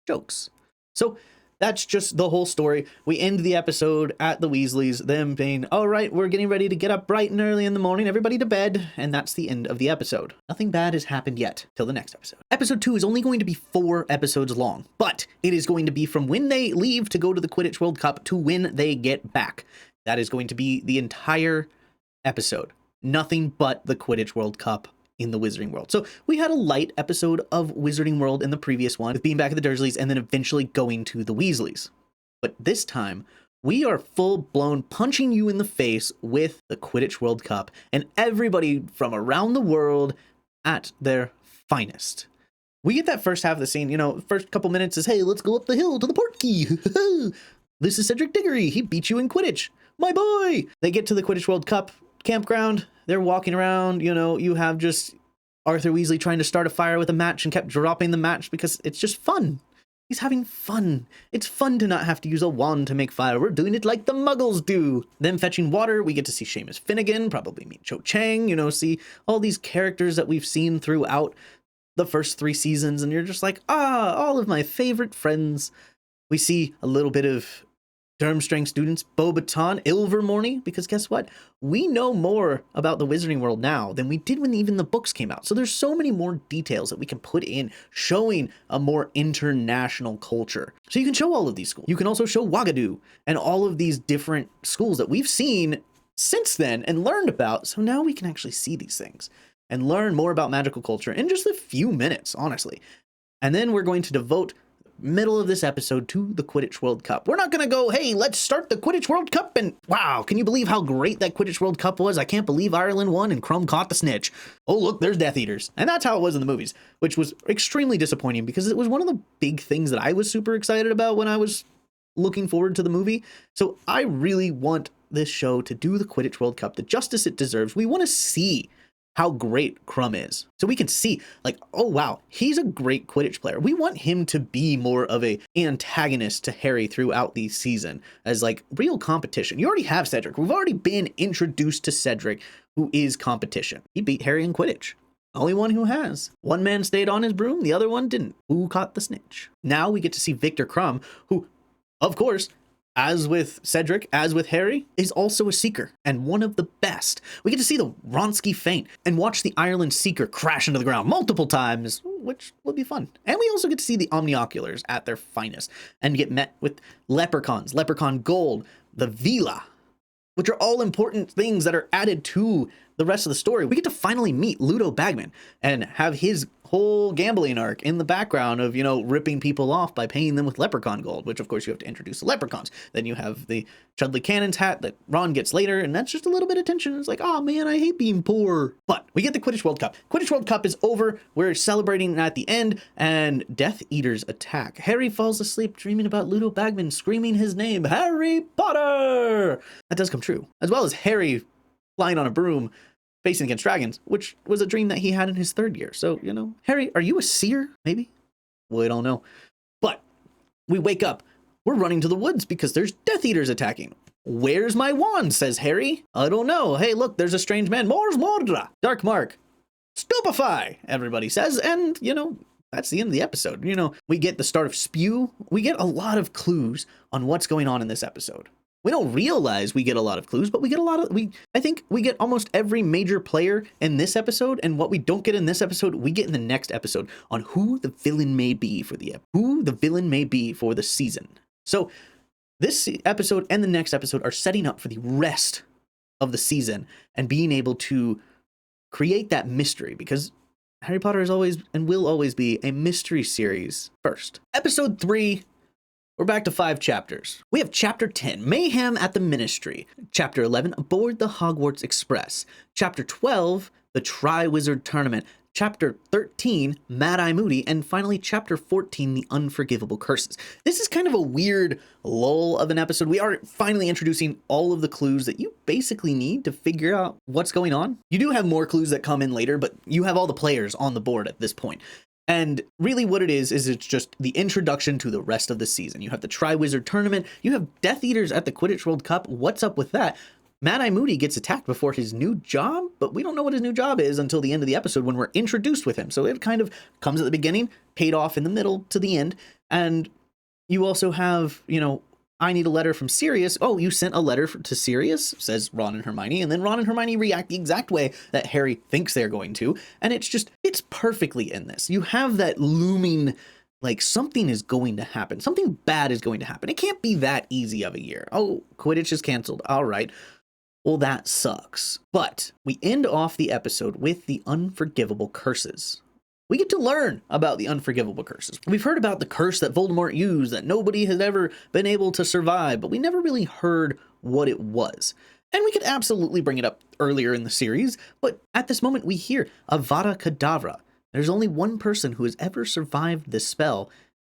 jokes. So that's just the whole story. We end the episode at the Weasleys, them being, all right, we're getting ready to get up bright and early in the morning, everybody to bed, and that's the end of the episode. Nothing bad has happened yet, till the next episode. Episode 2 is only going to be 4 episodes long, but it is going to be from when they leave to go to the Quidditch World Cup to when they get back. That is going to be the entire episode. Nothing but the Quidditch World Cup in the Wizarding World. So we had a light episode of Wizarding World in the previous one, with being back at the Dursleys and then eventually going to the Weasleys. But this time, we are full-blown punching you in the face with the Quidditch World Cup, and everybody from around the world at their finest. We get that first half of the scene, first couple minutes is, hey, let's go up the hill to the portkey. This is Cedric Diggory. He beat you in Quidditch. My boy. They get to the Quidditch World Cup campground. They're walking around. You have just Arthur Weasley trying to start a fire with a match and kept dropping the match because it's just fun. He's having fun. It's fun to not have to use a wand to make fire. We're doing it like the Muggles do. Then fetching water, we get to see Seamus Finnegan, probably meet Cho Chang, see all these characters that we've seen throughout the first 3 seasons. And you're just like, all of my favorite friends. We see a little bit of Durmstrang students, Beauxbaton, Ilvermorny, because guess what? We know more about the Wizarding World now than we did when even the books came out. So there's so many more details that we can put in, showing a more international culture. So you can show all of these schools. You can also show Wagadu and all of these different schools that we've seen since then and learned about. So now we can actually see these things and learn more about magical culture in just a few minutes, honestly. And then we're going to devote middle of this episode to the Quidditch World Cup. We're not going to go, hey, let's start the Quidditch World Cup and wow, can you believe how great that Quidditch World Cup was? I can't believe Ireland won and Crumb caught the snitch. Oh, look, there's Death Eaters. And that's how it was in the movies, which was extremely disappointing because it was one of the big things that I was super excited about when I was looking forward to the movie. So I really want this show to do the Quidditch World Cup the justice it deserves. We want to see how great Crumb is. So we can see like, oh wow, he's a great Quidditch player. We want him to be more of a antagonist to Harry throughout the season as like real competition. You already have Cedric. We've already been introduced to Cedric, who is competition. He beat Harry in Quidditch. Only one who has. One man stayed on his broom, the other one didn't. Who caught the snitch? Now we get to see Victor Crumb, who, of course, as with Cedric, as with Harry, is also a Seeker, and one of the best. We get to see the Wronski feint and watch the Ireland Seeker crash into the ground multiple times, which will be fun. And we also get to see the Omnioculars at their finest and get met with Leprechauns, Leprechaun Gold, the Vila, which are all important things that are added to the rest of the story. We get to finally meet Ludo Bagman and have his whole gambling arc in the background of, ripping people off by paying them with leprechaun gold, which of course you have to introduce the leprechauns. Then you have the Chudley Cannon's hat that Ron gets later, and that's just a little bit of tension. It's like, oh man, I hate being poor. But we get the Quidditch World Cup. Quidditch World Cup is over. We're celebrating at the end, and Death Eaters attack. Harry falls asleep dreaming about Ludo Bagman screaming his name, Harry Potter! That does come true. As well as Harry flying on a broom facing against dragons, which was a dream that he had in his 3rd year. So, Harry, are you a seer? Maybe? We don't know. But we wake up. We're running to the woods because there's Death Eaters attacking. Where's my wand? Says Harry. I don't know. Hey, look, there's a strange man. Mors Mordra. Dark Mark. Stupefy, everybody says. And, that's the end of the episode. We get the start of Spew. We get a lot of clues on what's going on in this episode. We don't realize we get a lot of clues, but we get I think we get almost every major player in this episode, and what we don't get in this episode, we get in the next episode on who the villain may be for the season. So this episode and the next episode are setting up for the rest of the season and being able to create that mystery, because Harry Potter is always and will always be a mystery series first. Episode 3. We're back to 5 chapters. We have Chapter 10, Mayhem at the Ministry. Chapter 11, Aboard the Hogwarts Express. Chapter 12, The Triwizard Tournament. Chapter 13, Mad-Eye Moody. And finally, Chapter 14, The Unforgivable Curses. This is kind of a weird lull of an episode. We are finally introducing all of the clues that you basically need to figure out what's going on. You do have more clues that come in later, but you have all the players on the board at this point. And really what it is it's just the introduction to the rest of the season. You have the Triwizard Tournament. You have Death Eaters at the Quidditch World Cup. What's up with that? Mad-Eye Moody gets attacked before his new job, but we don't know what his new job is until the end of the episode when we're introduced with him. So it kind of comes at the beginning, paid off in the middle to the end. And you also have, I need a letter from Sirius. Oh, you sent a letter to Sirius, says Ron and Hermione. And then Ron and Hermione react the exact way that Harry thinks they're going to. And it's perfectly in this. You have that looming, like something is going to happen. Something bad is going to happen. It can't be that easy of a year. Oh, Quidditch is canceled. All right. Well, that sucks. But we end off the episode with the Unforgivable Curses. We get to learn about the Unforgivable Curses. We've heard about the curse that Voldemort used that nobody has ever been able to survive, but we never really heard what it was. And we could absolutely bring it up earlier in the series, but at this moment we hear Avada Kedavra. There's only one person who has ever survived this spell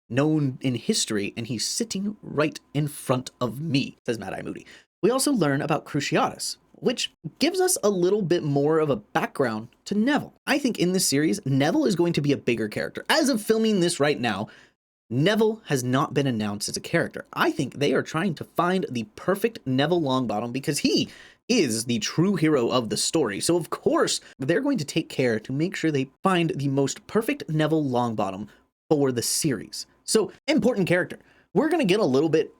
known in history, and he's sitting right in front of me, says Mad Eye Moody. We also learn about Cruciatus, which gives us a little bit more of a background to Neville. I think in this series, Neville is going to be a bigger character. As of filming this right now, Neville has not been announced as a character. I think they are trying to find the perfect Neville Longbottom because he is the true hero of the story. So of course, they're going to take care to make sure they find the most perfect Neville Longbottom for the series. So, important character. We're going to get a little bit,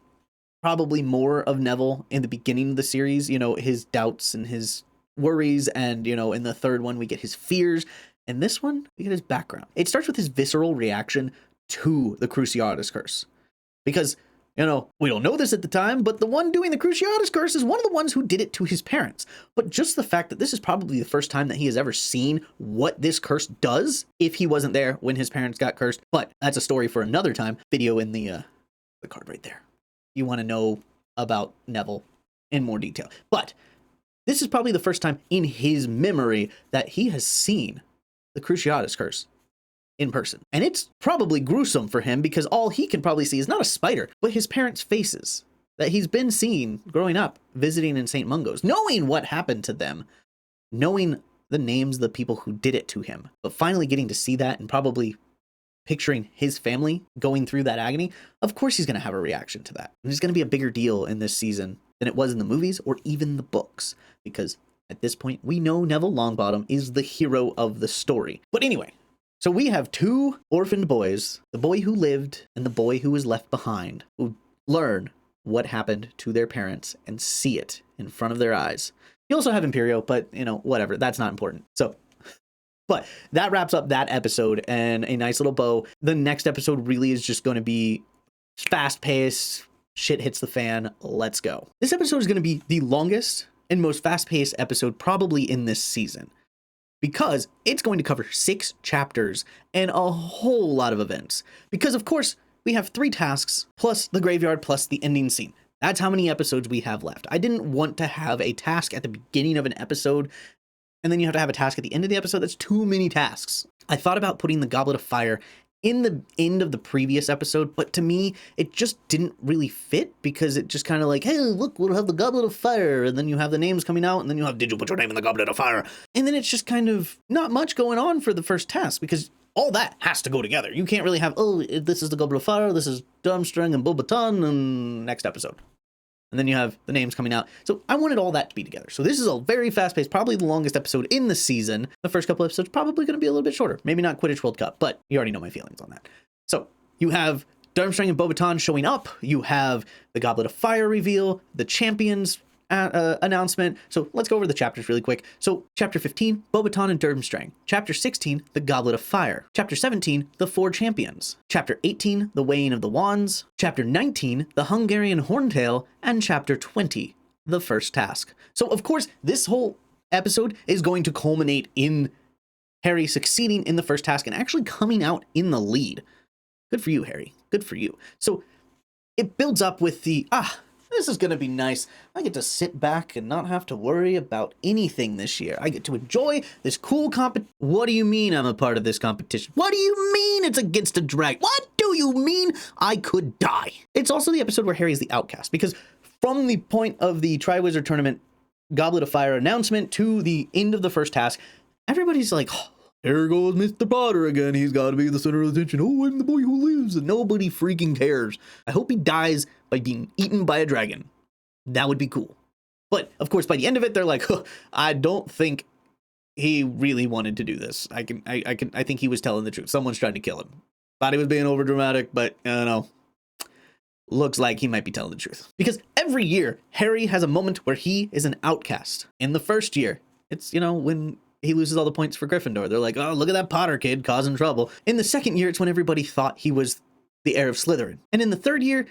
probably more of Neville in the beginning of the series, you know, his doubts and his worries, and, you know, in the third one, we get his fears. And this one, we get his background. It starts with his visceral reaction to the Cruciatus Curse. Because, you know, we don't know this at the time, but the one doing the Cruciatus Curse is one of the ones who did it to his parents. But just the fact that this is probably the first time that he has ever seen what this curse does, if he wasn't there when his parents got cursed. But that's a story for another time. Video in the card right there. You want to know about Neville in more detail. But this is probably the first time in his memory that he has seen the Cruciatus Curse in person. And it's probably gruesome for him because all he can probably see is not a spider, but his parents' faces that he's been seeing growing up, visiting in St. Mungo's, knowing what happened to them, knowing the names of the people who did it to him, but finally getting to see that and probably picturing his family going through that agony. Of course he's going to have a reaction to that. And it's going to be a bigger deal in this season than it was in the movies or even the books, because at this point we know Neville Longbottom is the hero of the story. But anyway, so we have two orphaned boys, the boy who lived and the boy who was left behind, who learn what happened to their parents and see it in front of their eyes. You also have Imperio, but, you know, whatever, that's not important. So, but that wraps up that episode and a nice little bow. The next episode really is just going to be fast paced, shit hits the fan, let's go. This episode is going to be the longest and most fast paced episode probably in this season, because it's going to cover 6 chapters and a whole lot of events. Because of course, we have 3 tasks plus the graveyard plus the ending scene. That's how many episodes we have left. I didn't want to have a task at the beginning of an episode and then you have to have a task at the end of the episode. That's too many tasks. I thought about putting the Goblet of Fire in the end of the previous episode, but to me, it just didn't really fit because it just kind of like, hey, look, we'll have the Goblet of Fire, and then you have the names coming out, and then you have, did you put your name in the Goblet of Fire? And then it's just kind of not much going on for the first task because all that has to go together. You can't really have, oh, this is the Goblet of Fire, this is Durmstrang and Bobaton, and next episode. And then you have the names coming out. So I wanted all that to be together. So this is a very fast-paced, probably the longest episode in the season. The first couple episodes probably going to be a little bit shorter. Maybe not Quidditch World Cup, but you already know my feelings on that. So you have Durmstrang and Bobaton showing up. You have the Goblet of Fire reveal, the champions announcement. So let's go over the chapters really quick. So chapter 15, Bobaton and Durmstrang. Chapter 16, the Goblet of Fire. Chapter 17, the 4 champions. Chapter 18, the Weighing of the Wands. Chapter 19, the Hungarian Horntail. And chapter 20, the first task. So of course, this whole episode is going to culminate in Harry succeeding in the first task and actually coming out in the lead. Good for you, Harry. Good for you. So it builds up with the, this is going to be nice. I get to sit back and not have to worry about anything this year. I get to enjoy this cool competition. What do you mean I'm a part of this competition? What do you mean it's against a dragon? What do you mean I could die? It's also the episode where Harry is the outcast, because from the point of the Triwizard Tournament Goblet of Fire announcement to the end of the first task, everybody's like, oh, there goes Mr. Potter again. He's got to be the center of attention. Oh, I'm the boy who lives. And nobody freaking cares. I hope he dies by being eaten by a dragon. That would be cool. But of course, by the end of it, they're like, huh, I don't think he really wanted to do this. I think he was telling the truth. Someone's trying to kill him. Thought he was being over dramatic, but I don't know. Looks like he might be telling the truth. Because every year, Harry has a moment where he is an outcast. In the first year, it's, you know, when he loses all the points for Gryffindor. They're like, oh, look at that Potter kid causing trouble. In the second year, it's when everybody thought he was the heir of Slytherin. And in the third year,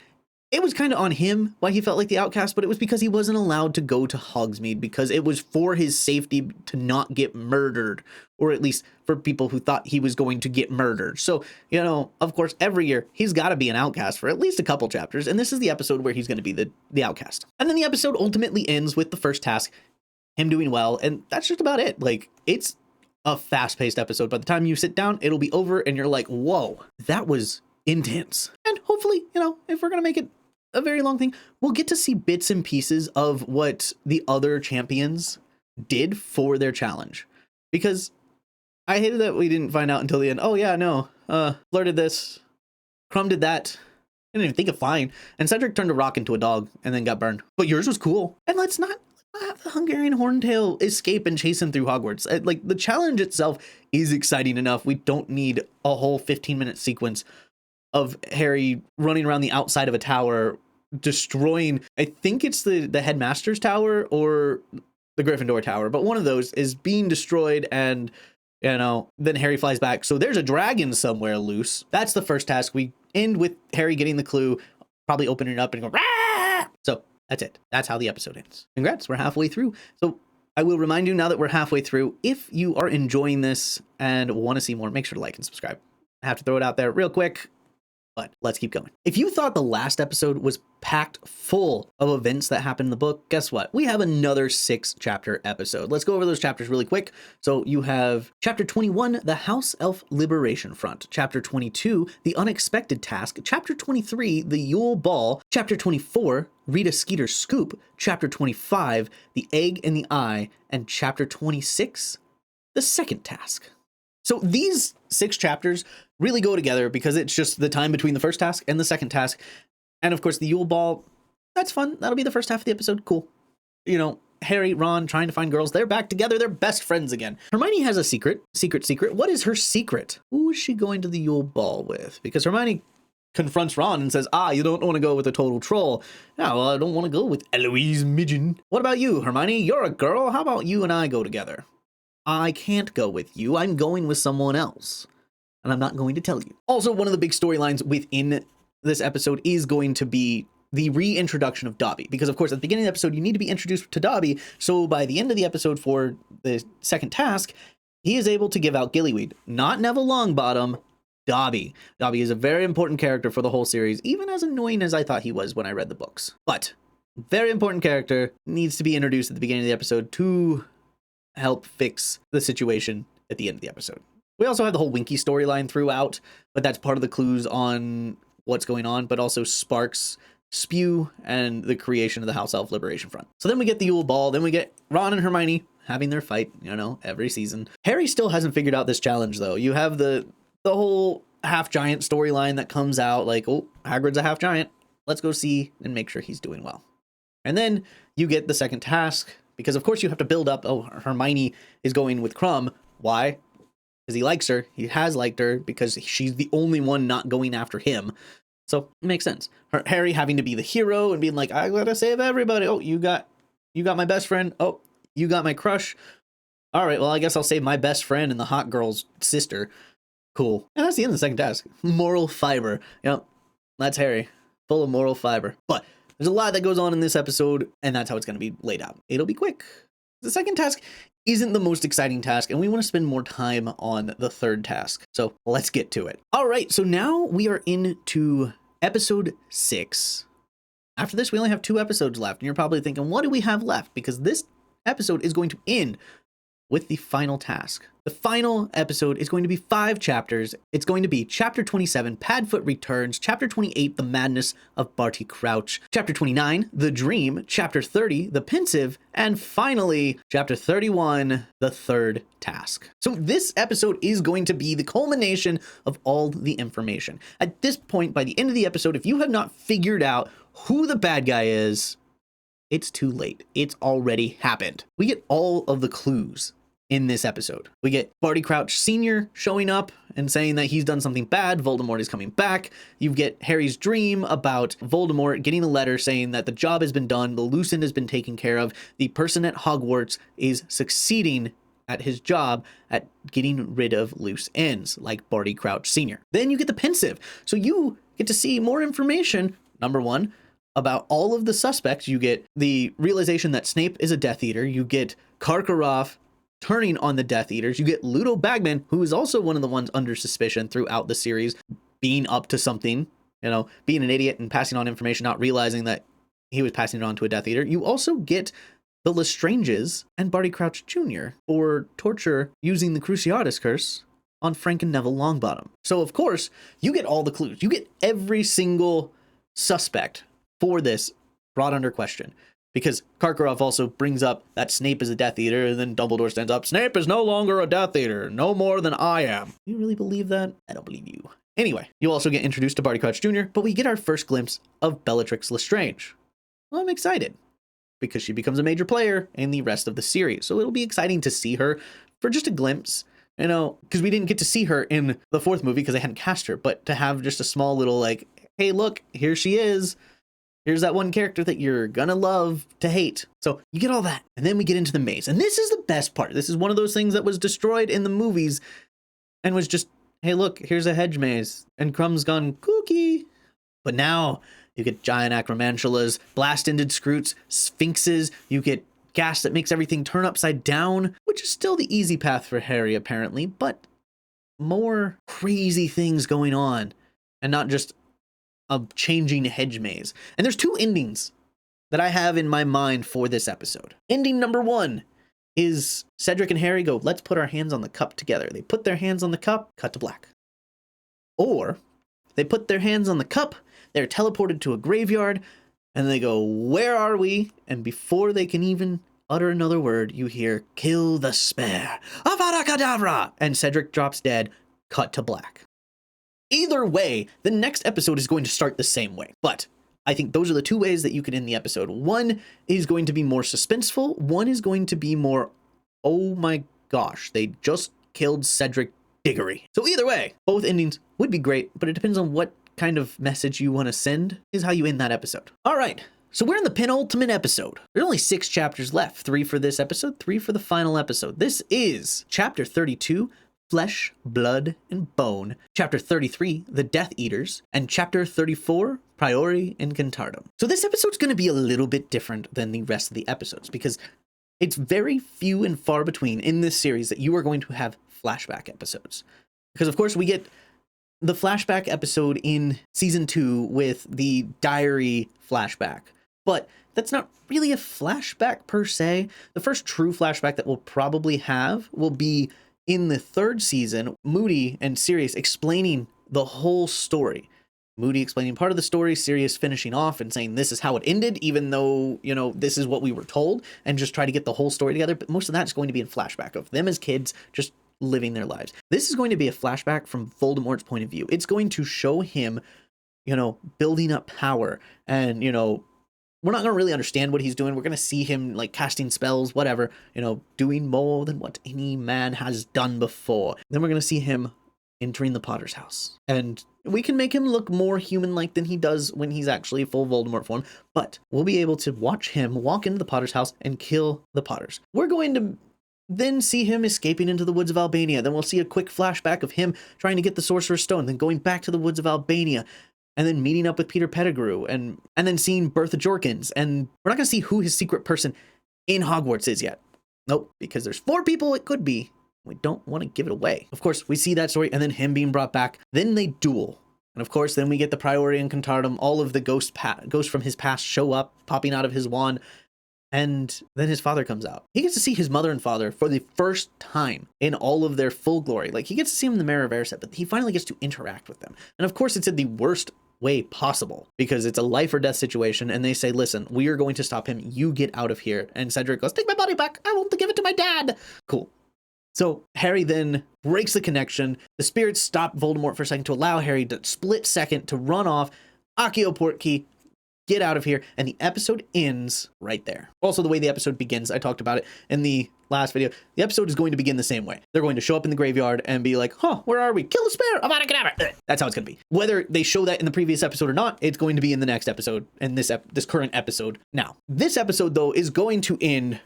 it was kind of on him why he felt like the outcast, but it was because he wasn't allowed to go to Hogsmeade because it was for his safety to not get murdered, or at least for people who thought he was going to get murdered. So, you know, of course, every year he's got to be an outcast for at least a couple chapters, and this is the episode where he's going to be the outcast. And then the episode ultimately ends with the first task, him doing well, and that's just about it. Like, it's a fast-paced episode. By the time you sit down, it'll be over, and you're like, whoa, that was intense. And hopefully, you know, if we're gonna make it a very long thing, we'll get to see bits and pieces of what the other champions did for their challenge. Because I hated that we didn't find out until the end. Oh yeah, no, Fleur did this, Crumb did that. I didn't even think of flying. And Cedric turned a rock into a dog and then got burned. But yours was cool. And let's not have the Hungarian Horntail escape and chase him through Hogwarts. Like, the challenge itself is exciting enough. We don't need a whole 15-minute sequence of Harry running around the outside of a tower, destroying, I think it's the headmaster's tower or the Gryffindor tower, but one of those is being destroyed, and, you know, then Harry flies back. So there's a dragon somewhere loose. That's the first task. We end with Harry getting the clue, probably opening it up and going, "Rah!" So that's it. That's how the episode ends. Congrats, we're halfway through. So I will remind you now that we're halfway through, if you are enjoying this and want to see more, make sure to like and subscribe. I have to throw it out there real quick, but let's keep going. If you thought the last episode was packed full of events that happened in the book, guess what? We have another 6-chapter episode. Let's go over those chapters really quick. So you have chapter 21, the House Elf Liberation Front. Chapter 22, the Unexpected Task. Chapter 23, the Yule Ball. Chapter 24, Rita Skeeter's Scoop. Chapter 25, the Egg in the Eye. And chapter 26, the Second Task. So these 6 chapters really go together because it's just the time between the first task and the second task. And of course, the Yule Ball, that's fun. That'll be the first half of the episode. Cool. You know, Harry, Ron trying to find girls. They're back together. They're best friends again. Hermione has a secret. What is her secret? Who is she going to the Yule Ball with? Because Hermione confronts Ron and says, you don't want to go with a total troll. No, well, I don't want to go with Eloise Midgen. What about you, Hermione? You're a girl. How about you and I go together? I can't go with you. I'm going with someone else, and I'm not going to tell you. Also, one of the big storylines within this episode is going to be the reintroduction of Dobby, because of course at the beginning of the episode you need to be introduced to Dobby, so by the end of the episode for the second task, he is able to give out Gillyweed. Not Neville Longbottom, Dobby. Dobby is a very important character for the whole series, even as annoying as I thought he was when I read the books. But very important character, needs to be introduced at the beginning of the episode to help fix the situation at the end of the episode. We also have the whole Winky storyline throughout, but that's part of the clues on what's going on, but also Sparks, Spew, and the creation of the House Elf Liberation Front. So then we get the Yule Ball, then we get Ron and Hermione having their fight, you know, every season. Harry still hasn't figured out this challenge, though. You have the whole half-giant storyline that comes out, like, oh, Hagrid's a half-giant. Let's go see and make sure he's doing well. And then you get the second task, because of course you have to build up, oh, Hermione is going with Crumb. Why? Because he likes her. He has liked her because she's the only one not going after him. So it makes sense. Harry having to be the hero and being like, I gotta save everybody. Oh, you got my best friend. Oh, you got my crush. All right, well, I guess I'll save my best friend and the hot girl's sister. Cool. And that's the end of the second task. Moral fiber. Yep, that's Harry. Full of moral fiber. But there's a lot that goes on in this episode, and that's how it's going to be laid out. It'll be quick. The second task isn't the most exciting task, and we want to spend more time on the third task. So let's get to it. All right, so now we are into episode 6. After this, we only have 2 episodes left, and you're probably thinking, what do we have left? Because this episode is going to end with the final task. The final episode is going to be 5 chapters. It's going to be Chapter 27, Padfoot Returns, Chapter 28, The Madness of Barty Crouch, Chapter 29, The Dream, Chapter 30, The Pensive, and finally, Chapter 31, The Third Task. So this episode is going to be the culmination of all the information. At this point, by the end of the episode, if you have not figured out who the bad guy is, it's too late. It's already happened. We get all of the clues in this episode. We get Barty Crouch Sr. showing up and saying that he's done something bad. Voldemort is coming back. You get Harry's dream about Voldemort getting a letter saying that the job has been done. The loose end has been taken care of. The person at Hogwarts is succeeding at his job at getting rid of loose ends, like Barty Crouch Sr. Then you get the Pensive. So you get to see more information. Number 1, about all of the suspects. You get the realization that Snape is a Death Eater. You get Karkaroff turning on the Death Eaters. You get Ludo Bagman, who is also one of the ones under suspicion throughout the series, being up to something, being an idiot and passing on information, not realizing that he was passing it on to a Death Eater. You also get the Lestranges and Barty Crouch Jr. for torture using the Cruciatus Curse on Frank and Neville Longbottom. So, of course, you get all the clues. You get every single suspect for this brought under question. Because Karkaroff also brings up that Snape is a Death Eater, and then Dumbledore stands up, Snape is no longer a Death Eater, no more than I am. You really believe that? I don't believe you. Anyway, you also get introduced to Barty Crouch Jr., but we get our first glimpse of Bellatrix Lestrange. Well, I'm excited, because she becomes a major player in the rest of the series. So it'll be exciting to see her for just a glimpse, because we didn't get to see her in the fourth movie because they hadn't cast her, but to have just a small little hey, look, here she is. Here's that one character that you're gonna love to hate. So you get all that. And then we get into the maze. And this is the best part. This is one of those things that was destroyed in the movies and was just, hey, look, here's a hedge maze. And Crumb's gone kooky. But now you get giant acromantulas, blast-ended scroots, sphinxes. You get gas that makes everything turn upside down, which is still the easy path for Harry, apparently, but more crazy things going on and not just a changing hedge maze. And there's two endings that I have in my mind for this episode. Ending number one is Cedric and Harry go, let's put our hands on the cup together. They put their hands on the cup, cut to black. Or they put their hands on the cup, they're teleported to a graveyard, and they go, where are we? And before they can even utter another word, you hear, kill the spare. Avada Kedavra! And Cedric drops dead, cut to black. Either way, the next episode is going to start the same way. But I think those are the two ways that you can end the episode. One is going to be more suspenseful. One is going to be more, oh my gosh, they just killed Cedric Diggory. So either way, both endings would be great, but it depends on what kind of message you want to send is how you end that episode. All right, so we're in the penultimate episode. There's only 6 chapters left. 3 for this episode, 3 for the final episode. This is chapter 32, Flesh, Blood, and Bone, Chapter 33, The Death Eaters, and Chapter 34, Priori Incantatem. So this episode's going to be a little bit different than the rest of the episodes, because it's very few and far between in this series that you are going to have flashback episodes. Because, of course, we get the flashback episode in Season 2 with the diary flashback, but that's not really a flashback per se. The first true flashback that we'll probably have will be in the 3rd season, Moody and Sirius explaining the whole story. Moody explaining part of the story, Sirius finishing off and saying this is how it ended, even though, this is what we were told, and just try to get the whole story together. But most of that is going to be in flashback of them as kids just living their lives. This is going to be a flashback from Voldemort's point of view. It's going to show him, building up power and, we're not going to really understand what he's doing. We're going to see him casting spells, whatever, doing more than what any man has done before. Then we're going to see him entering the Potter's house. And we can make him look more human-like than he does when he's actually full Voldemort form. But we'll be able to watch him walk into the Potter's house and kill the Potters. We're going to then see him escaping into the woods of Albania. Then we'll see a quick flashback of him trying to get the Sorcerer's Stone, then going back to the woods of Albania, and then meeting up with Peter Pettigrew, and then seeing Bertha Jorkins. And we're not going to see who his secret person in Hogwarts is yet. Nope, because there's 4 people it could be. We don't want to give it away. Of course, we see that story, and then him being brought back. Then they duel. And of course, then we get the Priori Incantatem. All of the ghosts from his past show up, popping out of his wand. And then his father comes out. He gets to see his mother and father for the first time in all of their full glory. He gets to see them in the Mirror of Erised, but he finally gets to interact with them. And of course, it's in the worst way possible because it's a life or death situation. And they say, listen, we are going to stop him. You get out of here. And Cedric goes, take my body back. I want to give it to my dad. Cool. So Harry then breaks the connection. The spirits stop Voldemort for a second to allow Harry to split second to run off. Accio Portkey, get out of here. And the episode ends right there. Also, the way the episode begins, I talked about it in the last video. The episode is going to begin the same way. They're going to show up in the graveyard and be like, where are we? Kill the spare! Avada Kedavra! That's how it's going to be. Whether they show that in the previous episode or not, it's going to be in the next episode, and this current episode. Now, this episode, though, is going to end,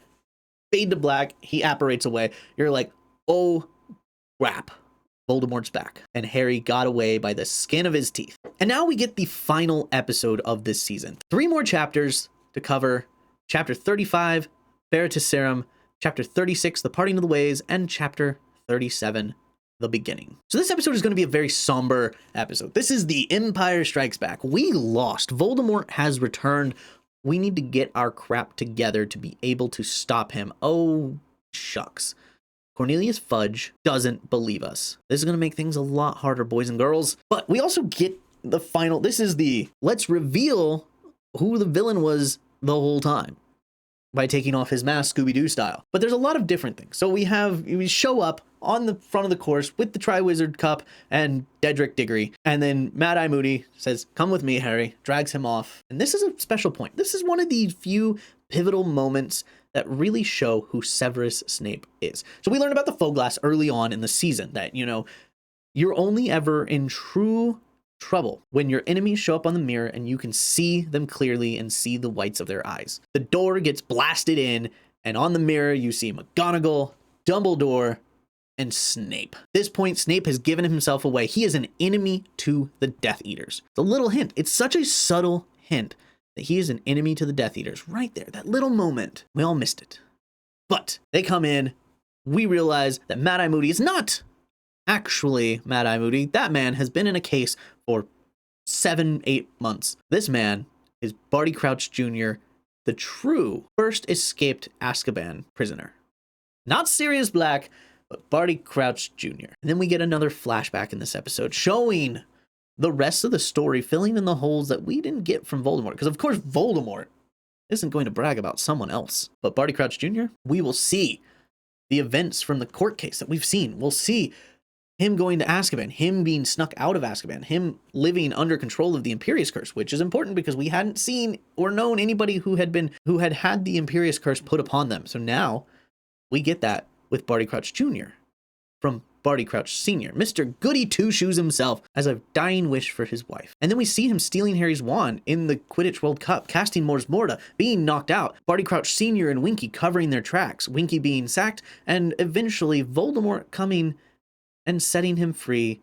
fade to black, he apparates away. You're like, oh, crap. Voldemort's back, and Harry got away by the skin of his teeth. And now we get the final episode of this season. 3 more chapters to cover. Chapter 35, Veritaserum, Chapter 36, The Parting of the Ways, and Chapter 37, The Beginning. So this episode is going to be a very somber episode. This is the Empire Strikes Back. We lost. Voldemort has returned. We need to get our crap together to be able to stop him. Oh, shucks. Cornelius Fudge doesn't believe us. This is going to make things a lot harder, boys and girls. But we also get the final, this is the, let's reveal who the villain was the whole time by taking off his mask, Scooby-Doo style. But there's a lot of different things. So we show up on the front of the course with the Triwizard Cup and Dedrick Diggory. And then Mad-Eye Moody says, come with me, Harry, drags him off. And this is a special point. This is one of the few pivotal moments that really show who Severus Snape is. So we learned about the Foglass early on in the season that, you know, you're only ever in true trouble when your enemies show up on the mirror and you can see them clearly and see the whites of their eyes. The door gets blasted in, and on the mirror you see McGonagall, Dumbledore, and Snape. At this point, Snape has given himself away. He is an enemy to the Death Eaters. It's a little hint. It's such a subtle hint that he is an enemy to the Death Eaters. Right there, that little moment. We all missed it. But they come in. We realize that Mad-Eye Moody is not actually Mad-Eye Moody. That man has been in a case for 7-8 months. This man is Barty Crouch Jr., the true first escaped Azkaban prisoner. Not Sirius Black, but Barty Crouch Jr. And then we get another flashback in this episode showing the rest of the story, filling in the holes that we didn't get from Voldemort. Because of course Voldemort isn't going to brag about someone else. But Barty Crouch Jr., we will see the events from the court case that we've seen. We'll see him going to Azkaban, him being snuck out of Azkaban, him living under control of the Imperious Curse, which is important because we hadn't seen or known anybody who had had the Imperious Curse put upon them. So now we get that with Barty Crouch Jr. from Barty Crouch Sr., Mr. Goody Two-Shoes himself, as a dying wish for his wife. And then we see him stealing Harry's wand in the Quidditch World Cup, casting Mors Morta, being knocked out, Barty Crouch Sr. and Winky covering their tracks, Winky being sacked, and eventually Voldemort coming and setting him free,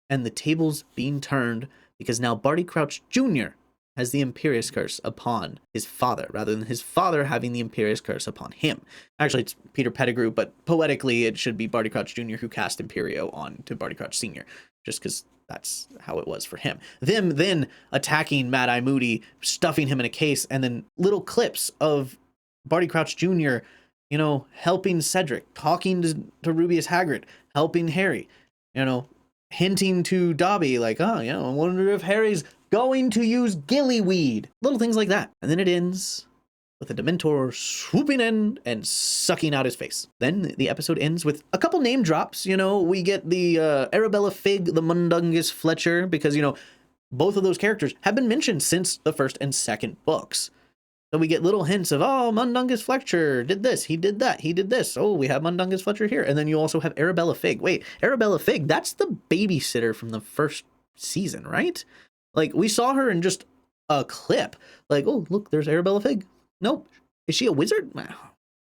and the tables being turned because now Barty Crouch Jr. has the Imperious Curse upon his father, rather than his father having the Imperious Curse upon him. Actually, it's Peter Pettigrew, but poetically, it should be Barty Crouch Jr. who cast Imperio on to Barty Crouch Sr., just because that's how it was for him. Them then attacking Mad-Eye Moody, stuffing him in a case, and then little clips of Barty Crouch Jr., you know, helping Cedric, talking to Rubeus Hagrid, helping Harry, you know, hinting to Dobby, like, oh, you know, I wonder if Harry's going to use gillyweed. Little things like that. And then it ends with a Dementor swooping in and sucking out his face. Then the episode ends with a couple name drops. You know, we get the Arabella Figg, the Mundungus Fletcher, because, you know, both of those characters have been mentioned since the first and second books. So we get little hints of, oh, Mundungus Fletcher did this, he did that, he did this. Oh, we have Mundungus Fletcher here. And then you also have Arabella Figg. Wait, Arabella Figg, that's the babysitter from the first season, right? Like, we saw her in just a clip. Like, oh, look, there's Arabella Figg. Nope. Is she a wizard? Well,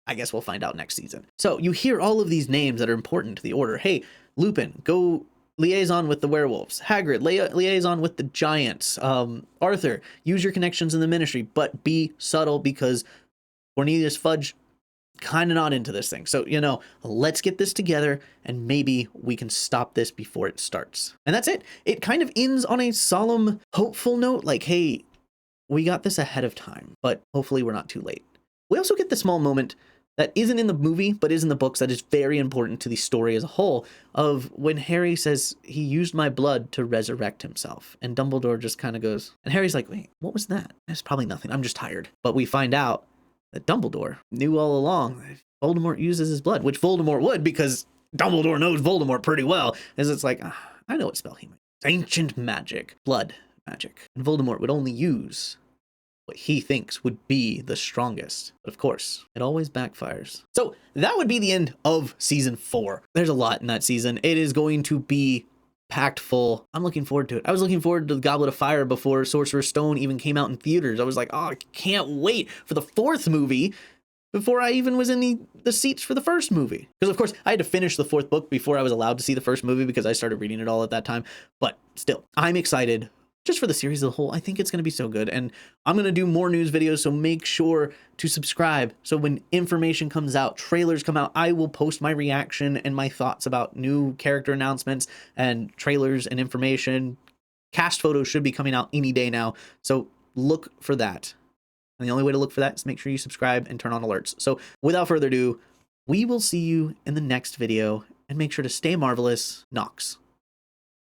I guess we'll find out next season. So you hear all of these names that are important to the Order. Hey, Lupin, go liaison with the werewolves. Hagrid, liaison with the giants. Arthur, use your connections in the Ministry, but be subtle because Cornelius Fudge kind of not into this thing. So, you know, let's get this together and maybe we can stop this before it starts. And that's it. It kind of ends on a solemn, hopeful note, like, hey, we got this ahead of time, but hopefully we're not too late. We also get the small moment that isn't in the movie, but is in the books, that is very important to the story as a whole, of when Harry says, he used my blood to resurrect himself. And Dumbledore just kind of goes, and Harry's like, wait, what was that? It's probably nothing. I'm just tired. But we find out that Dumbledore knew all along that Voldemort uses his blood, which Voldemort would, because Dumbledore knows Voldemort pretty well. As it's like, I know what spell he might use. Ancient magic, blood magic. And Voldemort would only use what he thinks would be the strongest. But of course, it always backfires. So that would be the end of season 4. There's a lot in that season. It is going to be packed full. I'm looking forward to it. I was looking forward to the Goblet of Fire before Sorcerer's Stone even came out in theaters. I was like, oh, I can't wait for the 4th movie before I even was in the seats for the first movie. Because, of course, I had to finish the fourth book before I was allowed to see the first movie because I started reading it all at that time. But still, I'm excited just for the series as a whole. I think it's going to be so good. And I'm going to do more news videos, so make sure to subscribe. So when information comes out, trailers come out, I will post my reaction and my thoughts about new character announcements and trailers and information. Cast photos should be coming out any day now, so look for that. And the only way to look for that is make sure you subscribe and turn on alerts. So without further ado, we will see you in the next video, and make sure to stay marvelous, Nox.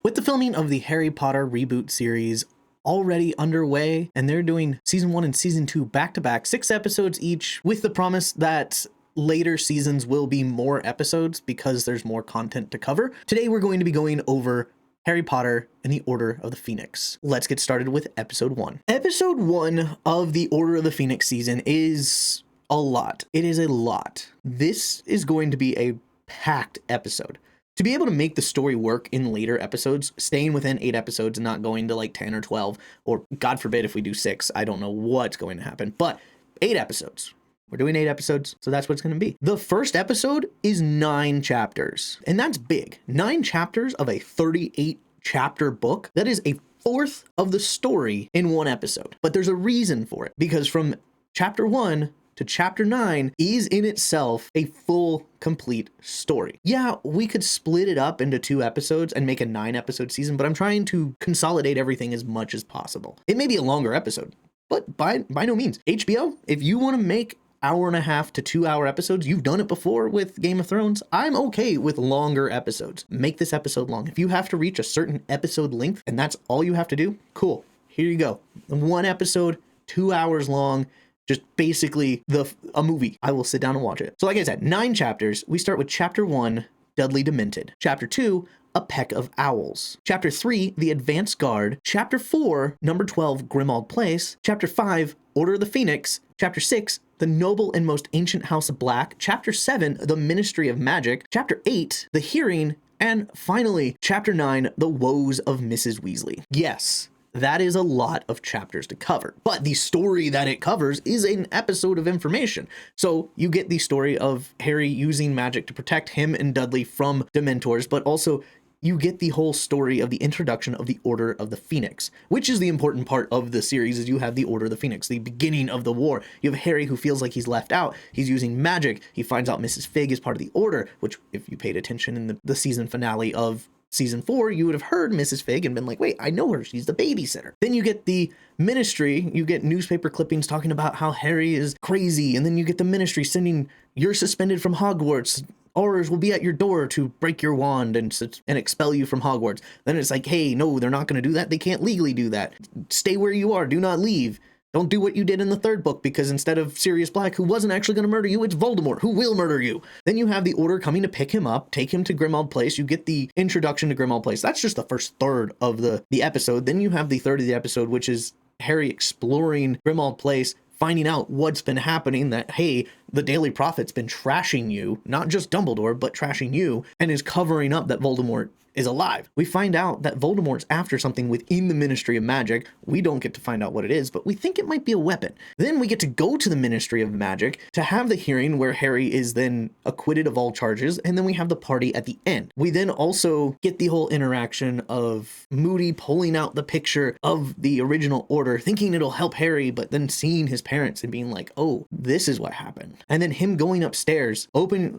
With the filming of the Harry Potter Reboot Series already underway, and they're doing season 1 and season 2 back-to-back, 6 episodes each, with the promise that later seasons will be more episodes because there's more content to cover. Today we're going to be going over Harry Potter and the Order of the Phoenix. Let's get started with episode 1. Episode 1 of the Order of the Phoenix season is a lot. It is a lot. This is going to be a packed episode. To be able to make the story work in later episodes, staying within 8 episodes and not going to like 10 or 12, or God forbid if we do 6, I don't know what's going to happen, but 8 episodes. We're doing 8 episodes, so that's what it's going to be. The first episode is 9 chapters, and that's big. 9 chapters of a 38 chapter book. That is a fourth of the story in one episode. But there's a reason for it, because from chapter 1 to chapter 9 is in itself a full, complete story. Yeah, we could split it up into 2 episodes and make a 9-episode season, but I'm trying to consolidate everything as much as possible. It may be a longer episode, but by no means. HBO, if you want to make 1.5 to 2 hour episodes, you've done it before with Game of Thrones, I'm okay with longer episodes. Make this episode long. If you have to reach a certain episode length and that's all you have to do, cool. Here you go. 1 episode, 2 hours long. Just basically a movie. I will sit down and watch it. So like I said, 9 chapters. We start with chapter 1, Dudley Demented. Chapter 2, A Peck of Owls. Chapter 3, The Advanced Guard. Chapter 4, number 12, Grimmauld Place. Chapter 5, Order of the Phoenix. Chapter 6, The Noble and Most Ancient House of Black. Chapter 7, The Ministry of Magic. Chapter 8, The Hearing. And finally, Chapter 9, The Woes of Mrs. Weasley. Yes, that is a lot of chapters to cover, but the story that it covers is an episode of information. So you get the story of Harry using magic to protect him and Dudley from Dementors, but also you get the whole story of the introduction of the Order of the Phoenix, which is the important part of the series. Is you have the Order of the Phoenix, the beginning of the war. You have Harry who feels like he's left out. He's using magic. He finds out Mrs. Fig is part of the Order, which if you paid attention in the season finale of season 4, you would have heard Mrs. Fig and been like, wait, I know her. She's the babysitter. Then you get the Ministry. You get newspaper clippings talking about how Harry is crazy. And then you get the Ministry sending, you're suspended from Hogwarts. Orders will be at your door to break your wand and expel you from Hogwarts. Then it's like, hey, no, they're not going to do that. They can't legally do that. Stay where you are. Do not leave. Don't do what you did in the 3rd book, because instead of Sirius Black, who wasn't actually going to murder you, it's Voldemort, who will murder you. Then you have the Order coming to pick him up, take him to Grimmauld Place. You get the introduction to Grimmauld Place. That's just the first third of the episode. Then you have the third of the episode, which is Harry exploring Grimmauld Place, finding out what's been happening, that, hey, the Daily Prophet's been trashing you, not just Dumbledore, but trashing you, and is covering up that Voldemort is alive. We find out that Voldemort's after something within the Ministry of Magic. We don't get to find out what it is, but we think it might be a weapon. Then we get to go to the Ministry of Magic to have the hearing where Harry is then acquitted of all charges, and then we have the party at the end. We then also get the whole interaction of Moody pulling out the picture of the original Order, thinking it'll help Harry, but then seeing his parents and being like, oh, this is what happened. And then him going upstairs,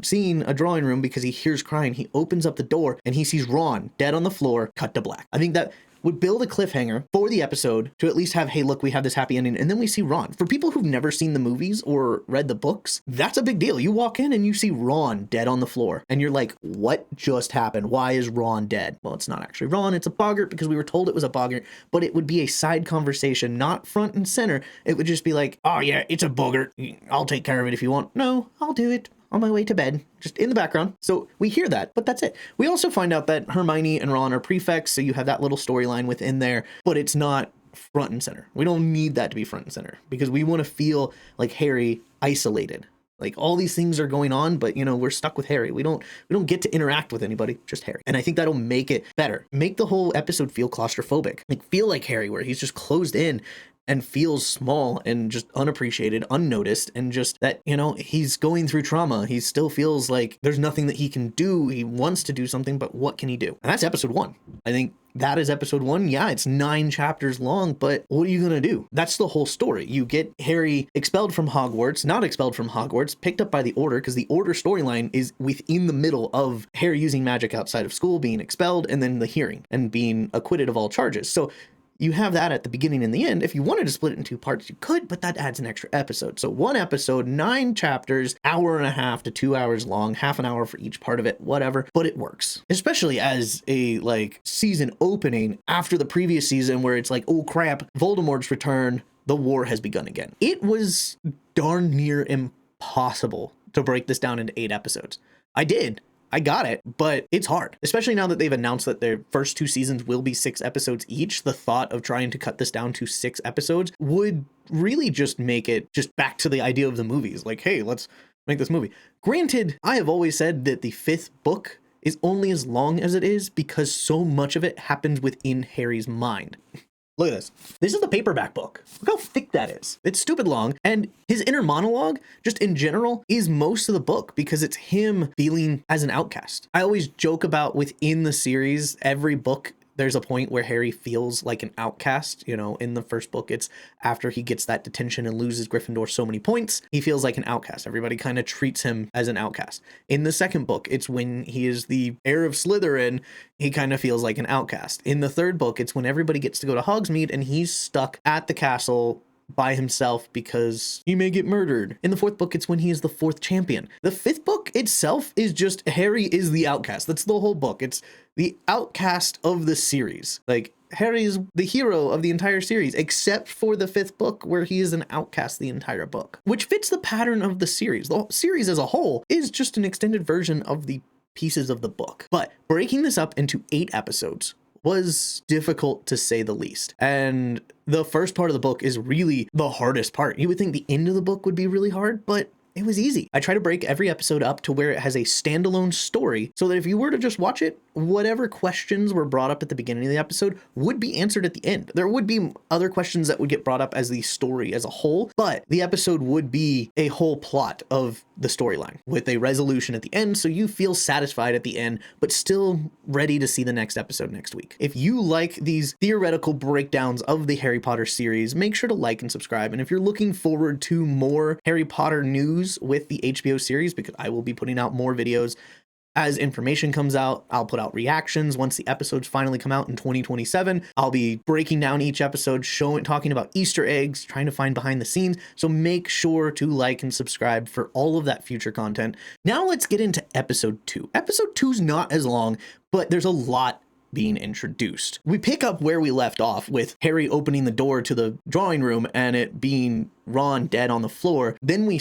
seeing a drawing room because he hears crying. He opens up the door and he sees Ron dead on the floor, cut to black. I think that would build a cliffhanger for the episode to at least have, hey, look, we have this happy ending, and then we see Ron. For people who've never seen the movies or read the books, that's a big deal. You walk in and you see Ron dead on the floor, and you're like, what just happened? Why is Ron dead? Well, it's not actually Ron, it's a boggart, because we were told it was a boggart, but it would be a side conversation, not front and center. It would just be like, oh yeah, it's a boggart. I'll take care of it if you want. No, I'll do it on my way to bed, just in the background. So we hear that, but that's it. We also find out that Hermione and Ron are prefects, so you have that little storyline within there, but it's not front and center. We don't need that to be front and center, because we want to feel like Harry isolated. Like all these things are going on, but we're stuck with Harry. We don't get to interact with anybody, just Harry. And I think that'll make it better. Make the whole episode feel claustrophobic. Feel like Harry, where he's just closed in. and feels small and just unappreciated, unnoticed, and just that, he's going through trauma. He still feels like there's nothing that he can do. He wants to do something, but what can he do? And that's episode 1. I think that is episode 1. Yeah, it's 9 chapters long, but what are you going to do? That's the whole story. You get Harry expelled from Hogwarts, not expelled from Hogwarts, picked up by the Order, because the Order storyline is within the middle of Harry using magic outside of school, being expelled, and then the hearing and being acquitted of all charges. So you have that at the beginning and the end. If you wanted to split it in 2 parts, you could, but that adds an extra episode. So 1 episode, 9 chapters, hour and a half to 2 hours long, half an hour for each part of it, whatever, but it works. Especially as a season opening after the previous season where it's like, oh crap, Voldemort's return, the war has begun again. It was darn near impossible to break this down into 8 episodes. I did. I got it, but it's hard, especially now that they've announced that their first 2 seasons will be 6 episodes each. The thought of trying to cut this down to 6 episodes would really just make it just back to the idea of the movies. Like, hey, let's make this movie. Granted, I have always said that the 5th book is only as long as it is because so much of it happens within Harry's mind. Look at this. This is the paperback book. Look how thick that is. It's stupid long. And his inner monologue, just in general, is most of the book because it's him feeling as an outcast. I always joke about within the series, every book, there's a point where Harry feels like an outcast. In the first book, it's after he gets that detention and loses Gryffindor so many points, he feels like an outcast. Everybody kind of treats him as an outcast. In the second book, it's when he is the heir of Slytherin, he kind of feels like an outcast. In the third book, it's when everybody gets to go to Hogsmeade and he's stuck at the castle by himself because he may get murdered. In the 4th book, it's when he is the 4th champion. The 5th book itself is just Harry is the outcast. That's the whole book. It's the outcast of the series. Harry is the hero of the entire series, except for the 5th book where he is an outcast the entire book, which fits the pattern of the series. The series as a whole is just an extended version of the pieces of the book. But breaking this up into 8 episodes was difficult to say the least. And the first part of the book is really the hardest part. You would think the end of the book would be really hard, but it was easy. I try to break every episode up to where it has a standalone story so that if you were to just watch it, whatever questions were brought up at the beginning of the episode would be answered at the end. There would be other questions that would get brought up as the story as a whole, but the episode would be a whole plot of the storyline with a resolution at the end, so you feel satisfied at the end, but still ready to see the next episode next week. If you like these theoretical breakdowns of the Harry Potter series, make sure to like and subscribe. And if you're looking forward to more Harry Potter news with the HBO series, because I will be putting out more videos as information comes out, I'll put out reactions once the episodes finally come out in 2027. I'll be breaking down each episode, talking about Easter eggs, trying to find behind the scenes. So make sure to like and subscribe for all of that future content. Now let's get into episode 2. Episode 2 is not as long, but there's a lot being introduced. We pick up where we left off with Harry opening the door to the drawing room and it being Ron dead on the floor. Then we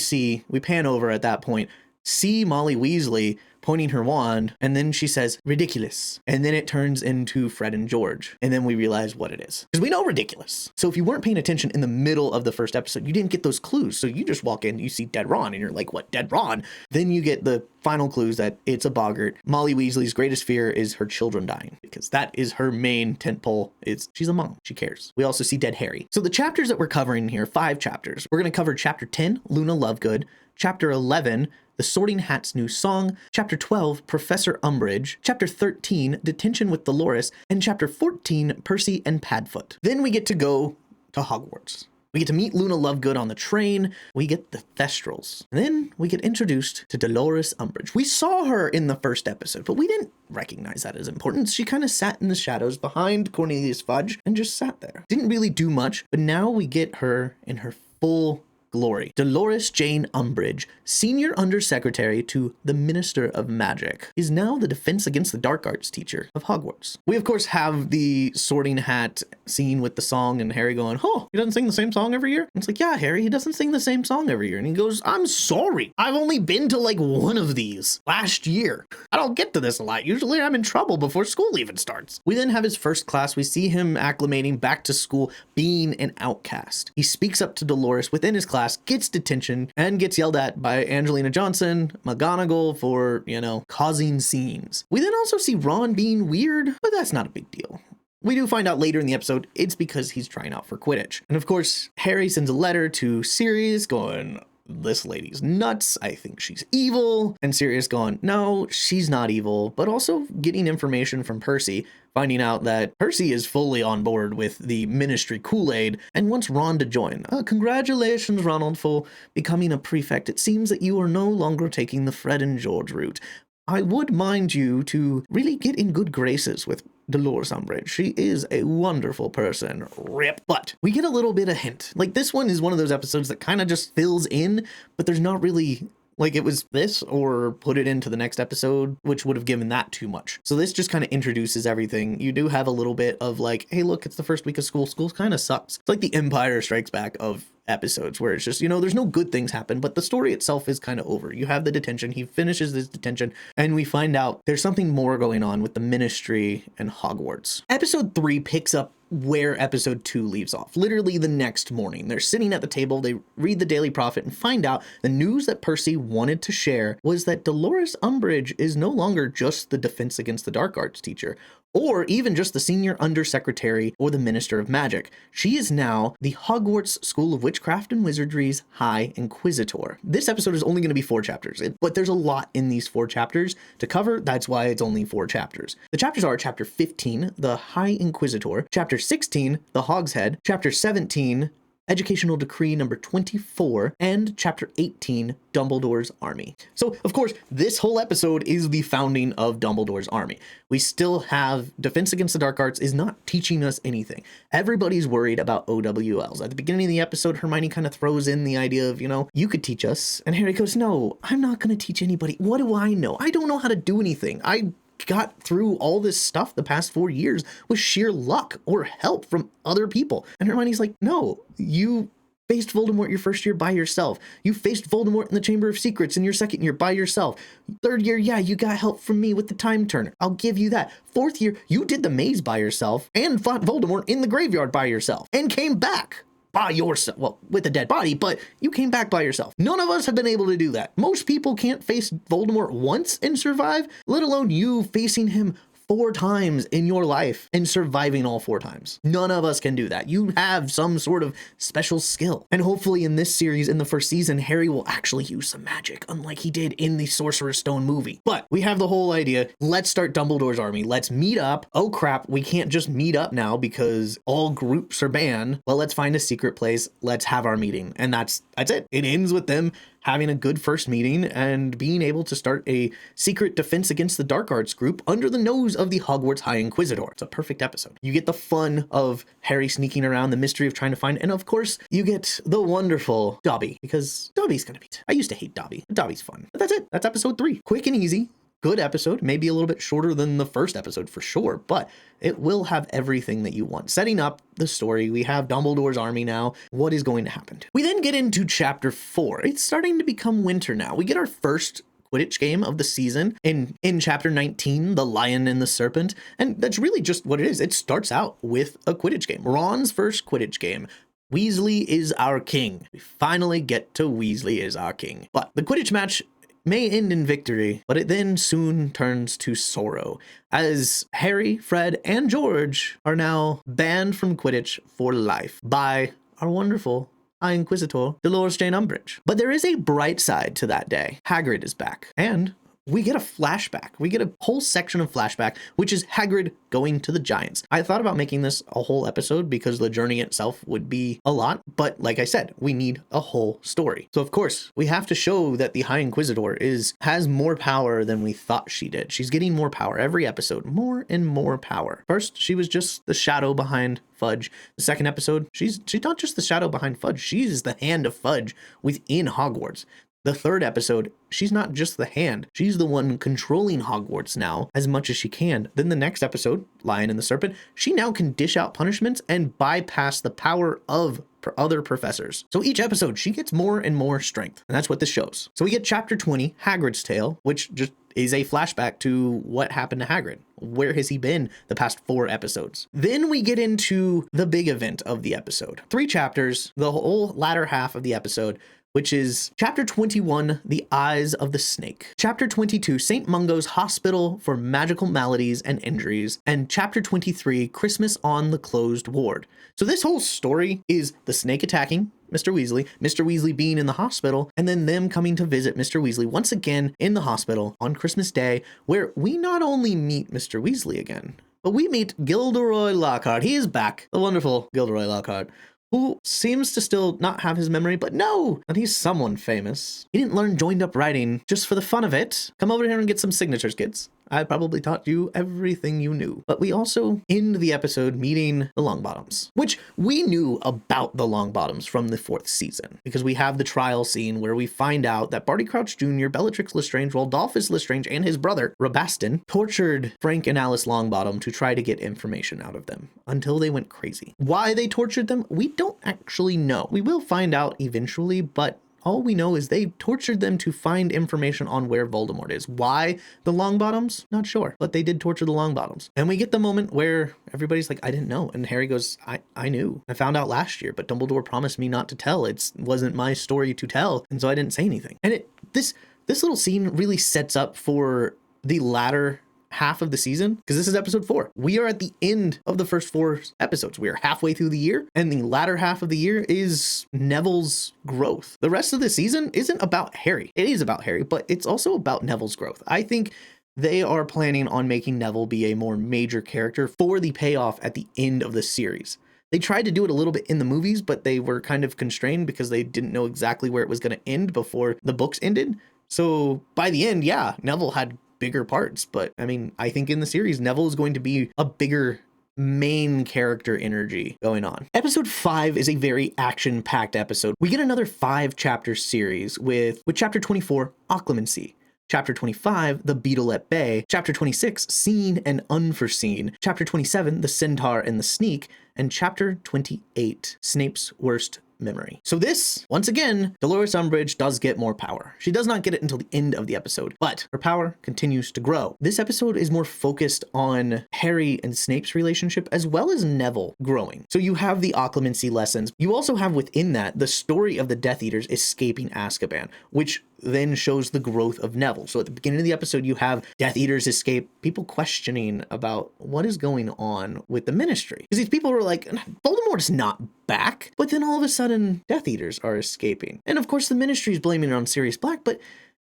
pan over at that point, see Molly Weasley pointing her wand, and then she says, ridiculous. And then it turns into Fred and George. And then we realize what it is. Because we know ridiculous. So if you weren't paying attention in the middle of the first episode, you didn't get those clues. So you just walk in, you see dead Ron, and you're like, what, dead Ron? Then you get the final clues that it's a boggart. Molly Weasley's greatest fear is her children dying, because that is her main tentpole. She's a mom. She cares. We also see dead Harry. So the chapters that we're covering here, 5 chapters. We're going to cover chapter 10, Luna Lovegood, chapter 11, The Sorting Hat's New Song, Chapter 12, Professor Umbridge, Chapter 13, Detention with Dolores, and Chapter 14, Percy and Padfoot. Then we get to go to Hogwarts. We get to meet Luna Lovegood on the train. We get the Thestrals. And then we get introduced to Dolores Umbridge. We saw her in the first episode, but we didn't recognize that as important. She kind of sat in the shadows behind Cornelius Fudge and just sat there. Didn't really do much, but now we get her in her full glory. Dolores Jane Umbridge, Senior Undersecretary to the Minister of Magic, is now the Defense Against the Dark Arts teacher of Hogwarts. We, of course, have the Sorting Hat scene with the song and Harry going, oh, he doesn't sing the same song every year? And it's like, yeah, Harry, he doesn't sing the same song every year. And he goes, I'm sorry. I've only been to like one of these last year. I don't get to this a lot. Usually I'm in trouble before school even starts. We then have his first class. We see him acclimating back to school, being an outcast. He speaks up to Dolores within his class, gets detention, and gets yelled at by Angelina Johnson, McGonagall for, causing scenes. We then also see Ron being weird, but that's not a big deal. we do find out later in the episode it's because he's trying out for Quidditch. And of course, Harry sends a letter to Sirius going, this lady's nuts. I think she's evil. And Sirius going, no, she's not evil. But also getting information from Percy, finding out that Percy is fully on board with the Ministry Kool-Aid and wants Ron to join. Congratulations, Ronald, for becoming a prefect. It seems that you are no longer taking the Fred and George route. I would mind you to really get in good graces with Dolores Umbridge. She is a wonderful person. Rip. But we get a little bit of hint. Like, this one is one of those episodes that kind of just fills in, but there's not really, like, it was this or put it into the next episode, which would have given that too much. So this just kind of introduces everything. You do have a little bit of like, hey, look, it's the first week of school. School kind of sucks. It's like the Empire Strikes Back of episodes where it's just, you know, there's no good things happen, but the story itself is kind of over. You have the detention, he finishes his detention, and we find out there's something more going on with the Ministry and Hogwarts. Episode 3 picks up where episode 2 leaves off. Literally the next morning, they're sitting at the table, they read the Daily Prophet and find out the news that Percy wanted to share was that Dolores Umbridge is no longer just the Defense Against the Dark Arts teacher, or even just the senior undersecretary or the Minister of Magic. She is now the Hogwarts School of Witchcraft and Wizardry's High Inquisitor. This episode is only going to be 4 chapters, but there's a lot in these 4 chapters to cover. That's why it's only 4 chapters. The chapters are Chapter 15, the High Inquisitor, Chapter 16, the Hogshead, Chapter 17, Educational Decree number 24, and Chapter 18, Dumbledore's Army. So, of course, this whole episode is the founding of Dumbledore's Army. We still have Defense Against the Dark Arts is not teaching us anything. Everybody's worried about OWLs. At the beginning of the episode, Hermione kind of throws in the idea of, you know, you could teach us. And Harry goes, no, I'm not going to teach anybody. What do I know? I don't know how to do anything. I got through all this stuff the past 4 years with sheer luck or help from other people. And Hermione's like, no, you faced Voldemort your first year by yourself. You faced Voldemort in the Chamber of Secrets in your second year by yourself. 3rd year, yeah, you got help from me with the Time Turner. I'll give you that. 4th year, you did the maze by yourself and fought Voldemort in the graveyard by yourself and came back by yourself. Well, with a dead body, but you came back by yourself. None of us have been able to do that. Most people can't face Voldemort once and survive, let alone you facing him 4 times in your life and surviving all 4 times. None of us can do that. You have some sort of special skill. And hopefully in this series, in the first season, Harry will actually use some magic, unlike he did in the Sorcerer's Stone movie. But we have the whole idea. Let's start Dumbledore's Army. Let's meet up. Oh crap, we can't just meet up now because all groups are banned. Well, let's find a secret place. Let's have our meeting. And that's it. It ends with them having a good first meeting and being able to start a secret Defense Against the Dark Arts group under the nose of the Hogwarts High Inquisitor. It's a perfect episode. You get the fun of Harry sneaking around, the mystery of trying to find, and of course, you get the wonderful Dobby, because Dobby's gonna be, I used to hate Dobby, but Dobby's fun. But that's it. That's episode 3. Quick and easy. Good episode, maybe a little bit shorter than the first episode for sure, but it will have everything that you want. Setting up the story, we have Dumbledore's Army now. What is going to happen? We then get into Chapter 4. It's starting to become winter now. We get our first Quidditch game of the season in Chapter 19, The Lion and the Serpent, and that's really just what it is. It starts out with a Quidditch game. Ron's first Quidditch game. Weasley is our king. We finally get to Weasley is our king. But the Quidditch match may end in victory, but it then soon turns to sorrow, as Harry, Fred, and George are now banned from Quidditch for life by our wonderful High Inquisitor, Dolores Jane Umbridge. But there is a bright side to that day. Hagrid is back, and we get a flashback. We get a whole section of flashback, which is Hagrid going to the Giants. I thought about making this a whole episode because the journey itself would be a lot, but like I said, we need a whole story. So of course, we have to show that the High Inquisitor has more power than we thought she did. She's getting more power every episode, more and more power. First, she was just the shadow behind Fudge. The second episode, she's not just the shadow behind Fudge, she's the hand of Fudge within Hogwarts. The third episode, she's not just the hand, she's the one controlling Hogwarts now as much as she can. Then the next episode, Lion and the Serpent, she now can dish out punishments and bypass the power of other professors. So each episode, she gets more and more strength, and that's what this shows. So we get Chapter 20, Hagrid's Tale, which just is a flashback to what happened to Hagrid. Where has he been the past 4 episodes? Then we get into the big event of the episode. 3 chapters, the whole latter half of the episode, which is Chapter 21, The Eyes of the Snake, Chapter 22, St. Mungo's Hospital for Magical Maladies and Injuries, and Chapter 23, Christmas on the Closed Ward. So this whole story is the snake attacking Mr. Weasley being in the hospital, and then them coming to visit Mr. Weasley once again in the hospital on Christmas Day, where we not only meet Mr. Weasley again, but we meet Gilderoy Lockhart. He is back, the wonderful Gilderoy Lockhart, who seems to still not have his memory, but no, and he's someone famous. He didn't learn joined up writing just for the fun of it. Come over here and get some signatures, kids. I probably taught you everything you knew. But we also end the episode meeting the Longbottoms, which we knew about the Longbottoms from the 4th season, because we have the trial scene where we find out that Barty Crouch Jr., Bellatrix Lestrange, Rodolphus Lestrange, and his brother, Rabaston, tortured Frank and Alice Longbottom to try to get information out of them until they went crazy. Why they tortured them, we don't actually know. We will find out eventually, but all we know is they tortured them to find information on where Voldemort is. Why the Longbottoms? Not sure, but they did torture the Longbottoms. And we get the moment where everybody's like, I didn't know. And Harry goes, I knew. I found out last year, but Dumbledore promised me not to tell. It wasn't my story to tell. And so I didn't say anything. And this little scene really sets up for the latter half of the season, because this is episode 4. We are at the end of the first 4 episodes. We are halfway through the year, and the latter half of the year is Neville's growth. The rest of the season isn't about Harry. It is about Harry, but it's also about Neville's growth. I think they are planning on making Neville be a more major character for the payoff at the end of the series. They tried to do it a little bit in the movies, but they were kind of constrained because they didn't know exactly where it was going to end before the books ended. So by the end, yeah, Neville had bigger parts, but I mean, I think in the series, Neville is going to be a bigger main character energy going on. Episode 5 is a very action-packed episode. We get another 5-chapter series with chapter 24, Occlumency, chapter 25, The Beetle at Bay, chapter 26, Seen and Unforeseen, chapter 27, The Centaur and the Sneak, and chapter 28, Snape's Worst Memory. So this, once again, Dolores Umbridge does get more power. She does not get it until the end of the episode, but her power continues to grow. This episode is more focused on Harry and Snape's relationship, as well as Neville growing. So you have the occlumency lessons. You also have within that the story of the Death Eaters escaping Azkaban, which then shows the growth of Neville. So at the beginning of the episode, you have Death Eaters escape, people questioning about what is going on with the Ministry. Because these people were like, Voldemort is not back. But then all of a sudden, Death Eaters are escaping. And of course, the Ministry is blaming it on Sirius Black. But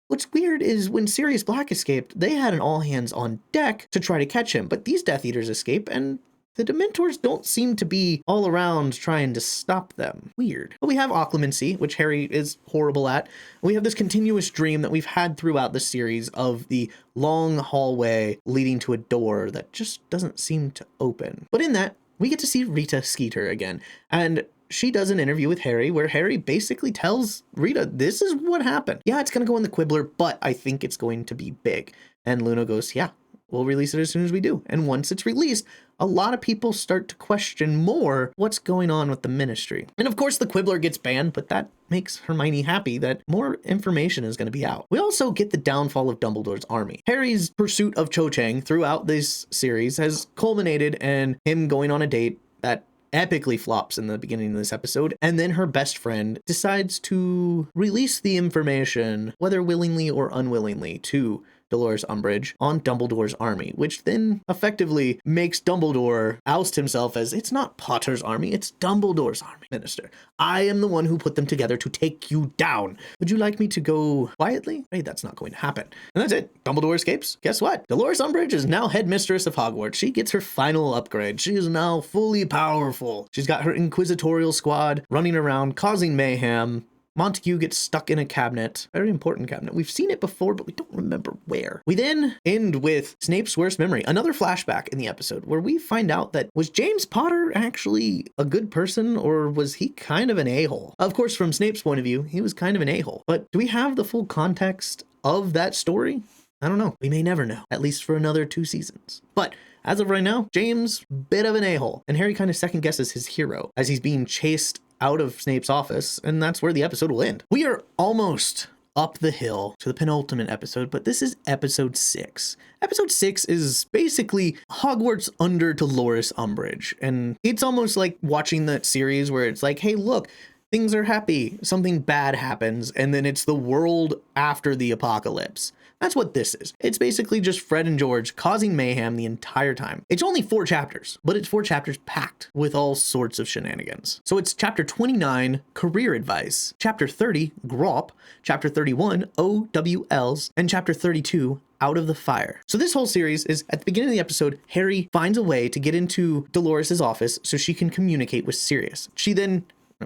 what's weird is when Sirius Black escaped, they had an all hands on deck to try to catch him. But these Death Eaters escape, and the Dementors don't seem to be all around trying to stop them. Weird. But we have occlumency, which Harry is horrible at. We have this continuous dream that we've had throughout the series of the long hallway leading to a door that just doesn't seem to open. But in that, we get to see Rita Skeeter again. And she does an interview with Harry where Harry basically tells Rita, this is what happened. Yeah, it's going to go in the Quibbler, but I think it's going to be big. And Luna goes, yeah, we'll release it as soon as we do. And once it's released, a lot of people start to question more what's going on with the Ministry. And of course, the Quibbler gets banned, but that makes Hermione happy that more information is going to be out. We also get the downfall of Dumbledore's army. Harry's pursuit of Cho Chang throughout this series has culminated in him going on a date that epically flops in the beginning of this episode, and then her best friend decides to release the information, whether willingly or unwillingly, to Dolores Umbridge on Dumbledore's army, which then effectively makes Dumbledore oust himself as, it's not Potter's army, it's Dumbledore's army, Minister. I am the one who put them together to take you down. Would you like me to go quietly? Hey, that's not going to happen. And that's it. Dumbledore escapes. Guess what? Dolores Umbridge is now headmistress of Hogwarts. She gets her final upgrade. She is now fully powerful. She's got her inquisitorial squad running around, causing mayhem. Montague gets stuck in a cabinet, very important cabinet. We've seen it before, but we don't remember where. We then end with Snape's worst memory, another flashback in the episode where we find out that, was James Potter actually a good person, or was he kind of an a-hole? Of course, from Snape's point of view, he was kind of an a-hole. But do we have the full context of that story? I don't know. We may never know, at least for another 2 seasons. But as of right now, James, bit of an a-hole. And Harry kind of second guesses his hero as he's being chased out of Snape's office, and that's where the episode will end. We are almost up the hill to the penultimate episode, but this is episode 6. Episode 6 is basically Hogwarts under Dolores Umbridge, and it's almost like watching that series where it's like, hey, look, things are happy, something bad happens, and then it's the world after the apocalypse. That's what this is. It's basically just Fred and George causing mayhem the entire time. It's only 4 chapters, but it's 4 chapters packed with all sorts of shenanigans. So it's chapter 29, Career Advice, chapter 30, Grop, chapter 31, OWLs, and chapter 32, Out of the Fire. So this whole series is, at the beginning of the episode, Harry finds a way to get into Dolores's office so she can communicate with Sirius.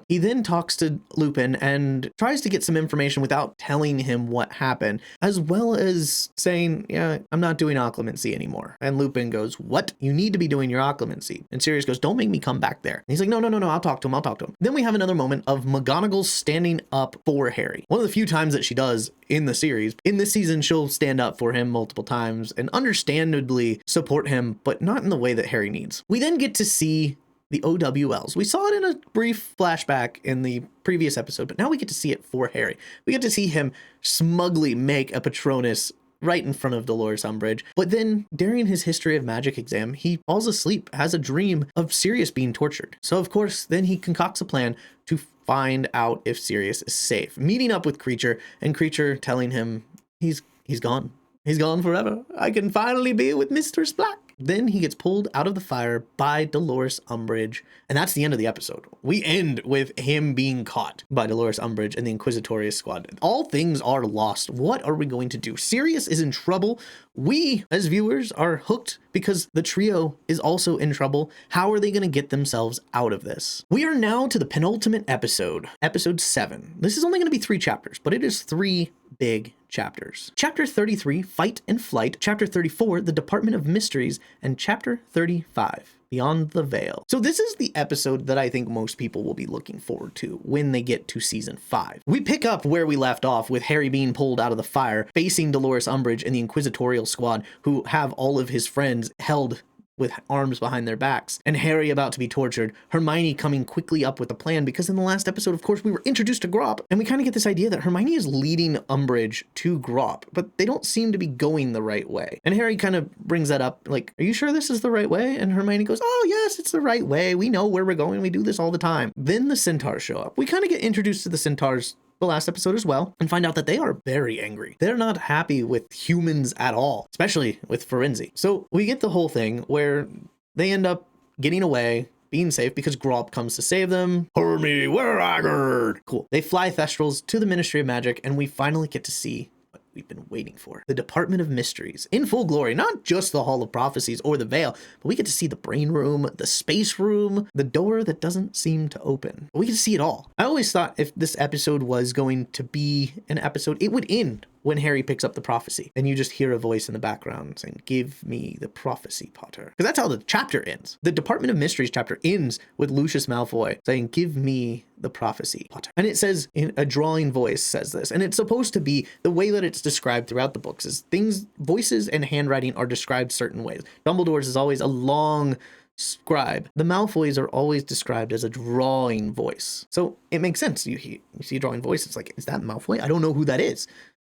He then talks to Lupin and tries to get some information without telling him what happened, as well as saying, yeah, I'm not doing occlumency anymore. And Lupin goes, what? You need to be doing your occlumency. And Sirius goes, don't make me come back there. And he's like, no, I'll talk to him. Then we have another moment of McGonagall standing up for Harry. One of the few times that she does in the series. In this season, she'll stand up for him multiple times and understandably support him, but not in the way that Harry needs. We then get to see the OWLs. We saw it in a brief flashback in the previous episode, but now we get to see it for Harry. We get to see him smugly make a Patronus right in front of Dolores Umbridge. But then during his history of magic exam, he falls asleep, has a dream of Sirius being tortured. So of course, then he concocts a plan to find out if Sirius is safe, meeting up with Creature and Creature telling him he's gone. He's gone forever. I can finally be with Mistress Black. Then he gets pulled out of the fire by Dolores Umbridge, and that's the end of the episode. We end with him being caught by Dolores Umbridge and the Inquisitorius squad. All things are lost. What are we going to do? Sirius is in trouble. We, as viewers, are hooked because the trio is also in trouble. How are they going to get themselves out of this? We are now to the penultimate episode, episode 7. This is only going to be 3 chapters, but it is 3 big chapters. Chapter 33, Fight and Flight. Chapter 34, The Department of Mysteries. And chapter 35, Beyond the Veil. So this is the episode that I think most people will be looking forward to when they get to season 5. We pick up where we left off with Harry being pulled out of the fire, facing Dolores Umbridge and the Inquisitorial squad, who have all of his friends held with arms behind their backs, and Harry about to be tortured, Hermione coming quickly up with a plan, because in the last episode, of course, we were introduced to Grop, and we kind of get this idea that Hermione is leading Umbridge to Grop, but they don't seem to be going the right way. And Harry kind of brings that up, like, are you sure this is the right way? And Hermione goes, oh yes, it's the right way. We know where we're going. We do this all the time. Then the Centaurs show up. We kind of get introduced to the Centaurs the last episode as well, and find out that they are very angry. They're not happy with humans at all, especially with Firenze. So we get the whole thing where they end up getting away, being safe, because Grop comes to save them. Hermie, we're aggered. Cool. They fly Thestrals to the Ministry of Magic, and we finally get to see what we've been waiting for. The Department of Mysteries in full glory, not just the Hall of Prophecies or the Veil, but we get to see the Brain Room, the Space Room, the door that doesn't seem to open. We get to see it all. I always thought if this episode was going to be an episode, it would end when Harry picks up the prophecy and you just hear a voice in the background saying, give me the prophecy, Potter. Because that's how the chapter ends. The Department of Mysteries chapter ends with Lucius Malfoy saying, give me the prophecy, Potter. And it says, in a drawing voice says this, and it's supposed to be the way that it's described throughout the books is things, voices and handwriting are described certain ways. Dumbledore's is always a long scribe. The Malfoys are always described as a drawing voice. So it makes sense. You see a drawing voice, it's like, is that Malfoy? I don't know who that is.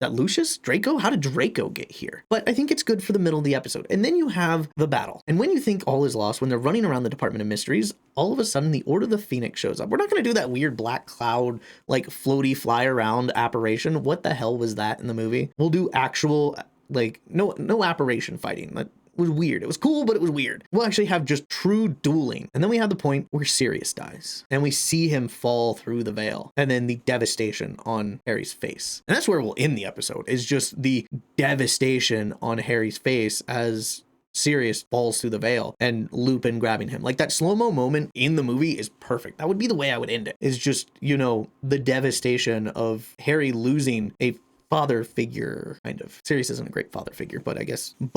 That Lucius? Draco? How did Draco get here? But I think it's good for the middle of the episode. And then you have the battle. And when you think all is lost, when they're running around the Department of Mysteries, all of a sudden the Order of the Phoenix shows up. We're not going to do that weird black cloud, like floaty fly around apparition. What the hell was that in the movie? We'll do actual, like, no apparition fighting. That was weird. It was cool, but it was weird. We'll actually have just true dueling. And then we have the point where Sirius dies and we see him fall through the veil, and then the devastation on Harry's face. And that's where we'll end the episode, is just the devastation on Harry's face as Sirius falls through the veil and Lupin grabbing him. Like, that slow-mo moment in the movie is perfect. That would be the way I would end it, is just, you know, the devastation of Harry losing a father figure, kind of. Sirius isn't a great father figure, but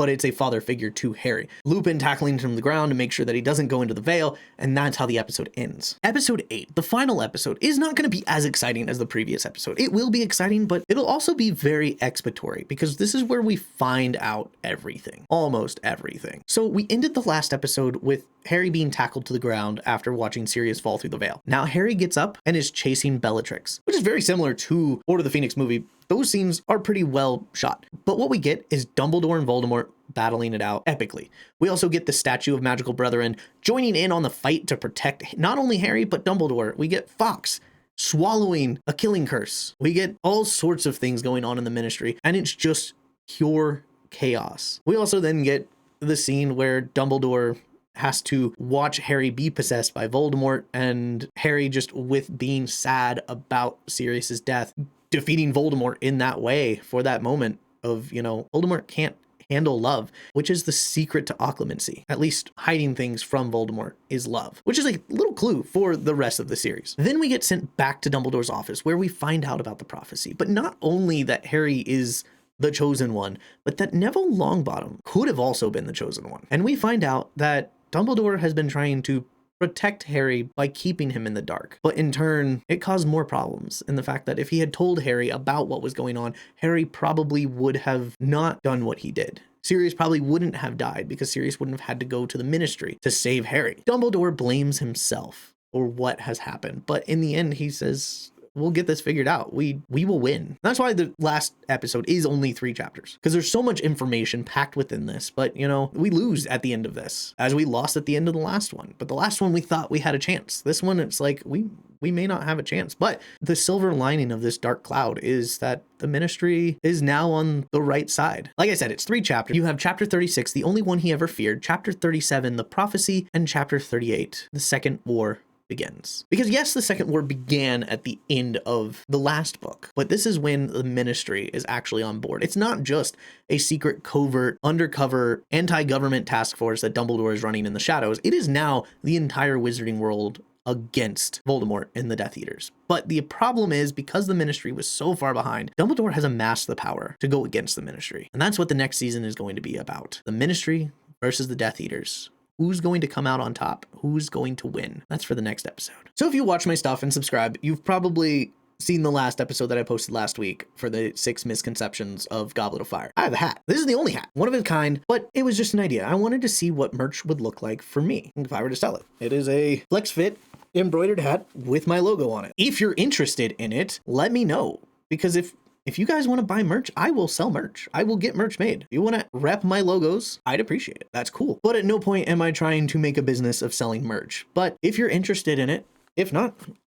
it's a father figure to Harry. Lupin tackling him from the ground to make sure that he doesn't go into the veil, and that's how the episode ends. Episode 8, the final episode, is not going to be as exciting as the previous episode. It will be exciting, but it'll also be very expiatory, because this is where we find out everything. Almost everything. So we ended the last episode with Harry being tackled to the ground after watching Sirius fall through the veil. Now Harry gets up and is chasing Bellatrix, which is very similar to Order of the Phoenix movie. Those scenes are pretty well shot. But what we get is Dumbledore and Voldemort battling it out epically. We also get the Statue of Magical Brethren joining in on the fight to protect not only Harry, but Dumbledore. We get Fawkes swallowing a killing curse. We get all sorts of things going on in the ministry, and it's just pure chaos. We also then get the scene where Dumbledore has to watch Harry be possessed by Voldemort, and Harry, just with being sad about Sirius's death, defeating Voldemort in that way for that moment of, Voldemort can't handle love, which is the secret to occlumency. At least hiding things from Voldemort is love, which is a little clue for the rest of the series. Then we get sent back to Dumbledore's office where we find out about the prophecy, but not only that Harry is the chosen one, but that Neville Longbottom could have also been the chosen one. And we find out that Dumbledore has been trying to protect Harry by keeping him in the dark. But in turn, it caused more problems in the fact that if he had told Harry about what was going on, Harry probably would have not done what he did. Sirius probably wouldn't have died because Sirius wouldn't have had to go to the ministry to save Harry. Dumbledore blames himself for what has happened, but in the end, he says, we'll get this figured out. We will win. That's why the last episode is only 3 chapters, because there's so much information packed within this. But, we lose at the end of this, as we lost at the end of the last one. But the last one, we thought we had a chance. This one, it's like, we may not have a chance. But the silver lining of this dark cloud is that the ministry is now on the right side. Like I said, it's 3 chapters. You have chapter 36, the only one he ever feared, chapter 37, the prophecy, and chapter 38, the second war begins. Because yes, the second war began at the end of the last book, but this is when the ministry is actually on board. It's not just a secret, covert, undercover, anti-government task force that Dumbledore is running in the shadows. It is now the entire wizarding world against Voldemort and the Death Eaters. But the problem is, because the ministry was so far behind, Dumbledore has amassed the power to go against the ministry. And that's what the next season is going to be about. The ministry versus the Death Eaters. Who's going to come out on top? Who's going to win? That's for the next episode. So if you watch my stuff and subscribe, you've probably seen the last episode that I posted last week for the 6 misconceptions of Goblet of Fire. I have a hat. This is the only hat, one of a kind, but it was just an idea. I wanted to see what merch would look like for me if I were to sell it. It is a flex fit embroidered hat with my logo on it. If you're interested in it, let me know, because if you guys want to buy merch, I will sell merch. I will get merch made. If you want to rep my logos, I'd appreciate it. That's cool. But at no point am I trying to make a business of selling merch. But if you're interested in it, if not,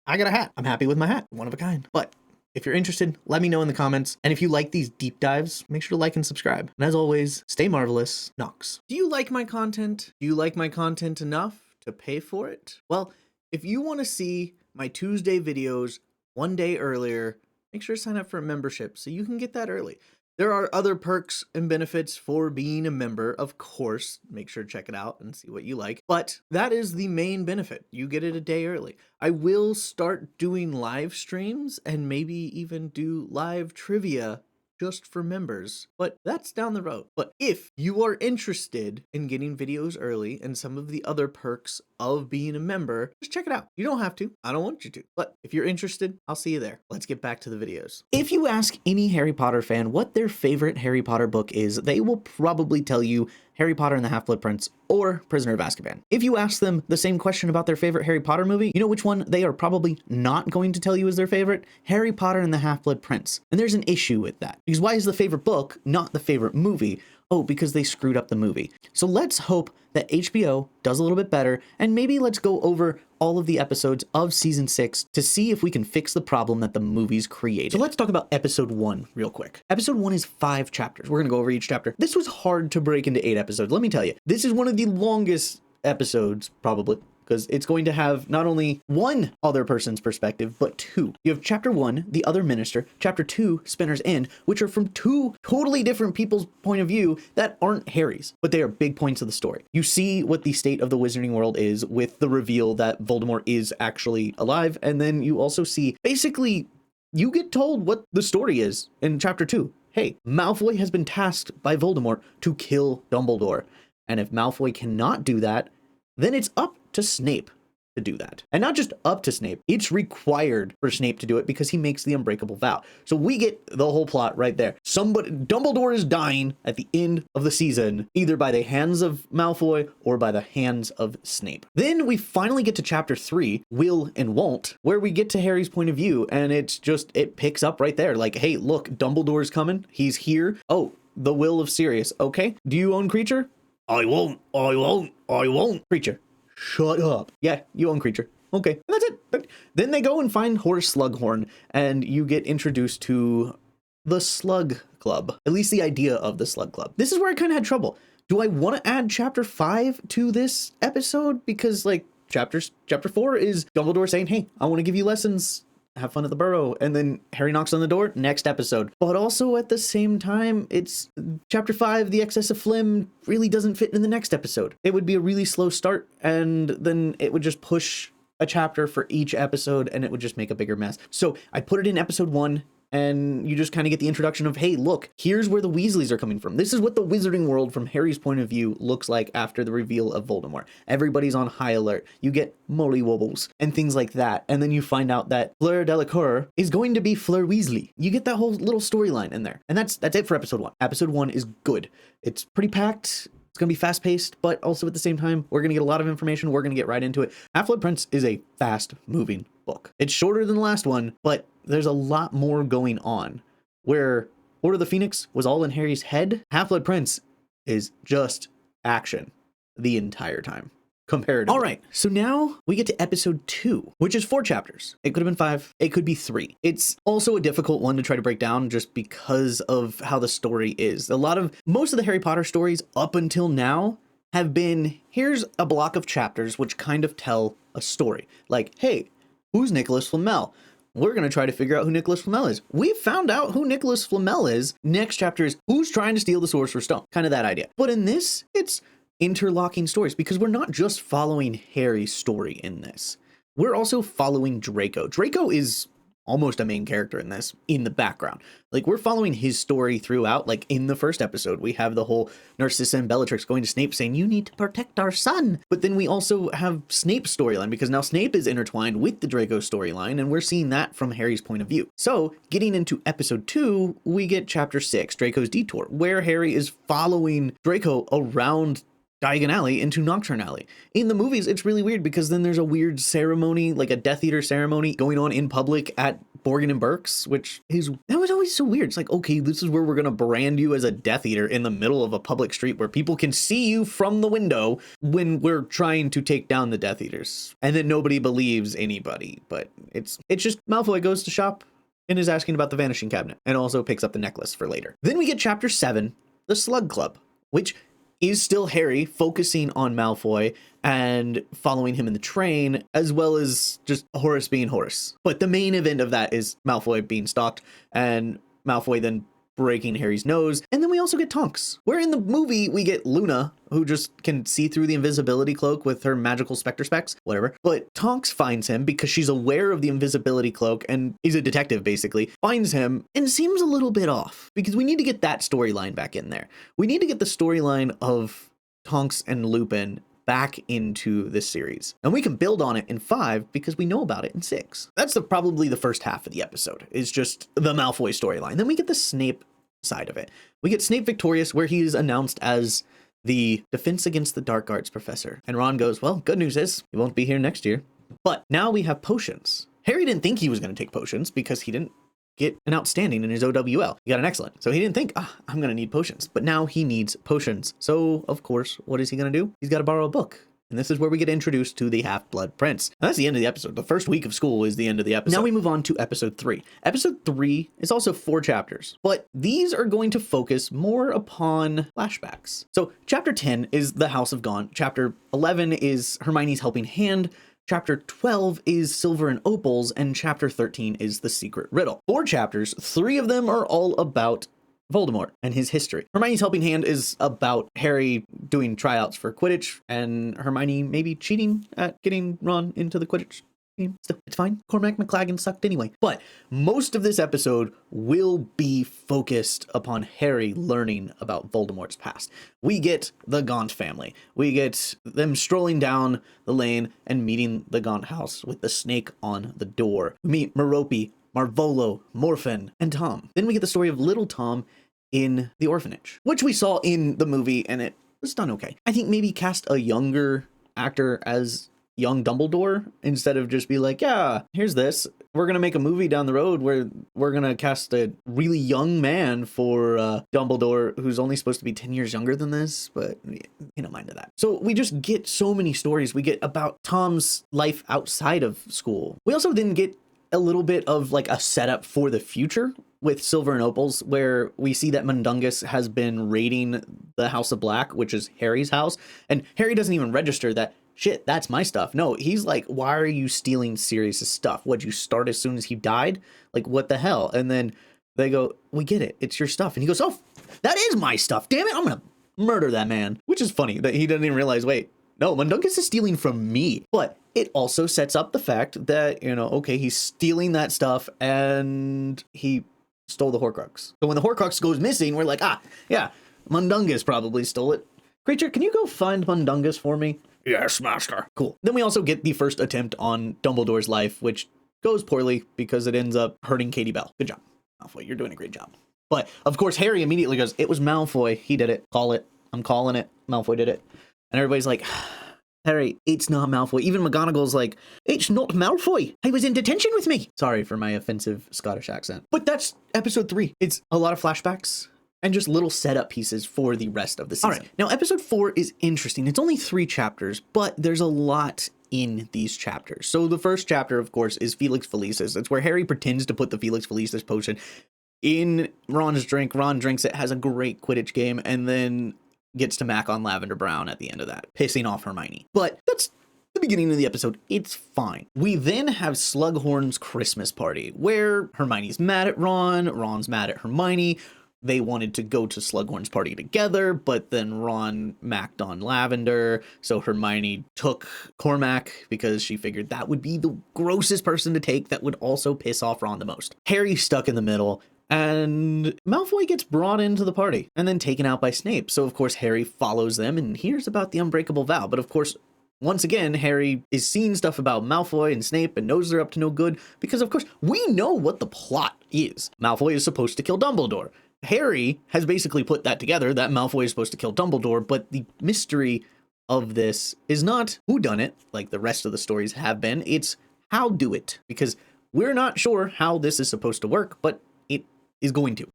I got a hat. I'm happy with my hat. One of a kind. But if you're interested, let me know in the comments. And if you like these deep dives, make sure to like and subscribe. And as always, stay marvelous, Nox. Do you like my content? Do you like my content enough to pay for it? Well, if you want to see my Tuesday videos one day earlier, make sure to sign up for a membership so you can get that early. There are other perks and benefits for being a member, of course. Make sure to check it out and see what you like. But that is the main benefit. You get it a day early. I will start doing live streams and maybe even do live trivia just for members, but that's down the road. But if you are interested in getting videos early and some of the other perks of being a member, just check it out. You don't have to. I don't want you to. But if you're interested, I'll see you there. Let's get back to the videos. If you ask any Harry Potter fan what their favorite Harry Potter book is, they will probably tell you Harry Potter and the Half-Blood Prince or Prisoner of Azkaban. If you ask them the same question about their favorite Harry Potter movie, you know which one they are probably not going to tell you is their favorite? Harry Potter and the Half-Blood Prince. And there's an issue with that. Because why is the favorite book not the favorite movie? Oh, because they screwed up the movie. So let's hope that HBO does a little bit better, and maybe let's go over all of the episodes of season 6 to see if we can fix the problem that the movies created. So let's talk about episode 1 real quick. Episode 1 is 5 chapters. We're gonna go over each chapter. This was hard to break into 8 episodes. Let me tell you, this is one of the longest episodes, probably, because it's going to have not only one other person's perspective, but 2. You have chapter 1, The Other Minister, chapter 2, Spinner's End, which are from 2 totally different people's point of view that aren't Harry's, but they are big points of the story. You see what the state of the wizarding world is with the reveal that Voldemort is actually alive, and then you also see, basically, you get told what the story is in chapter 2. Hey, Malfoy has been tasked by Voldemort to kill Dumbledore, and if Malfoy cannot do that, then it's up to Snape to do that. And not just up to Snape, it's required for Snape to do it because he makes the unbreakable vow. So we get the whole plot right there. Dumbledore is dying at the end of the season, either by the hands of Malfoy or by the hands of Snape. Then we finally get to chapter 3, Will and Won't, where we get to Harry's point of view, and it picks up right there. Like, hey, look, Dumbledore's coming. He's here. Oh, the will of Sirius. Okay. Do you own Creature? I won't. Creature. Shut up. Yeah, you own Creature. okay. And that's it. Then they go and find Horace Slughorn, and you get introduced to the Slug Club, at least the idea of the Slug Club. This is where I kind of had trouble. Do I want to add chapter 5 to this episode? Because like chapter 4 is Dumbledore saying, hey, I want to give you lessons. Have fun at the burrow. And then Harry knocks on the door, next episode. But also at the same time, it's chapter 5, the excess of phlegm really doesn't fit in the next episode. It would be a really slow start, and then it would just push a chapter for each episode, and it would just make a bigger mess. So I put it in episode 1, and you just kind of get the introduction of, hey, look, here's where the Weasleys are coming from. This is what the wizarding world from Harry's point of view looks like after the reveal of Voldemort. Everybody's on high alert. You get molly wobbles and things like that. And then you find out that Fleur Delacour is going to be Fleur Weasley. You get that whole little storyline in there. And that's it for episode 1. Episode 1 is good. It's pretty packed. It's going to be fast paced, but also at the same time, we're going to get a lot of information. We're going to get right into it. Half-Blood Prince is a fast moving book. It's shorter than the last one, but there's a lot more going on. Where Order of the Phoenix was all in Harry's head, Half-Blood Prince is just action the entire time. Comparatively. All right, so now we get to episode 2, which is 4 chapters. It could have been 5, it could be 3. It's also a difficult one to try to break down just because of how the story is. Most of the Harry Potter stories up until now have been, here's a block of chapters which kind of tell a story. Like, hey, who's Nicholas Flamel? We're going to try to figure out who Nicholas Flamel is. We found out who Nicholas Flamel is. Next chapter is who's trying to steal the Sorcerer's Stone. Kind of that idea. But in this, it's interlocking stories because we're not just following Harry's story in this. We're also following Draco. Draco is almost a main character in this, in the background. Like, we're following his story throughout. Like, in the first episode, we have the whole Narcissa and Bellatrix going to Snape saying, you need to protect our son. But then we also have Snape's storyline, because now Snape is intertwined with the Draco storyline, and we're seeing that from Harry's point of view. So, getting into episode 2, we get chapter 6, Draco's Detour, where Harry is following Draco around Diagon Alley into Nocturne Alley. In the movies, it's really weird because then there's a weird ceremony, like a Death Eater ceremony going on in public at Borgin and Burke's, that was always so weird. It's like, okay, this is where we're going to brand you as a Death Eater in the middle of a public street where people can see you from the window when we're trying to take down the Death Eaters. And then nobody believes anybody, but it's just Malfoy goes to shop and is asking about the Vanishing Cabinet and also picks up the necklace for later. Then we get chapter 7, the Slug Club, which is still Harry focusing on Malfoy and following him in the train, as well as just Horace being Horace. But the main event of that is Malfoy being stalked and Malfoy then breaking Harry's nose. And then we also get Tonks, where in the movie we get Luna, who just can see through the invisibility cloak with her magical specter specs, whatever. But Tonks finds him because she's aware of the invisibility cloak and is a detective, basically, finds him and seems a little bit off because we need to get that storyline back in there. We need to get the storyline of Tonks and Lupin back into this series. And we can build on it in 5 because we know about it in 6. That's probably the first half of the episode, is just the Malfoy storyline. Then we get the Snape side of it. We get Snape victorious, where he is announced as the Defense Against the Dark Arts professor. And Ron goes, well, good news is he won't be here next year. But now we have potions. Harry didn't think he was going to take potions because he didn't get an outstanding in his OWL. He got an excellent. So he didn't think, I'm going to need potions. But now he needs potions. So, of course, what is he going to do? He's got to borrow a book. And this is where we get introduced to the Half-Blood Prince. And that's the end of the episode. The first week of school is the end of the episode. Now we move on to episode 3. Episode 3 is also 4 chapters, but these are going to focus more upon flashbacks. So chapter 10 is the House of Gaunt. Chapter 11 is Hermione's Helping Hand. Chapter 12 is Silver and Opals, and chapter 13 is The Secret Riddle. 4 chapters, 3 of them are all about Voldemort and his history. Hermione's Helping Hand is about Harry doing tryouts for Quidditch and Hermione maybe cheating at getting Ron into the Quidditch team. Still, it's fine. Cormac McLaggen sucked anyway. But most of this episode will be focused upon Harry learning about Voldemort's past. We get the Gaunt family. We get them strolling down the lane and meeting the Gaunt house with the snake on the door. We meet Merope, Marvolo, Morphin, and Tom. Then we get the story of little Tom in the orphanage, which we saw in the movie, and it was done okay. I think maybe cast a younger actor as young Dumbledore instead of just be like, yeah, here's this. We're going to make a movie down the road where we're going to cast a really young man for Dumbledore who's only supposed to be 10 years younger than this, but you know, mind of that. So we just get so many stories. We get about Tom's life outside of school. We also then get a little bit of like a setup for the future with Silver and Opals, where we see that Mundungus has been raiding the House of Black, which is Harry's house. And Harry doesn't even register that, shit, that's my stuff. No, he's like, why are you stealing Sirius's stuff? What'd you start as soon as he died? Like, what the hell? And then they go, we get it. It's your stuff. And he goes, oh, that is my stuff. Damn it. I'm going to murder that man. Which is funny that he doesn't even realize, wait, no, Mundungus is stealing from me. But it also sets up the fact that, you know, okay, he's stealing that stuff and he stole the Horcrux. So when the Horcrux goes missing, we're like, ah, yeah, Mundungus probably stole it. Creature, can you go find Mundungus for me? Yes, master. Cool. Then we also get the first attempt on Dumbledore's life, which goes poorly because it ends up hurting Katie Bell. Good job, Malfoy. You're doing a great job. But of course, Harry immediately goes, it was Malfoy. He did it. Call it. I'm calling it. Malfoy did it. And everybody's like, Harry, it's not Malfoy. Even McGonagall's like, it's not Malfoy. I was in detention with me. Sorry for my offensive Scottish accent. But that's episode 3. It's a lot of flashbacks and just little setup pieces for the rest of the season. All right, now episode 4 is interesting. It's only 3 chapters, but there's a lot in these chapters. So the first chapter, of course, is Felix Felicis. It's where Harry pretends to put the Felix Felicis potion in Ron's drink. Ron drinks it, has a great Quidditch game, and then gets to mac on Lavender Brown at the end of that, pissing off Hermione. But that's the beginning of the episode. It's fine. We then have Slughorn's Christmas party, where Hermione's mad at Ron, Ron's mad at Hermione. They wanted to go to Slughorn's party together, but then Ron macked on Lavender, so Hermione took Cormac because she figured that would be the grossest person to take that would also piss off Ron the most. Harry's stuck in the middle, and Malfoy gets brought into the party and then taken out by Snape. So, of course, Harry follows them and hears about the unbreakable vow. But, of course, once again, Harry is seeing stuff about Malfoy and Snape and knows they're up to no good because, of course, we know what the plot is. Malfoy is supposed to kill Dumbledore. Harry has basically put that together, that Malfoy is supposed to kill Dumbledore, but the mystery of this is not who done it, like the rest of the stories have been. It's how do it, because we're not sure how this is supposed to work, but it is going to.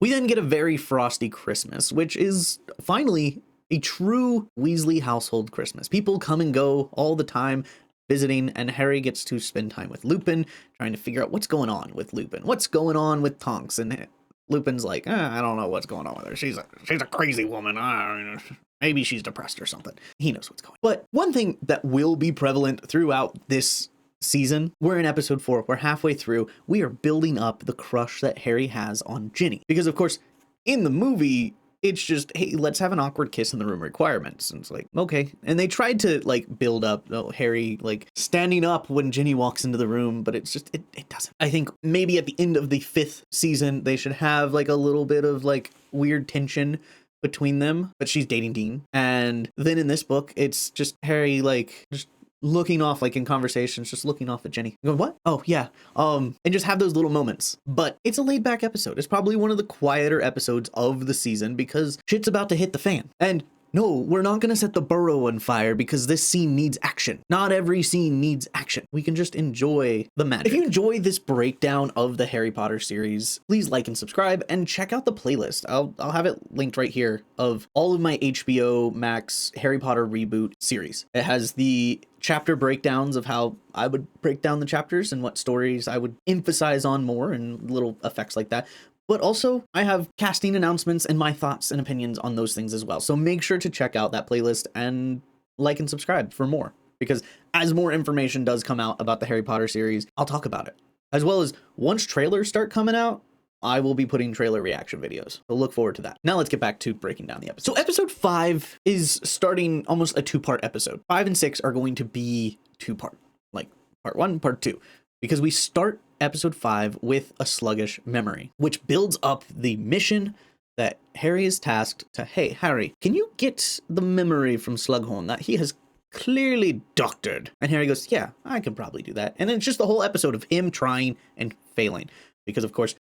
We then get a very frosty Christmas, which is finally a true Weasley household Christmas. People come and go all the time visiting, and Harry gets to spend time with Lupin, trying to figure out what's going on with Lupin, what's going on with Tonks, and Lupin's like, I don't know what's going on with her. She's a crazy woman. Maybe she's depressed or something. He knows what's going on. But one thing that will be prevalent throughout this season, we're in episode 4. We're halfway through. We are building up the crush that Harry has on Ginny. Because, of course, in the movie, it's just, hey, let's have an awkward kiss in the room requirements. And it's like, okay. And they tried to like build up Harry like standing up when Ginny walks into the room, but it's just, it doesn't. I think maybe at the end of the 5th season, they should have like a little bit of like weird tension between them, but she's dating Dean. And then in this book, it's just Harry like just looking off, like in conversations, just looking off at Jenny. Going, what? Oh, yeah. And just have those little moments. But it's a laid back episode. It's probably one of the quieter episodes of the season because shit's about to hit the fan. And no, we're not going to set the burrow on fire because this scene needs action. Not every scene needs action. We can just enjoy the magic. If you enjoy this breakdown of the Harry Potter series, please like and subscribe and check out the playlist. I'll have it linked right here of all of my HBO Max Harry Potter Reboot series. It has the chapter breakdowns of how I would break down the chapters and what stories I would emphasize on more and little effects like that. But also, I have casting announcements and my thoughts and opinions on those things as well. So make sure to check out that playlist and like and subscribe for more. Because as more information does come out about the Harry Potter series, I'll talk about it. As well as once trailers start coming out, I will be putting trailer reaction videos. So look forward to that. Now let's get back to breaking down the episode. So episode 5 is starting almost a 2-part episode. 5 and 6 are going to be 2-part, like part 1, part 2. Because we start episode 5 with a sluggish memory, which builds up the mission that Harry is tasked to, hey, Harry, can you get the memory from Slughorn that he has clearly doctored? And Harry goes, yeah, I can probably do that. And then it's just the whole episode of him trying and failing. Because of course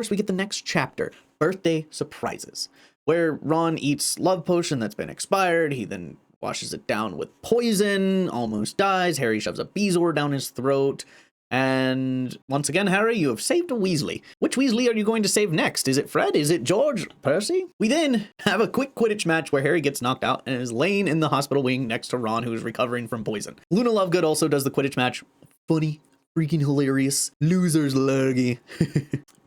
we get the next chapter, Birthday Surprises, where Ron eats love potion that's been expired. He then washes it down with poison, almost dies. Harry shoves a Bezoar down his throat. And once again, Harry, you have saved a Weasley. Which Weasley are you going to save next? Is it Fred? Is it George? Percy? We then have a quick Quidditch match where Harry gets knocked out and is laying in the hospital wing next to Ron, who is recovering from poison. Luna Lovegood also does the Quidditch match. Funny, freaking hilarious, losers lurgy.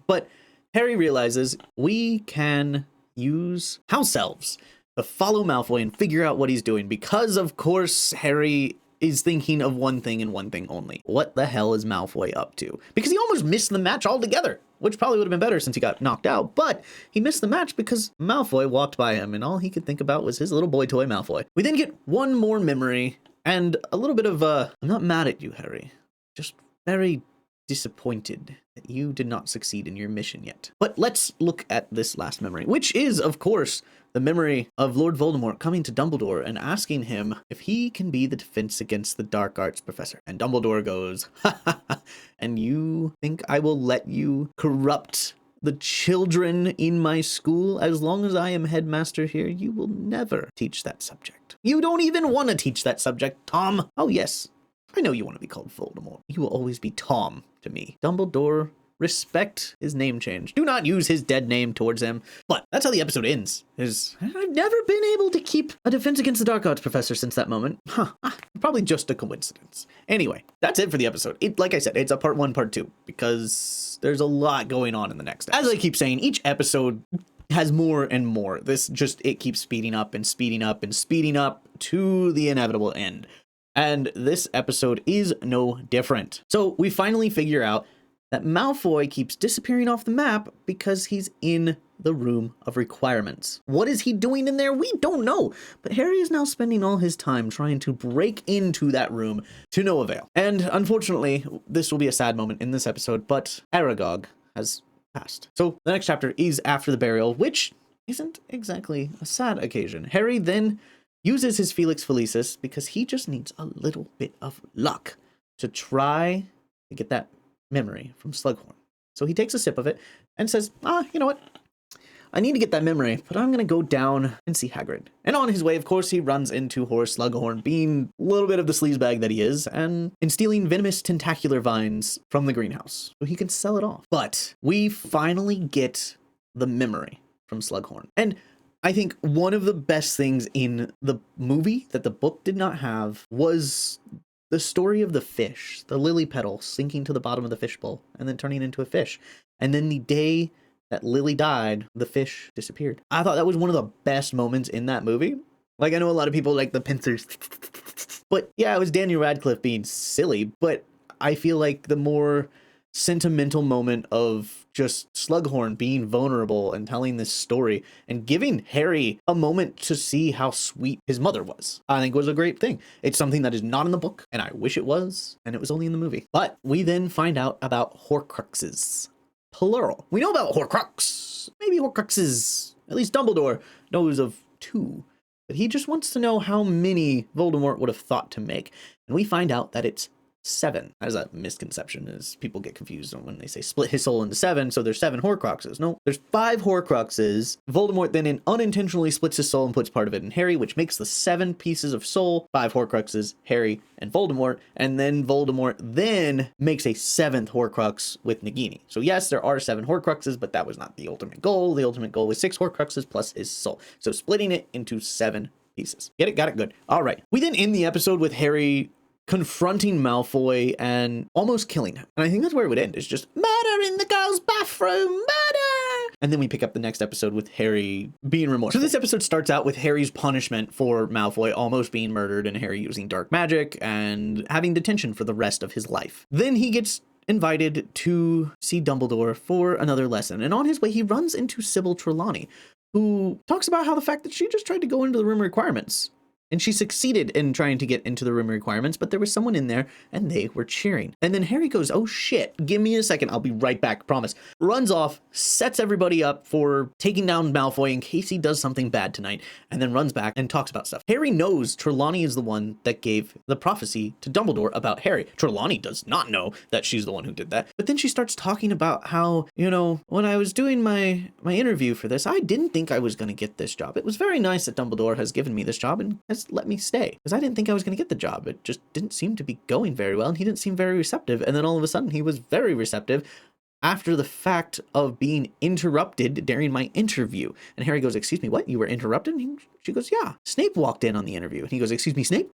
But Harry realizes we can use house elves to follow Malfoy and figure out what he's doing, because of course Harry is thinking of one thing and one thing only. What the hell is Malfoy up to? Because he almost missed the match altogether, which probably would have been better since he got knocked out, but he missed the match because Malfoy walked by him and all he could think about was his little boy toy Malfoy. We then get one more memory and a little bit of I'm not mad at you, Harry, just very disappointed that you did not succeed in your mission yet. But let's look at this last memory, which is, of course, the memory of Lord Voldemort coming to Dumbledore and asking him if he can be the defense against the dark arts professor. And Dumbledore goes, ha ha ha, and you think I will let you corrupt the children in my school? As long as I am headmaster here, you will never teach that subject. You don't even want to teach that subject, Tom. Oh yes, I know you want to be called Voldemort. You will always be Tom to me. Dumbledore, respect his name change. Do not use his dead name towards him. But that's how the episode ends. I've never been able to keep a defense against the dark arts professor since that moment. Probably just a coincidence. Anyway, that's it for the episode. Like I said, it's a part 1, part 2, because there's a lot going on in the next episode. As I keep saying, each episode has more and more. It keeps speeding up and speeding up and speeding up to the inevitable end. And this episode is no different. So we finally figure out that Malfoy keeps disappearing off the map because he's in the room of requirements. What is he doing in there? We don't know. But Harry is now spending all his time trying to break into that room to no avail. And unfortunately, this will be a sad moment in this episode, but Aragog has passed. So the next chapter is after the burial, which isn't exactly a sad occasion. Harry then uses his Felix Felicis because he just needs a little bit of luck to try to get that memory from Slughorn. So he takes a sip of it and says, you know what? I need to get that memory, but I'm going to go down and see Hagrid. And on his way, of course, he runs into Horace Slughorn, being a little bit of the sleazebag that he is, and stealing venomous tentacular vines from the greenhouse so he can sell it off. But we finally get the memory from Slughorn. And I think one of the best things in the movie that the book did not have was the story of the fish, the lily petal sinking to the bottom of the fishbowl and then turning into a fish. And then the day that Lily died, the fish disappeared. I thought that was one of the best moments in that movie. Like, I know a lot of people like the pincers, but yeah, it was Daniel Radcliffe being silly, but I feel like the more sentimental moment of just Slughorn being vulnerable and telling this story and giving Harry a moment to see how sweet his mother was, I think was a great thing. It's something that is not in the book, and I wish it was, and it was only in the movie. But we then find out about Horcruxes, plural. We know about Horcrux, maybe Horcruxes, at least Dumbledore knows of 2, but he just wants to know how many Voldemort would have thought to make, and we find out that it's 7. That is a misconception, as people get confused when they say split his soul into 7, so there's 7 Horcruxes. No, there's 5 Horcruxes. Voldemort then unintentionally splits his soul and puts part of it in Harry, which makes the 7 pieces of soul, 5 Horcruxes, Harry, and Voldemort, and then Voldemort then makes a 7th Horcrux with Nagini. So yes, there are 7 Horcruxes, but that was not the ultimate goal. The ultimate goal was 6 Horcruxes plus his soul. So splitting it into 7 pieces. Get it? Got it? Good. All right. We then end the episode with Harry confronting Malfoy and almost killing him. And I think that's where it would end. It's just murder in the girls' bathroom, murder! And then we pick up the next episode with Harry being remorseful. So this episode starts out with Harry's punishment for Malfoy almost being murdered and Harry using dark magic and having detention for the rest of his life. Then he gets invited to see Dumbledore for another lesson. And on his way, he runs into Sybil Trelawney, who talks about how the fact that she just tried to go into the room requirements. And she succeeded in trying to get into the room requirements, but there was someone in there and they were cheering. And then Harry goes, oh shit, give me a second, I'll be right back, promise. Runs off, sets everybody up for taking down Malfoy in case he does something bad tonight, and then runs back and talks about stuff. Harry knows Trelawney is the one that gave the prophecy to Dumbledore about Harry. Trelawney does not know that she's the one who did that. But then she starts talking about how, you know, when I was doing my interview for this, I didn't think I was going to get this job. It was very nice that Dumbledore has given me this job and has just let me stay. Because I didn't think I was going to get the job. It just didn't seem to be going very well, and he didn't seem very receptive. And then all of a sudden, he was very receptive after the fact of being interrupted during my interview. And Harry goes, excuse me, what? You were interrupted? And she goes, yeah. Snape walked in on the interview. And he goes, excuse me, Snape?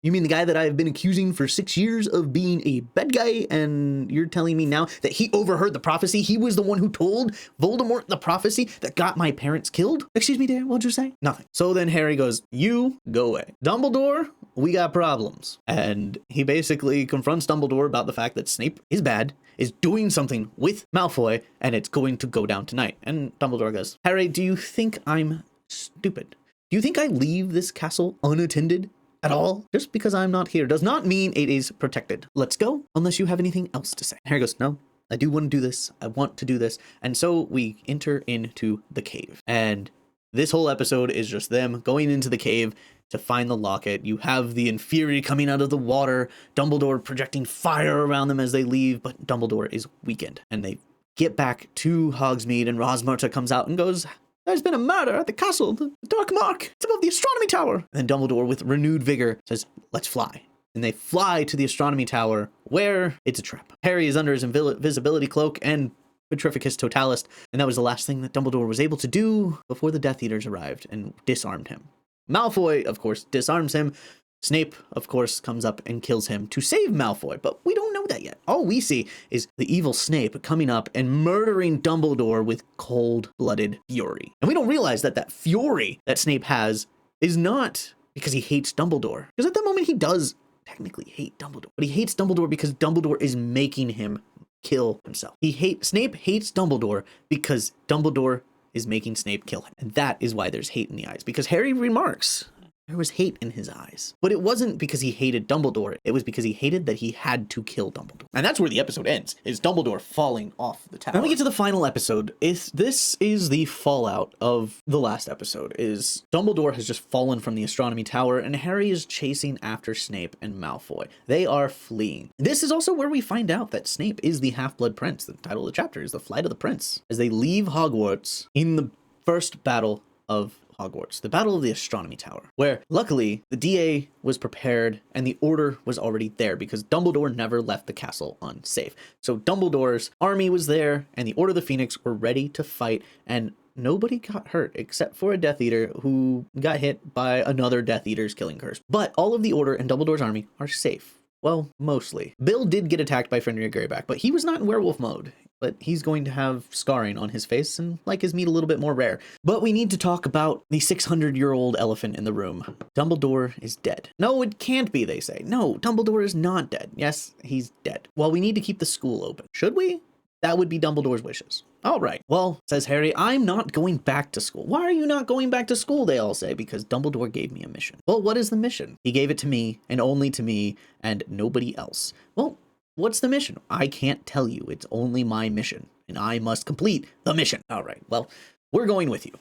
You mean the guy that I've been accusing for 6 years of being a bad guy, and you're telling me now that he overheard the prophecy? He was the one who told Voldemort the prophecy that got my parents killed? Excuse me, dear, what'd you say? Nothing. So then Harry goes, you go away. Dumbledore, we got problems. And he basically confronts Dumbledore about the fact that Snape is bad, is doing something with Malfoy, and it's going to go down tonight. And Dumbledore goes, Harry, do you think I'm stupid? Do you think I leave this castle unattended at all? Just because I'm not here does not mean it is protected. Let's go, unless you have anything else to say. Harry goes, no, I do want to do this. I want to do this. And so we enter into the cave. And this whole episode is just them going into the cave to find the locket. You have the Inferi coming out of the water, Dumbledore projecting fire around them as they leave, but Dumbledore is weakened. And they get back to Hogsmeade, and Rosmerta comes out and goes, there's been a murder at the castle, the Dark Mark. It's above the astronomy tower. And then Dumbledore, with renewed vigor, says, let's fly. And they fly to the astronomy tower, where it's a trap. Harry is under his invisibility cloak and Petrificus Totalis, and that was the last thing that Dumbledore was able to do before the Death Eaters arrived and disarmed him. Malfoy, of course, disarms him. Snape, of course, comes up and kills him to save Malfoy, but we don't know that yet. All we see is the evil Snape coming up and murdering Dumbledore with cold-blooded fury. And we don't realize that that fury that Snape has is not because he hates Dumbledore. Because at that moment, he does technically hate Dumbledore. But he hates Dumbledore because Dumbledore is making him kill himself. Snape hates Dumbledore because Dumbledore is making Snape kill him. And that is why there's hate in the eyes. Because Harry remarks, there was hate in his eyes. But it wasn't because he hated Dumbledore. It was because he hated that he had to kill Dumbledore. And that's where the episode ends, is Dumbledore falling off the tower. Now we get to the final episode. This is the fallout of the last episode, is Dumbledore has just fallen from the astronomy tower, and Harry is chasing after Snape and Malfoy. They are fleeing. This is also where we find out that Snape is the Half-Blood Prince. The title of the chapter is The Flight of the Prince. As they leave Hogwarts in the first battle of Hogwarts, the Battle of the Astronomy Tower, where luckily the DA was prepared and the order was already there because Dumbledore never left the castle unsafe. So Dumbledore's army was there and the Order of the Phoenix were ready to fight, and nobody got hurt except for a Death Eater who got hit by another Death Eater's killing curse. But all of the Order and Dumbledore's army are safe. Well, mostly. Bill did get attacked by Fenrir Greyback, but he was not in werewolf mode. But he's going to have scarring on his face and like his meat a little bit more rare. But we need to talk about the 600-year-old elephant in the room. Dumbledore is dead. No, it can't be, they say. No, Dumbledore is not dead. Yes, he's dead. Well, we need to keep the school open. Should we? That would be Dumbledore's wishes. All right. Well, says Harry, I'm not going back to school. Why are you not going back to school, they all say? Because Dumbledore gave me a mission. Well, what is the mission? He gave it to me, and only to me, and nobody else. Well, what's the mission? I can't tell you. It's only my mission, and I must complete the mission. All right. Well, we're going with you.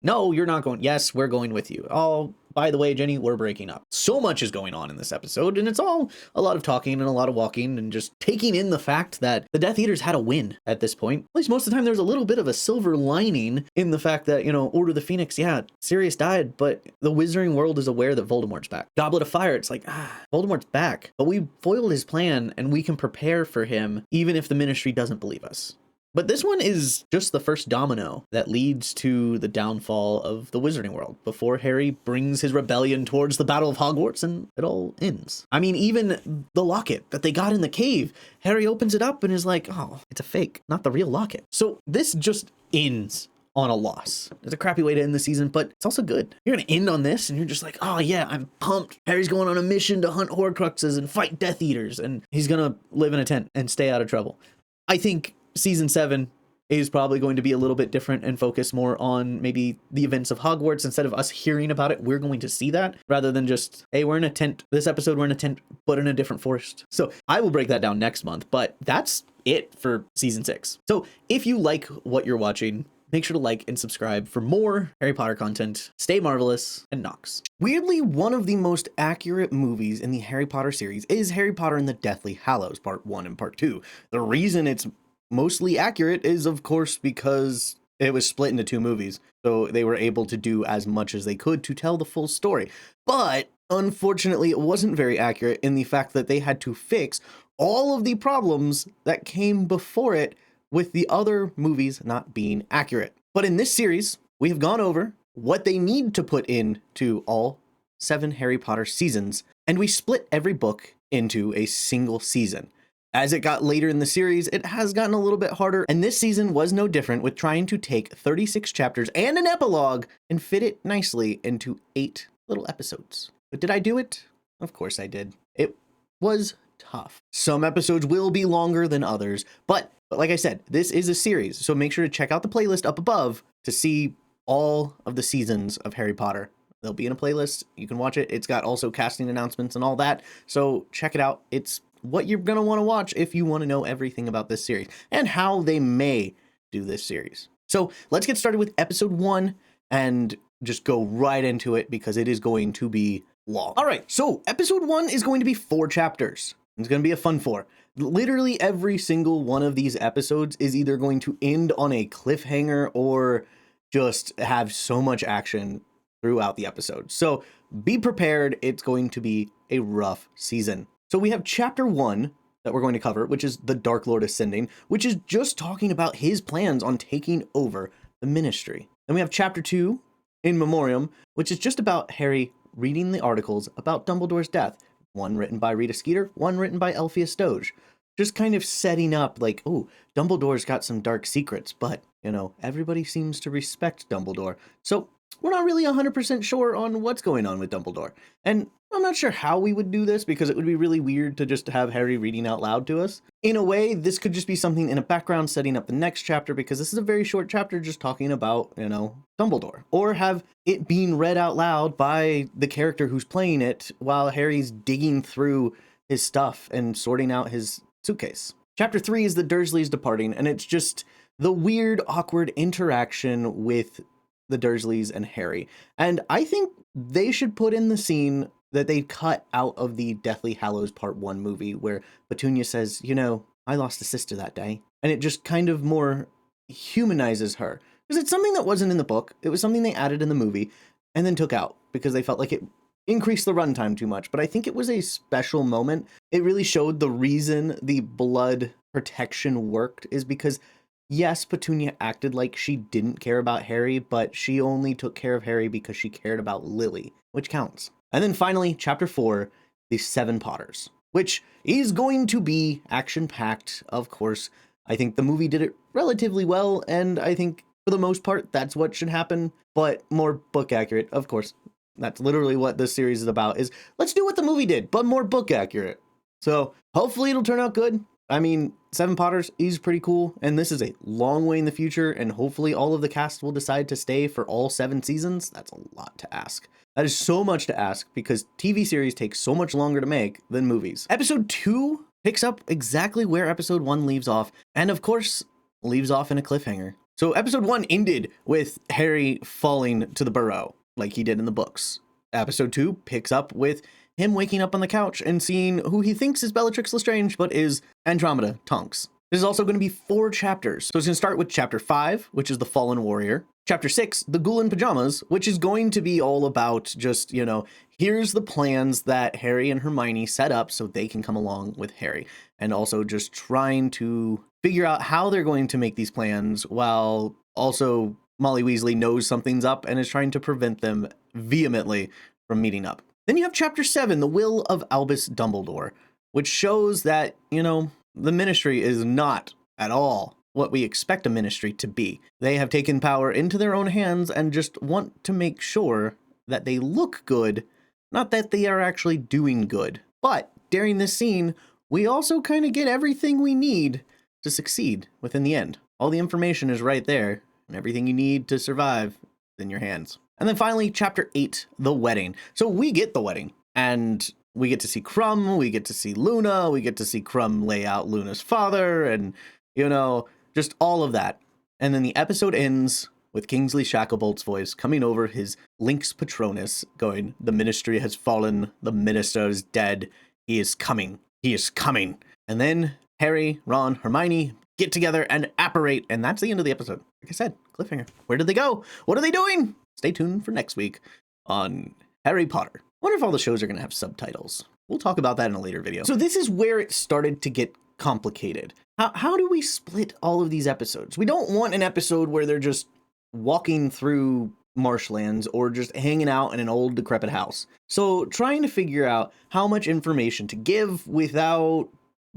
No, you're not going. Yes, we're going with you. Oh, by the way, Jenny, we're breaking up. So much is going on in this episode, and it's all a lot of talking and a lot of walking and just taking in the fact that the Death Eaters had a win at this point. At least most of the time, there's a little bit of a silver lining in the fact that, Order of the Phoenix, yeah, Sirius died, but the Wizarding world is aware that Voldemort's back. Goblet of Fire, it's like, Voldemort's back, but we foiled his plan, and we can prepare for him, even if the Ministry doesn't believe us. But this one is just the first domino that leads to the downfall of the Wizarding world before Harry brings his rebellion towards the Battle of Hogwarts and it all ends. I mean, even the locket that they got in the cave, Harry opens it up and is like, oh, it's a fake, not the real locket. So this just ends on a loss. It's a crappy way to end the season, but it's also good. You're going to end on this and you're just like, oh yeah, I'm pumped. Harry's going on a mission to hunt Horcruxes and fight Death Eaters, and he's going to live in a tent and stay out of trouble. I think Season 7 is probably going to be a little bit different and focus more on maybe the events of Hogwarts. Instead of us hearing about it, we're going to see that rather than just, hey, we're in a tent. This episode, we're in a tent, but in a different forest. So I will break that down next month, but that's it for Season 6. So if you like what you're watching, make sure to like and subscribe for more Harry Potter content. Stay marvelous, and Nox. Weirdly, one of the most accurate movies in the Harry Potter series is Harry Potter and the Deathly Hallows, Part 1 and Part 2. The reason it's mostly accurate is, of course, because it was split into two movies, so they were able to do as much as they could to tell the full story. But unfortunately, it wasn't very accurate in the fact that they had to fix all of the problems that came before it with the other movies not being accurate. But in this series, we have gone over what they need to put into all 7 Harry Potter seasons, and we split every book into a single season. As it got later in the series, it has gotten a little bit harder, and this season was no different, with trying to take 36 chapters and an epilogue and fit it nicely into 8 little episodes. But did I do it? Of course I did. It was tough. Some episodes will be longer than others, but like I said, this is a series, so make sure to check out the playlist up above to see all of the seasons of Harry Potter. They'll be in a playlist. You can watch it. It's got also casting announcements and all that, so check it out. It's what you're going to want to watch if you want to know everything about this series and how they may do this series. So let's get started with episode 1 and just go right into it because it is going to be long. All right, so episode 1 is going to be 4 chapters. It's going to be a fun 4. Literally every single one of these episodes is either going to end on a cliffhanger or just have so much action throughout the episode. So be prepared. It's going to be a rough season. So we have chapter 1 that we're going to cover, which is the Dark Lord Ascending, which is just talking about his plans on taking over the Ministry. Then we have chapter 2, In Memoriam, which is just about Harry reading the articles about Dumbledore's death. One written by Rita Skeeter, one written by Elphias Doge. Just kind of setting up like, oh, Dumbledore's got some dark secrets, but, you know, everybody seems to respect Dumbledore. So we're not really 100% sure on what's going on with Dumbledore. And I'm not sure how we would do this because it would be really weird to just have Harry reading out loud to us. In a way, this could just be something in a background setting up the next chapter because this is a very short chapter just talking about, you know, Dumbledore. Or have it being read out loud by the character who's playing it while Harry's digging through his stuff and sorting out his suitcase. Chapter 3 is the Dursleys departing, and it's just the weird, awkward interaction with the Dursleys and Harry. And I think they should put in the scene that they cut out of the Deathly Hallows Part 1 movie where Petunia says, you know, I lost a sister that day. And it just kind of more humanizes her. Because it's something that wasn't in the book. It was something they added in the movie and then took out because they felt like it increased the runtime too much. But I think it was a special moment. It really showed the reason the blood protection worked is because yes, Petunia acted like she didn't care about Harry, but she only took care of Harry because she cared about Lily, which counts. And then finally, chapter 4, the 7 Potters, which is going to be action-packed, of course. I think the movie did it relatively well, and I think for the most part, that's what should happen, but more book accurate, of course. That's literally what this series is about, is let's do what the movie did, but more book accurate. So hopefully it'll turn out good. I mean, 7 Potters is pretty cool, and this is a long way in the future, and hopefully all of the cast will decide to stay for all 7 seasons. That's a lot to ask. That is so much to ask because TV series take so much longer to make than movies. Episode 2 picks up exactly where episode 1 leaves off, and of course, leaves off in a cliffhanger. So episode 1 ended with Harry falling to the burrow, like he did in the books. Episode 2 picks up with him waking up on the couch and seeing who he thinks is Bellatrix Lestrange, but is Andromeda Tonks. This is also going to be 4 chapters. So it's going to start with chapter 5, which is the Fallen Warrior. Chapter 6, the Ghoul in Pajamas, which is going to be all about just, you know, here's the plans that Harry and Hermione set up so they can come along with Harry. And also just trying to figure out how they're going to make these plans while also Molly Weasley knows something's up and is trying to prevent them vehemently from meeting up. Then you have chapter 7, the Will of Albus Dumbledore, which shows that, you know, the Ministry is not at all what we expect a ministry to be. They have taken power into their own hands and just want to make sure that they look good, not that they are actually doing good. But during this scene, we also kind of get everything we need to succeed within the end. All the information is right there, and everything you need to survive is in your hands. And then finally, chapter 8, the wedding. So we get the wedding, and we get to see Crumb, we get to see Luna, we get to see Crumb lay out Luna's father, and, you know, just all of that. And then the episode ends with Kingsley Shacklebolt's voice coming over his Lynx Patronus going, the Ministry has fallen, the Minister is dead, he is coming, he is coming. And then Harry, Ron, Hermione get together and apparate. And that's the end of the episode. Like I said, cliffhanger. Where did they go? What are they doing? Stay tuned for next week on Harry Potter. I wonder if all the shows are going to have subtitles. We'll talk about that in a later video. So this is where it started to get complicated. How do we split all of these episodes? We don't want an episode where they're just walking through marshlands or just hanging out in an old decrepit house. So trying to figure out how much information to give without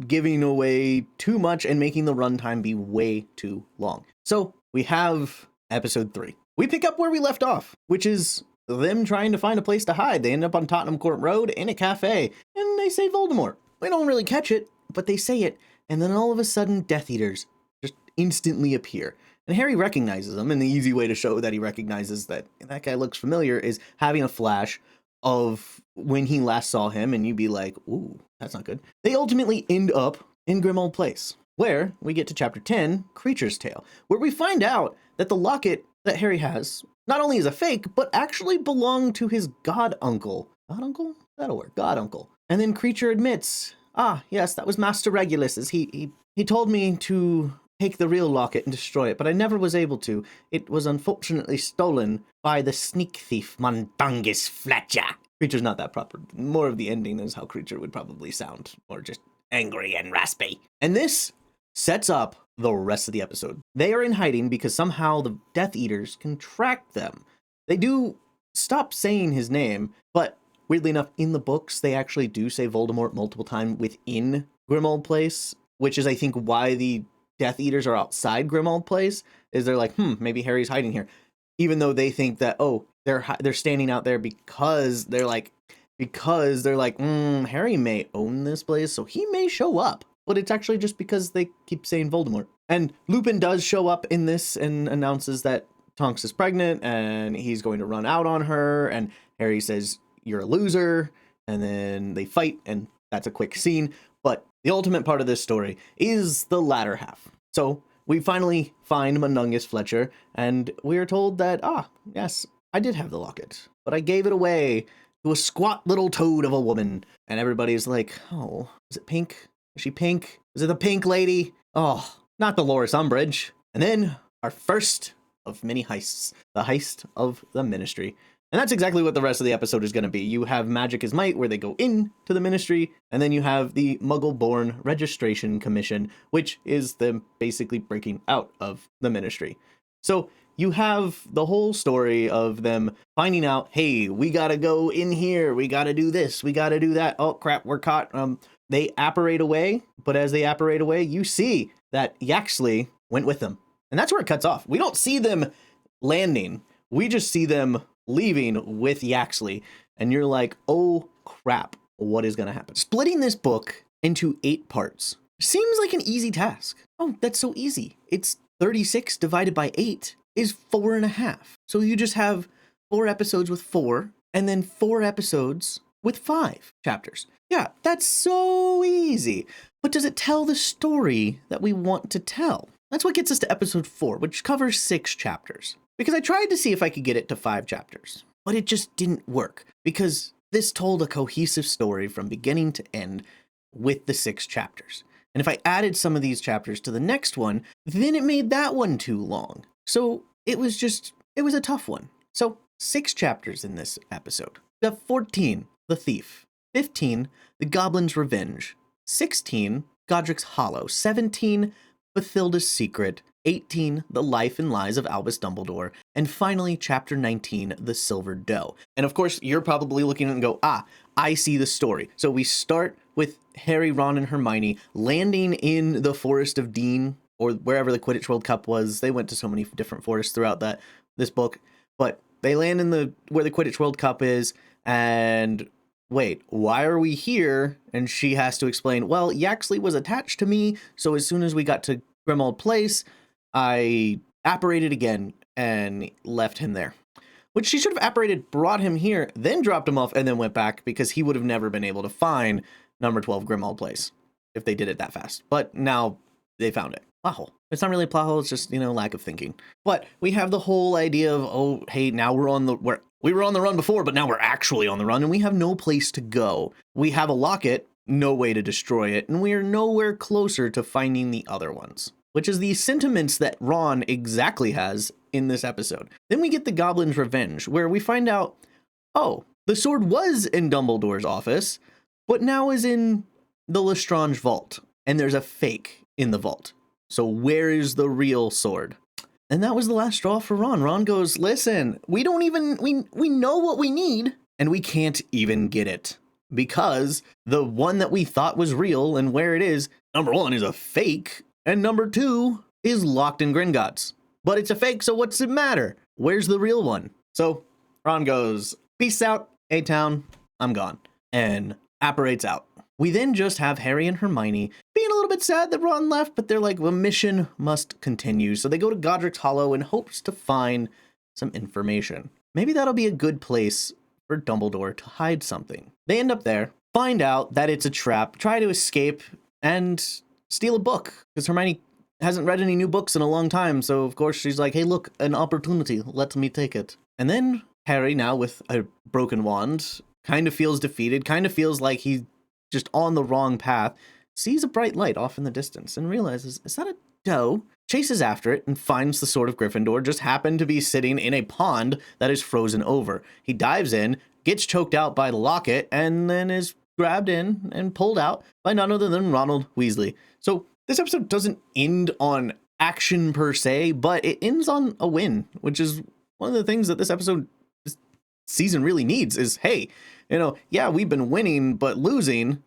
giving away too much and making the runtime be way too long. So we have episode 3. We pick up where we left off, which is them trying to find a place to hide. They end up on Tottenham Court Road in a cafe, and they say Voldemort. We don't really catch it, but they say it, and then all of a sudden, Death Eaters just instantly appear. And Harry recognizes them, and the easy way to show that he recognizes that that guy looks familiar is having a flash of when he last saw him, and you'd be like, ooh, that's not good. They ultimately end up in Grimmauld Place, where we get to chapter 10, Creature's Tale, where we find out that the locket that Harry has not only is a fake, but actually belonged to his god uncle. God uncle? That'll work. God uncle. And then Creature admits, yes, that was Master Regulus's. He told me to take the real locket and destroy it, but I never was able to. It was unfortunately stolen by the sneak thief Mundungus Fletcher. Creature's not that proper. More of the ending is how Creature would probably sound, or just angry and raspy. And this sets up the rest of the episode. They are in hiding because somehow the Death Eaters can track them. They do stop saying his name, but weirdly enough, in the books, they actually do say Voldemort multiple times within Grimmauld Place, which is, I think, why the Death Eaters are outside Grimmauld Place, is they're like, maybe Harry's hiding here. Even though they think that, they're standing out there because they're like, Harry may own this place, so he may show up. But it's actually just because they keep saying Voldemort. And Lupin does show up in this and announces that Tonks is pregnant and he's going to run out on her. And Harry says, you're a loser. And then they fight, and that's a quick scene. But the ultimate part of this story is the latter half. So we finally find Mundungus Fletcher, and we are told that, yes, I did have the locket, but I gave it away to a squat little toad of a woman. And everybody's like, oh, is it pink? Is she pink? Is it the pink lady? Oh, not Dolores Umbridge. And then our first of many heists, the heist of the Ministry. And that's exactly what the rest of the episode is going to be. You have Magic is Might, where they go into the Ministry, and then you have the Muggle-born Registration Commission, which is them basically breaking out of the Ministry. So you have the whole story of them finding out, hey, we got to go in here, we got to do this, we got to do that. Oh, crap, we're caught. They apparate away, but as they apparate away, you see that Yaxley went with them. And that's where it cuts off. We don't see them landing. We just see them leaving with Yaxley. And you're like, oh, crap, what is going to happen? Splitting this book into 8 parts seems like an easy task. Oh, that's so easy. It's 36 divided by 8 is 4.5. So you just have 4 episodes with 4, and then 4 episodes with 5 chapters. Yeah, that's so easy. But does it tell the story that we want to tell? That's what gets us to episode 4, which covers 6 chapters. Because I tried to see if I could get it to 5 chapters, but it just didn't work. Because this told a cohesive story from beginning to end with the 6 chapters. And if I added some of these chapters to the next one, then it made that one too long. So it was a tough one. So 6 chapters in this episode. We have 14, The Thief. 15, The Goblin's Revenge. 16, Godric's Hollow. 17, Bathilda's Secret. 18, The Life and Lies of Albus Dumbledore. And finally, Chapter 19, The Silver Doe. And of course, you're probably looking at it and go, I see the story. So we start with Harry, Ron, and Hermione landing in the Forest of Dean, or wherever the Quidditch World Cup was. They went to so many different forests throughout this book. But they land in where the Quidditch World Cup is, and wait, why are we here? And she has to explain, well, Yaxley was attached to me, so as soon as we got to Grimmauld Place, I apparated again and left him there. Which she should have apparated, brought him here, then dropped him off, and then went back, because he would have never been able to find number 12 Grimmauld Place if they did it that fast. But now they found it. Plot hole. It's not really a plot hole, it's just, lack of thinking. But we have the whole idea of, oh, hey, now we were on the run before, but now we're actually on the run, and we have no place to go. We have a locket, no way to destroy it, and we are nowhere closer to finding the other ones. which is the sentiments that Ron exactly has in this episode. Then we get the Goblin's Revenge, where we find out, oh, the sword was in Dumbledore's office, but now is in the Lestrange vault, and there's a fake in the vault. So where is the real sword? And that was the last straw for Ron. Ron goes, listen, we know what we need, and we can't even get it. Because the one that we thought was real and where it is, number one, is a fake, and number two is locked in Gringotts. But it's a fake, so what's it matter? Where's the real one? So Ron goes, peace out, A-Town, I'm gone. And apparates out. We then just have Harry and Hermione being a little bit sad that Ron left, but they're like, the mission must continue. So they go to Godric's Hollow in hopes to find some information. Maybe that'll be a good place for Dumbledore to hide something. They end up there, find out that it's a trap, try to escape, and steal a book. Because Hermione hasn't read any new books in a long time, so of course she's like, hey, look, an opportunity, let me take it. And then Harry, now with a broken wand, kind of feels defeated, kind of feels like he's just on the wrong path, sees a bright light off in the distance and realizes, is that a doe? Chases after it and finds the Sword of Gryffindor just happened to be sitting in a pond that is frozen over. He dives in, gets choked out by the locket, and then is grabbed in and pulled out by none other than Ronald Weasley. So this episode doesn't end on action per se, but it ends on a win, which is one of the things that this season really needs is, hey, yeah, we've been winning, but losing.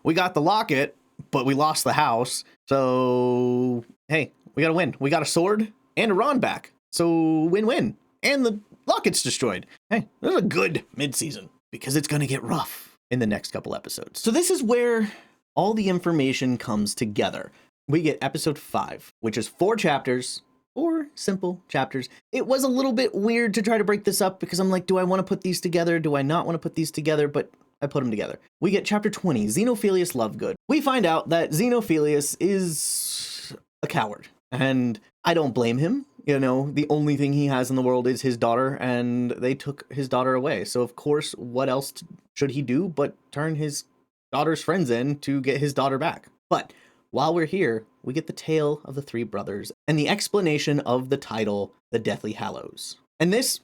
We got the locket, but we lost the house. So, hey, we got to win. We got a sword and a Ron back. So win-win. And the locket's destroyed. Hey, this is a good mid-season because it's going to get rough in the next couple episodes. So this is where all the information comes together. We get episode 5, which is 4 chapters, 4 simple chapters. It was a little bit weird to try to break this up because I'm like, do I want to put these together? Do I not want to put these together? But I put them together. We get chapter 20, Xenophilius Lovegood. We find out that Xenophilius is a coward, and I don't blame him. The only thing he has in the world is his daughter, and they took his daughter away. So of course, what else should he do but turn his daughter's friends in to get his daughter back? But while we're here, we get the tale of the 3 brothers and the explanation of the title, The Deathly Hallows. And this,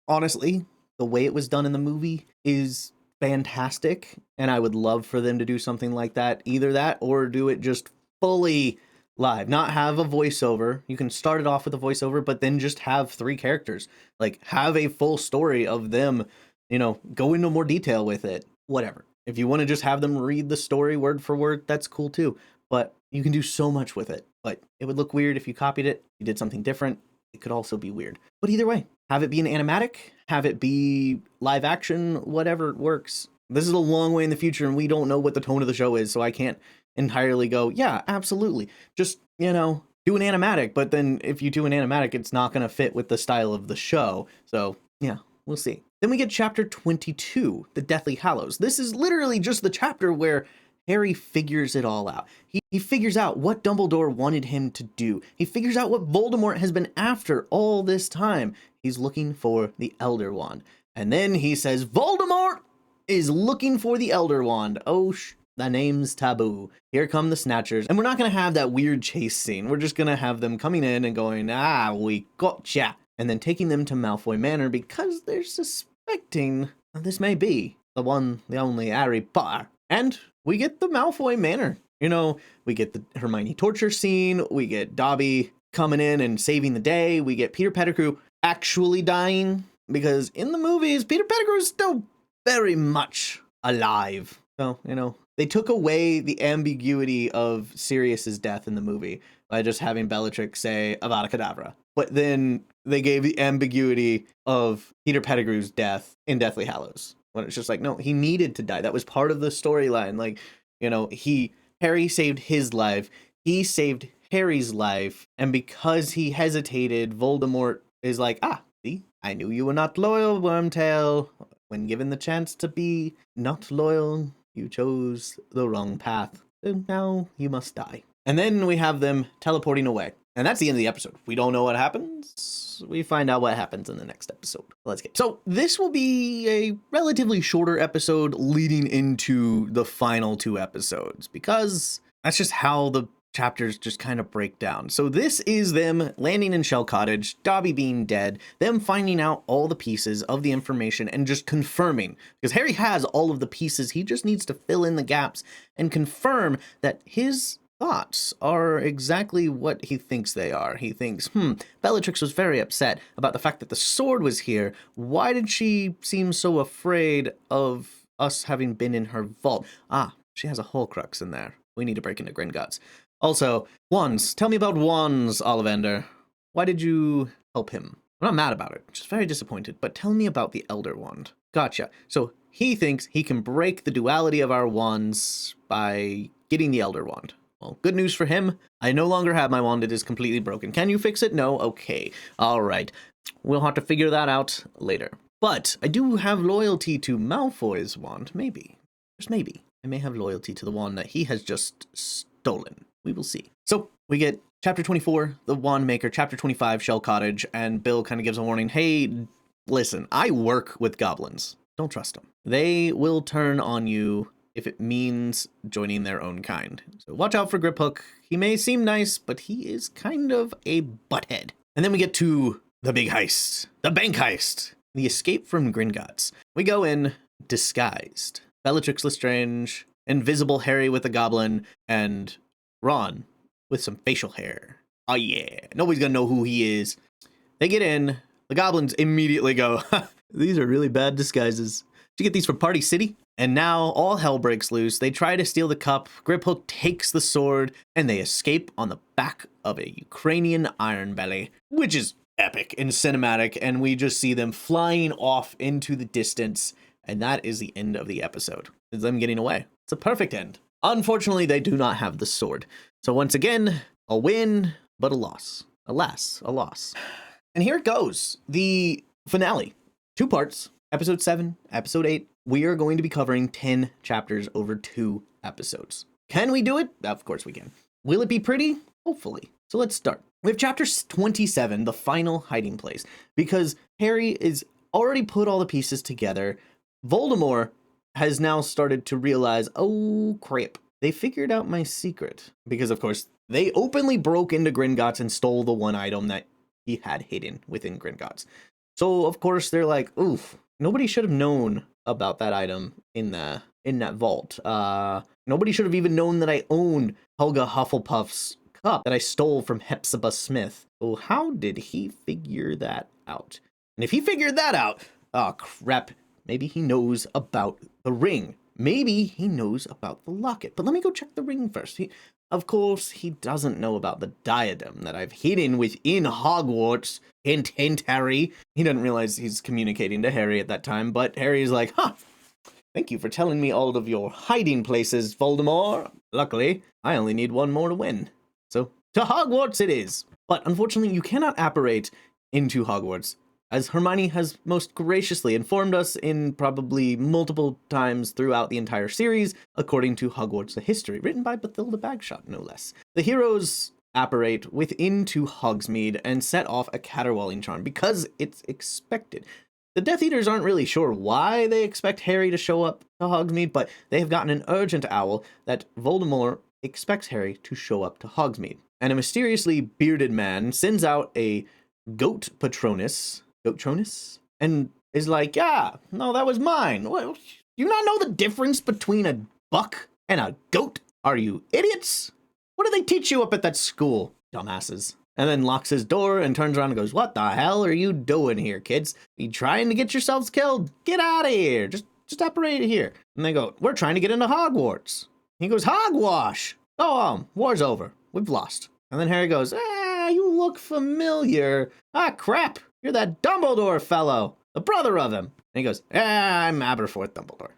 honestly, the way it was done in the movie is fantastic. And I would love for them to do something like that. Either that or do it just fully live. Not have a voiceover. You can start it off with a voiceover, but then just have 3 characters. Like, have a full story of them, go into more detail with it. Whatever. If you want to just have them read the story word for word, that's cool too. But you can do so much with it. But it would look weird if you copied it, you did something different. It could also be weird. But either way, have it be an animatic, have it be live action, whatever works. This is a long way in the future, and we don't know what the tone of the show is, so I can't entirely go, yeah, absolutely. Just, do an animatic, but then if you do an animatic, it's not going to fit with the style of the show. So, yeah, we'll see. Then we get chapter 22, The Deathly Hallows. This is literally just the chapter where Harry figures it all out. He figures out what Dumbledore wanted him to do. He figures out what Voldemort has been after all this time. He's looking for the Elder Wand. And then he says, Voldemort is looking for the Elder Wand. Oh, the name's taboo. Here come the Snatchers. And we're not going to have that weird chase scene. We're just going to have them coming in and going, we gotcha. And then taking them to Malfoy Manor because they're suspecting this may be the one, the only Harry Potter. And we get the Malfoy Manor. We get the Hermione torture scene. We get Dobby coming in and saving the day. We get Peter Pettigrew actually dying because in the movies, Peter Pettigrew is still very much alive. So, they took away the ambiguity of Sirius's death in the movie by just having Bellatrix say Avada Kedavra. But then they gave the ambiguity of Peter Pettigrew's death in Deathly Hallows. When it's just like, no, he needed to die. That was part of the storyline. Like, Harry saved his life. He saved Harry's life. And because he hesitated, Voldemort is like, see, I knew you were not loyal, Wormtail. When given the chance to be not loyal, you chose the wrong path. So now you must die. And then we have them teleporting away. And that's the end of the episode. We don't know what happens. We find out what happens in the next episode. Let's get. So this will be a relatively shorter episode leading into the final 2 episodes because that's just how the chapters just kind of break down. So this is them landing in Shell Cottage, Dobby being dead, them finding out all the pieces of the information and just confirming, because Harry has all of the pieces, he just needs to fill in the gaps and confirm that his thoughts are exactly what he thinks they are. He thinks, Bellatrix was very upset about the fact that the sword was here. Why did she seem so afraid of us having been in her vault? Ah, she has a Horcrux in there. We need to break into Gringotts. Also, wands. Tell me about wands, Ollivander. Why did you help him? I'm not mad about it, just very disappointed, but tell me about the Elder Wand. Gotcha. So he thinks he can break the duality of our wands by getting the Elder Wand. Well, good news for him. I no longer have my wand. It is completely broken. Can you fix it? No? Okay. All right. We'll have to figure that out later. But I do have loyalty to Malfoy's wand. Maybe. Just maybe. I may have loyalty to the wand that he has just stolen. We will see. So we get chapter 24, the Wand Maker, chapter 25, Shell Cottage, and Bill kind of gives a warning. Hey, listen, I work with goblins. Don't trust them. They will turn on you if it means joining their own kind. So watch out for Griphook. He may seem nice, but he is kind of a butthead. And then we get to the big heist, the bank heist, the escape from Gringotts. We go in disguised. Bellatrix Lestrange, Invisible Harry with a goblin, and Ron with some facial hair. Oh yeah, nobody's gonna know who he is. They get in, the goblins immediately go, these are really bad disguises. Did you get these from Party City? And now all hell breaks loose. They try to steal the cup, Griphook takes the sword, and they escape on the back of a Ukrainian Iron Belly, which is epic and cinematic, and we just see them flying off into the distance, and that is the end of the episode. It's them getting away. It's a perfect end. Unfortunately, they do not have the sword. So once again, a win, but a loss. Alas, a loss. And here it goes. The finale. 2 parts. Episode 7, Episode 8. We are going to be covering 10 chapters over 2 episodes. Can we do it? Of course we can. Will it be pretty? Hopefully. So let's start. We have chapter 27, the final hiding place. Because Harry is already put all the pieces together. Voldemort has now started to realize, oh crap, they figured out my secret. Because of course, they openly broke into Gringotts and stole the one item that he had hidden within Gringotts. So of course they're like, oof, nobody should have known about that item in that vault. Nobody should have even known that I owned Helga Hufflepuff's cup that I stole from Hepzibah Smith. So how did he figure that out? And if he figured that out, oh crap, maybe he knows about the ring. Maybe he knows about the locket. But let me go check the ring first. Of course, he doesn't know about the diadem that I've hidden within Hogwarts. Hint, hint, Harry. He doesn't realize he's communicating to Harry at that time, but Harry's like, thank you for telling me all of your hiding places, Voldemort. Luckily, I only need one more to win. So, to Hogwarts it is. But unfortunately, you cannot apparate into Hogwarts, as Hermione has most graciously informed us in probably multiple times throughout the entire series, according to Hogwarts: The History, written by Bathilda Bagshot, no less. The heroes apparate within to Hogsmeade and set off a caterwauling charm, because it's expected. The Death Eaters aren't really sure why they expect Harry to show up to Hogsmeade, but they have gotten an urgent owl that Voldemort expects Harry to show up to Hogsmeade. And a mysteriously bearded man sends out a goat patronus, and is like, yeah, no, that was mine. What, do you not know the difference between a buck and a goat? Are you idiots? What do they teach you up at that school, dumbasses? And then locks his door and turns around and goes, what the hell are you doing here, kids? Are you trying to get yourselves killed? Get out of here. Just apparate here. And they go, we're trying to get into Hogwarts. He goes, hogwash. Oh, war's over. We've lost. And then Harry goes, you look familiar. Ah, crap. You're that Dumbledore fellow, the brother of him. And he goes, I'm Aberforth Dumbledore.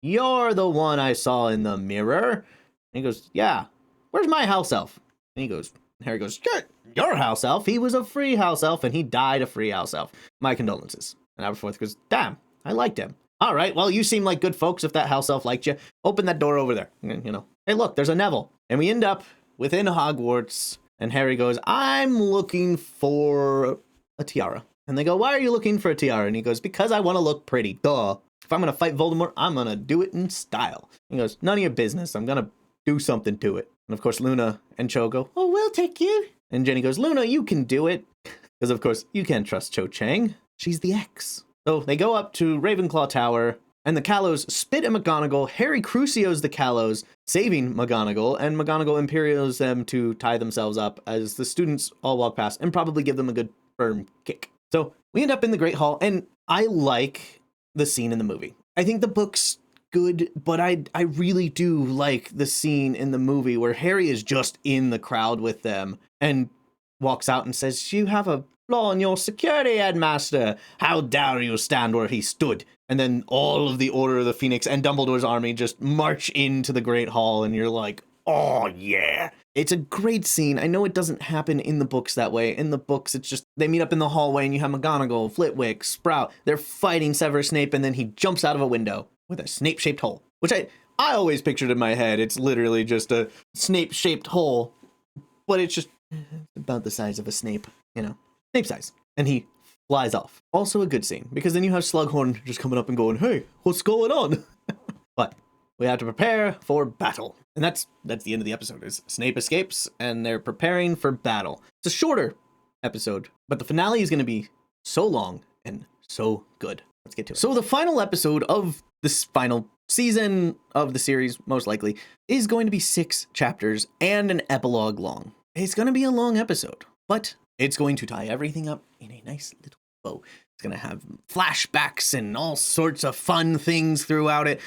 You're the one I saw in the mirror. And he goes, yeah, where's my house elf? And he goes, Harry goes, your house elf? He was a free house elf, and he died a free house elf. My condolences. And Aberforth goes, damn, I liked him. All right, well, you seem like good folks if that house elf liked you. Open that door over there. You know, hey, look, there's a Neville. And we end up within Hogwarts, and Harry goes, I'm looking for a tiara. And they go, why are you looking for a tiara? And he goes, because I want to look pretty. Duh. If I'm going to fight Voldemort, I'm going to do it in style. He goes, none of your business. I'm going to do something to it. And of course, Luna and Cho go, oh, we'll take you. And Jenny goes, Luna, you can do it. Because, of course, you can't trust Cho Chang. She's the ex. So they go up to Ravenclaw Tower, and the Callows spit at McGonagall. Harry Crucio's the Callows, saving McGonagall, and McGonagall imperials them to tie themselves up as the students all walk past and probably give them a good firm kick. So we end up in the Great Hall, and I like the scene in the movie. I think the book's good, but I really do like the scene in the movie where Harry is just in the crowd with them and walks out and says, you have a flaw in your security, headmaster. How dare you stand where he stood? And then all of the Order of the Phoenix and Dumbledore's army just march into the Great Hall, and you're like, oh yeah. It's a great scene. I know it doesn't happen in the books that way. In the books, it's just they meet up in the hallway and you have McGonagall, Flitwick, Sprout. They're fighting Severus Snape, and then he jumps out of a window with a Snape-shaped hole, which I always pictured in my head. It's literally just a Snape-shaped hole, but it's just about the size of a Snape, Snape size. And he flies off. Also a good scene, because then you have Slughorn just coming up and going, hey, what's going on? But we have to prepare for battle. And that's the end of the episode, is Snape escapes, and they're preparing for battle. It's a shorter episode, but the finale is going to be so long and so good. Let's get to it. So the final episode of this final season of the series, most likely, is going to be 6 chapters and an epilogue long. It's going to be a long episode, but it's going to tie everything up in a nice little bow. It's going to have flashbacks and all sorts of fun things throughout it.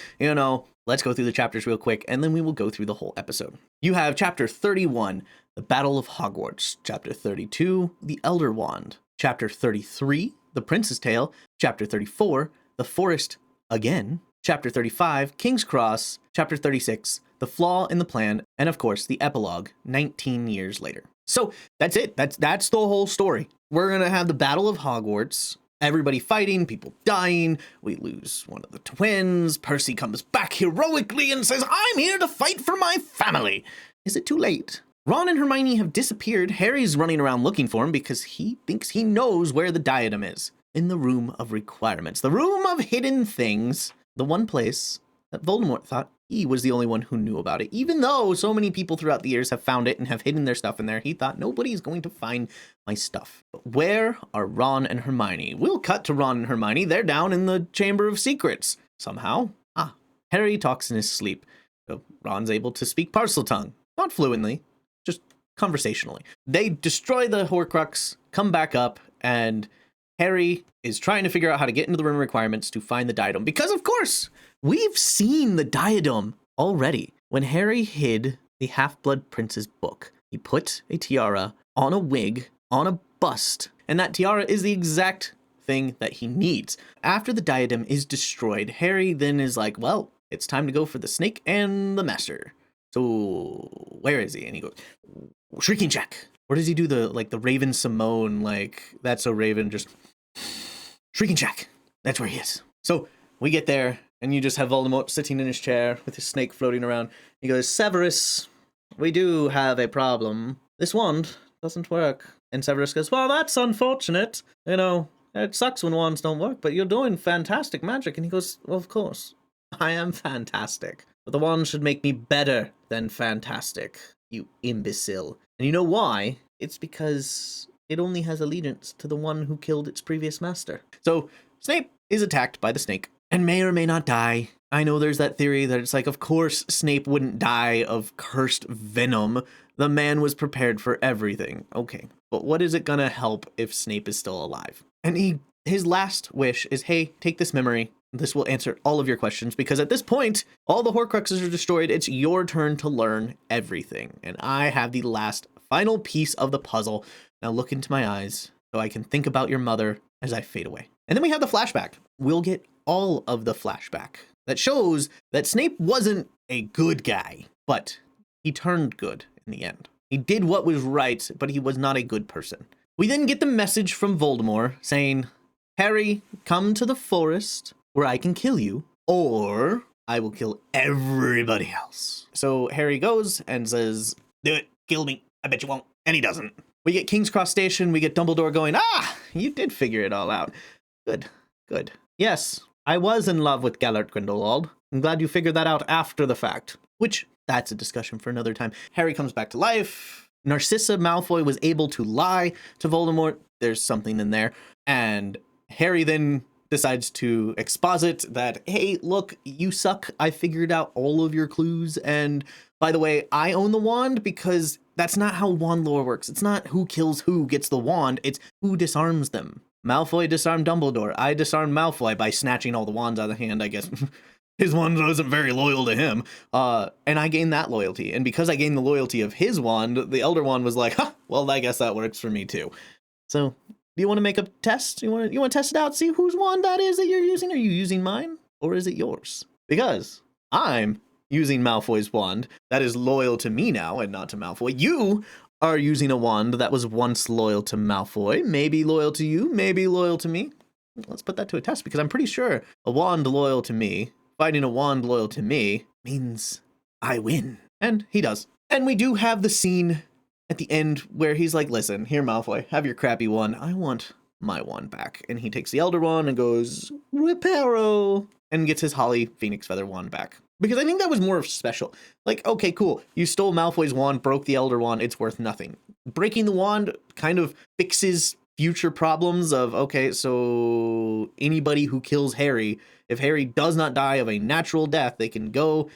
Let's go through the chapters real quick, and then we will go through the whole episode. You have chapter 31, the Battle of Hogwarts. Chapter 32, the Elder Wand. Chapter 33, the Prince's Tale. Chapter 34, the Forest Again. Chapter 35, King's Cross. Chapter 36, the Flaw in the Plan. And of course, the epilogue, 19 years later. So that's it. That's the whole story. We're going to have the Battle of Hogwarts. Everybody fighting, people dying. We lose one of the twins. Percy comes back heroically and says, I'm here to fight for my family. Is it too late? Ron and Hermione have disappeared. Harry's running around looking for him because he thinks he knows where the diadem is. In the Room of Requirements, the Room of Hidden Things, the one place that Voldemort thought he was the only one who knew about it. Even though so many people throughout the years have found it and have hidden their stuff in there, he thought nobody's going to find my stuff. But where are Ron and Hermione? We'll cut to Ron and Hermione. They're down in the Chamber of Secrets. Somehow. Harry talks in his sleep. So Ron's able to speak Parseltongue. Not fluently, just conversationally. They destroy the Horcrux, come back up, and Harry is trying to figure out how to get into the Room of Requirements to find the diadem. Because, of course, we've seen the diadem already. When Harry hid the Half-Blood Prince's book, he put a tiara on a wig, on a bust, and that tiara is the exact thing that he needs. After the diadem is destroyed, Harry then is like, well, it's time to go for the snake and the master. So, where is he? And he goes, Shrieking Jack. Or does he do the Raven Simone, that's so Raven, just Shrieking Jack. That's where he is. So we get there, and you just have Voldemort sitting in his chair with his snake floating around. He goes, Severus, we do have a problem. This wand doesn't work. And Severus goes, well, that's unfortunate. It sucks when wands don't work, but you're doing fantastic magic. And he goes, well, of course, I am fantastic. But the wand should make me better than fantastic, you imbecile. And you know why? It's because it only has allegiance to the one who killed its previous master. So Snape is attacked by the snake and may or may not die. I know there's that theory that it's of course Snape wouldn't die of cursed venom. The man was prepared for everything. Okay, but what is it gonna help if Snape is still alive? And his last wish is, hey, take this memory. This will answer all of your questions, because at this point, all the Horcruxes are destroyed. It's your turn to learn everything. And I have the last final piece of the puzzle. Now look into my eyes so I can think about your mother as I fade away. And then we have the flashback. We'll get all of the flashback that shows that Snape wasn't a good guy, but he turned good in the end. He did what was right, but he was not a good person. We then get the message from Voldemort saying, Harry, come to the forest where I can kill you, or I will kill everybody else. So Harry goes and says, do it, kill me, I bet you won't. And he doesn't. We get King's Cross Station, we get Dumbledore going, you did figure it all out. Good. Yes, I was in love with Gellert Grindelwald. I'm glad you figured that out after the fact. which that's a discussion for another time. Harry comes back to life. Narcissa Malfoy was able to lie to Voldemort. There's something in there. And Harry then decides to exposit that, hey, look, you suck. I figured out all of your clues. And by the way, I own the wand, because that's not how wand lore works. It's not who kills who gets the wand. It's who disarms them. Malfoy disarmed Dumbledore. I disarmed Malfoy by snatching all the wands out of the hand, I guess. His wand wasn't very loyal to him. And I gained that loyalty. And because I gained the loyalty of his wand, the Elder Wand was like, huh, well, I guess that works for me too. So, do you want to make a test? You want to test it out, see whose wand that is that you're using? Are you using mine, or is it yours? Because I'm using Malfoy's wand that is loyal to me now and not to Malfoy. You are using a wand that was once loyal to Malfoy, maybe loyal to you, maybe loyal to me. Let's put that to a test, because I'm pretty sure a wand loyal to me, fighting a wand loyal to me, means I win. And he does. And we do have the scene at the end where he's like, listen, here, Malfoy, have your crappy wand. I want my wand back. And he takes the Elder Wand and goes, Reparo, and gets his Holly Phoenix Feather wand back. Because I think that was more special. Like, okay, cool. You stole Malfoy's wand, broke the Elder Wand. It's worth nothing. Breaking the wand kind of fixes future problems of, okay, so anybody who kills Harry, if Harry does not die of a natural death, they can go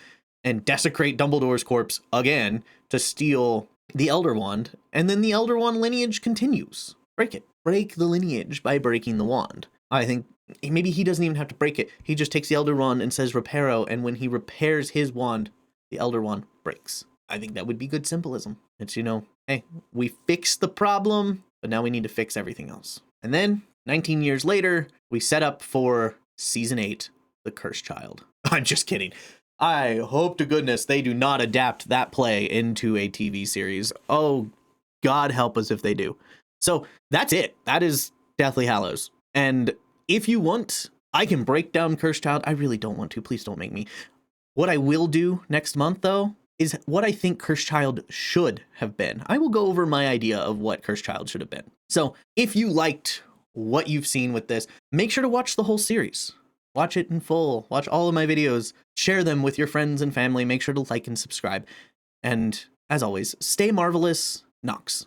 and desecrate Dumbledore's corpse again to steal the Elder Wand, and then the Elder Wand lineage continues. Break it. Break the lineage by breaking the wand. I think maybe he doesn't even have to break it. He just takes the Elder Wand and says reparo, and when he repairs his wand, the Elder Wand breaks. I think that would be good symbolism. It's, hey, we fixed the problem, but now we need to fix everything else. And then, 19 years later, we set up for Season 8, The Cursed Child. I'm just kidding. I hope to goodness they do not adapt that play into a TV series. Oh, God help us if they do. So that's it. That is Deathly Hallows. And if you want, I can break down Cursed Child. I really don't want to. Please don't make me. What I will do next month, though, is what I think Cursed Child should have been. I will go over my idea of what Cursed Child should have been. So if you liked what you've seen with this, make sure to watch the whole series. Watch it in full. Watch all of my videos. Share them with your friends and family. Make sure to like and subscribe. And as always, stay marvelous, Nox.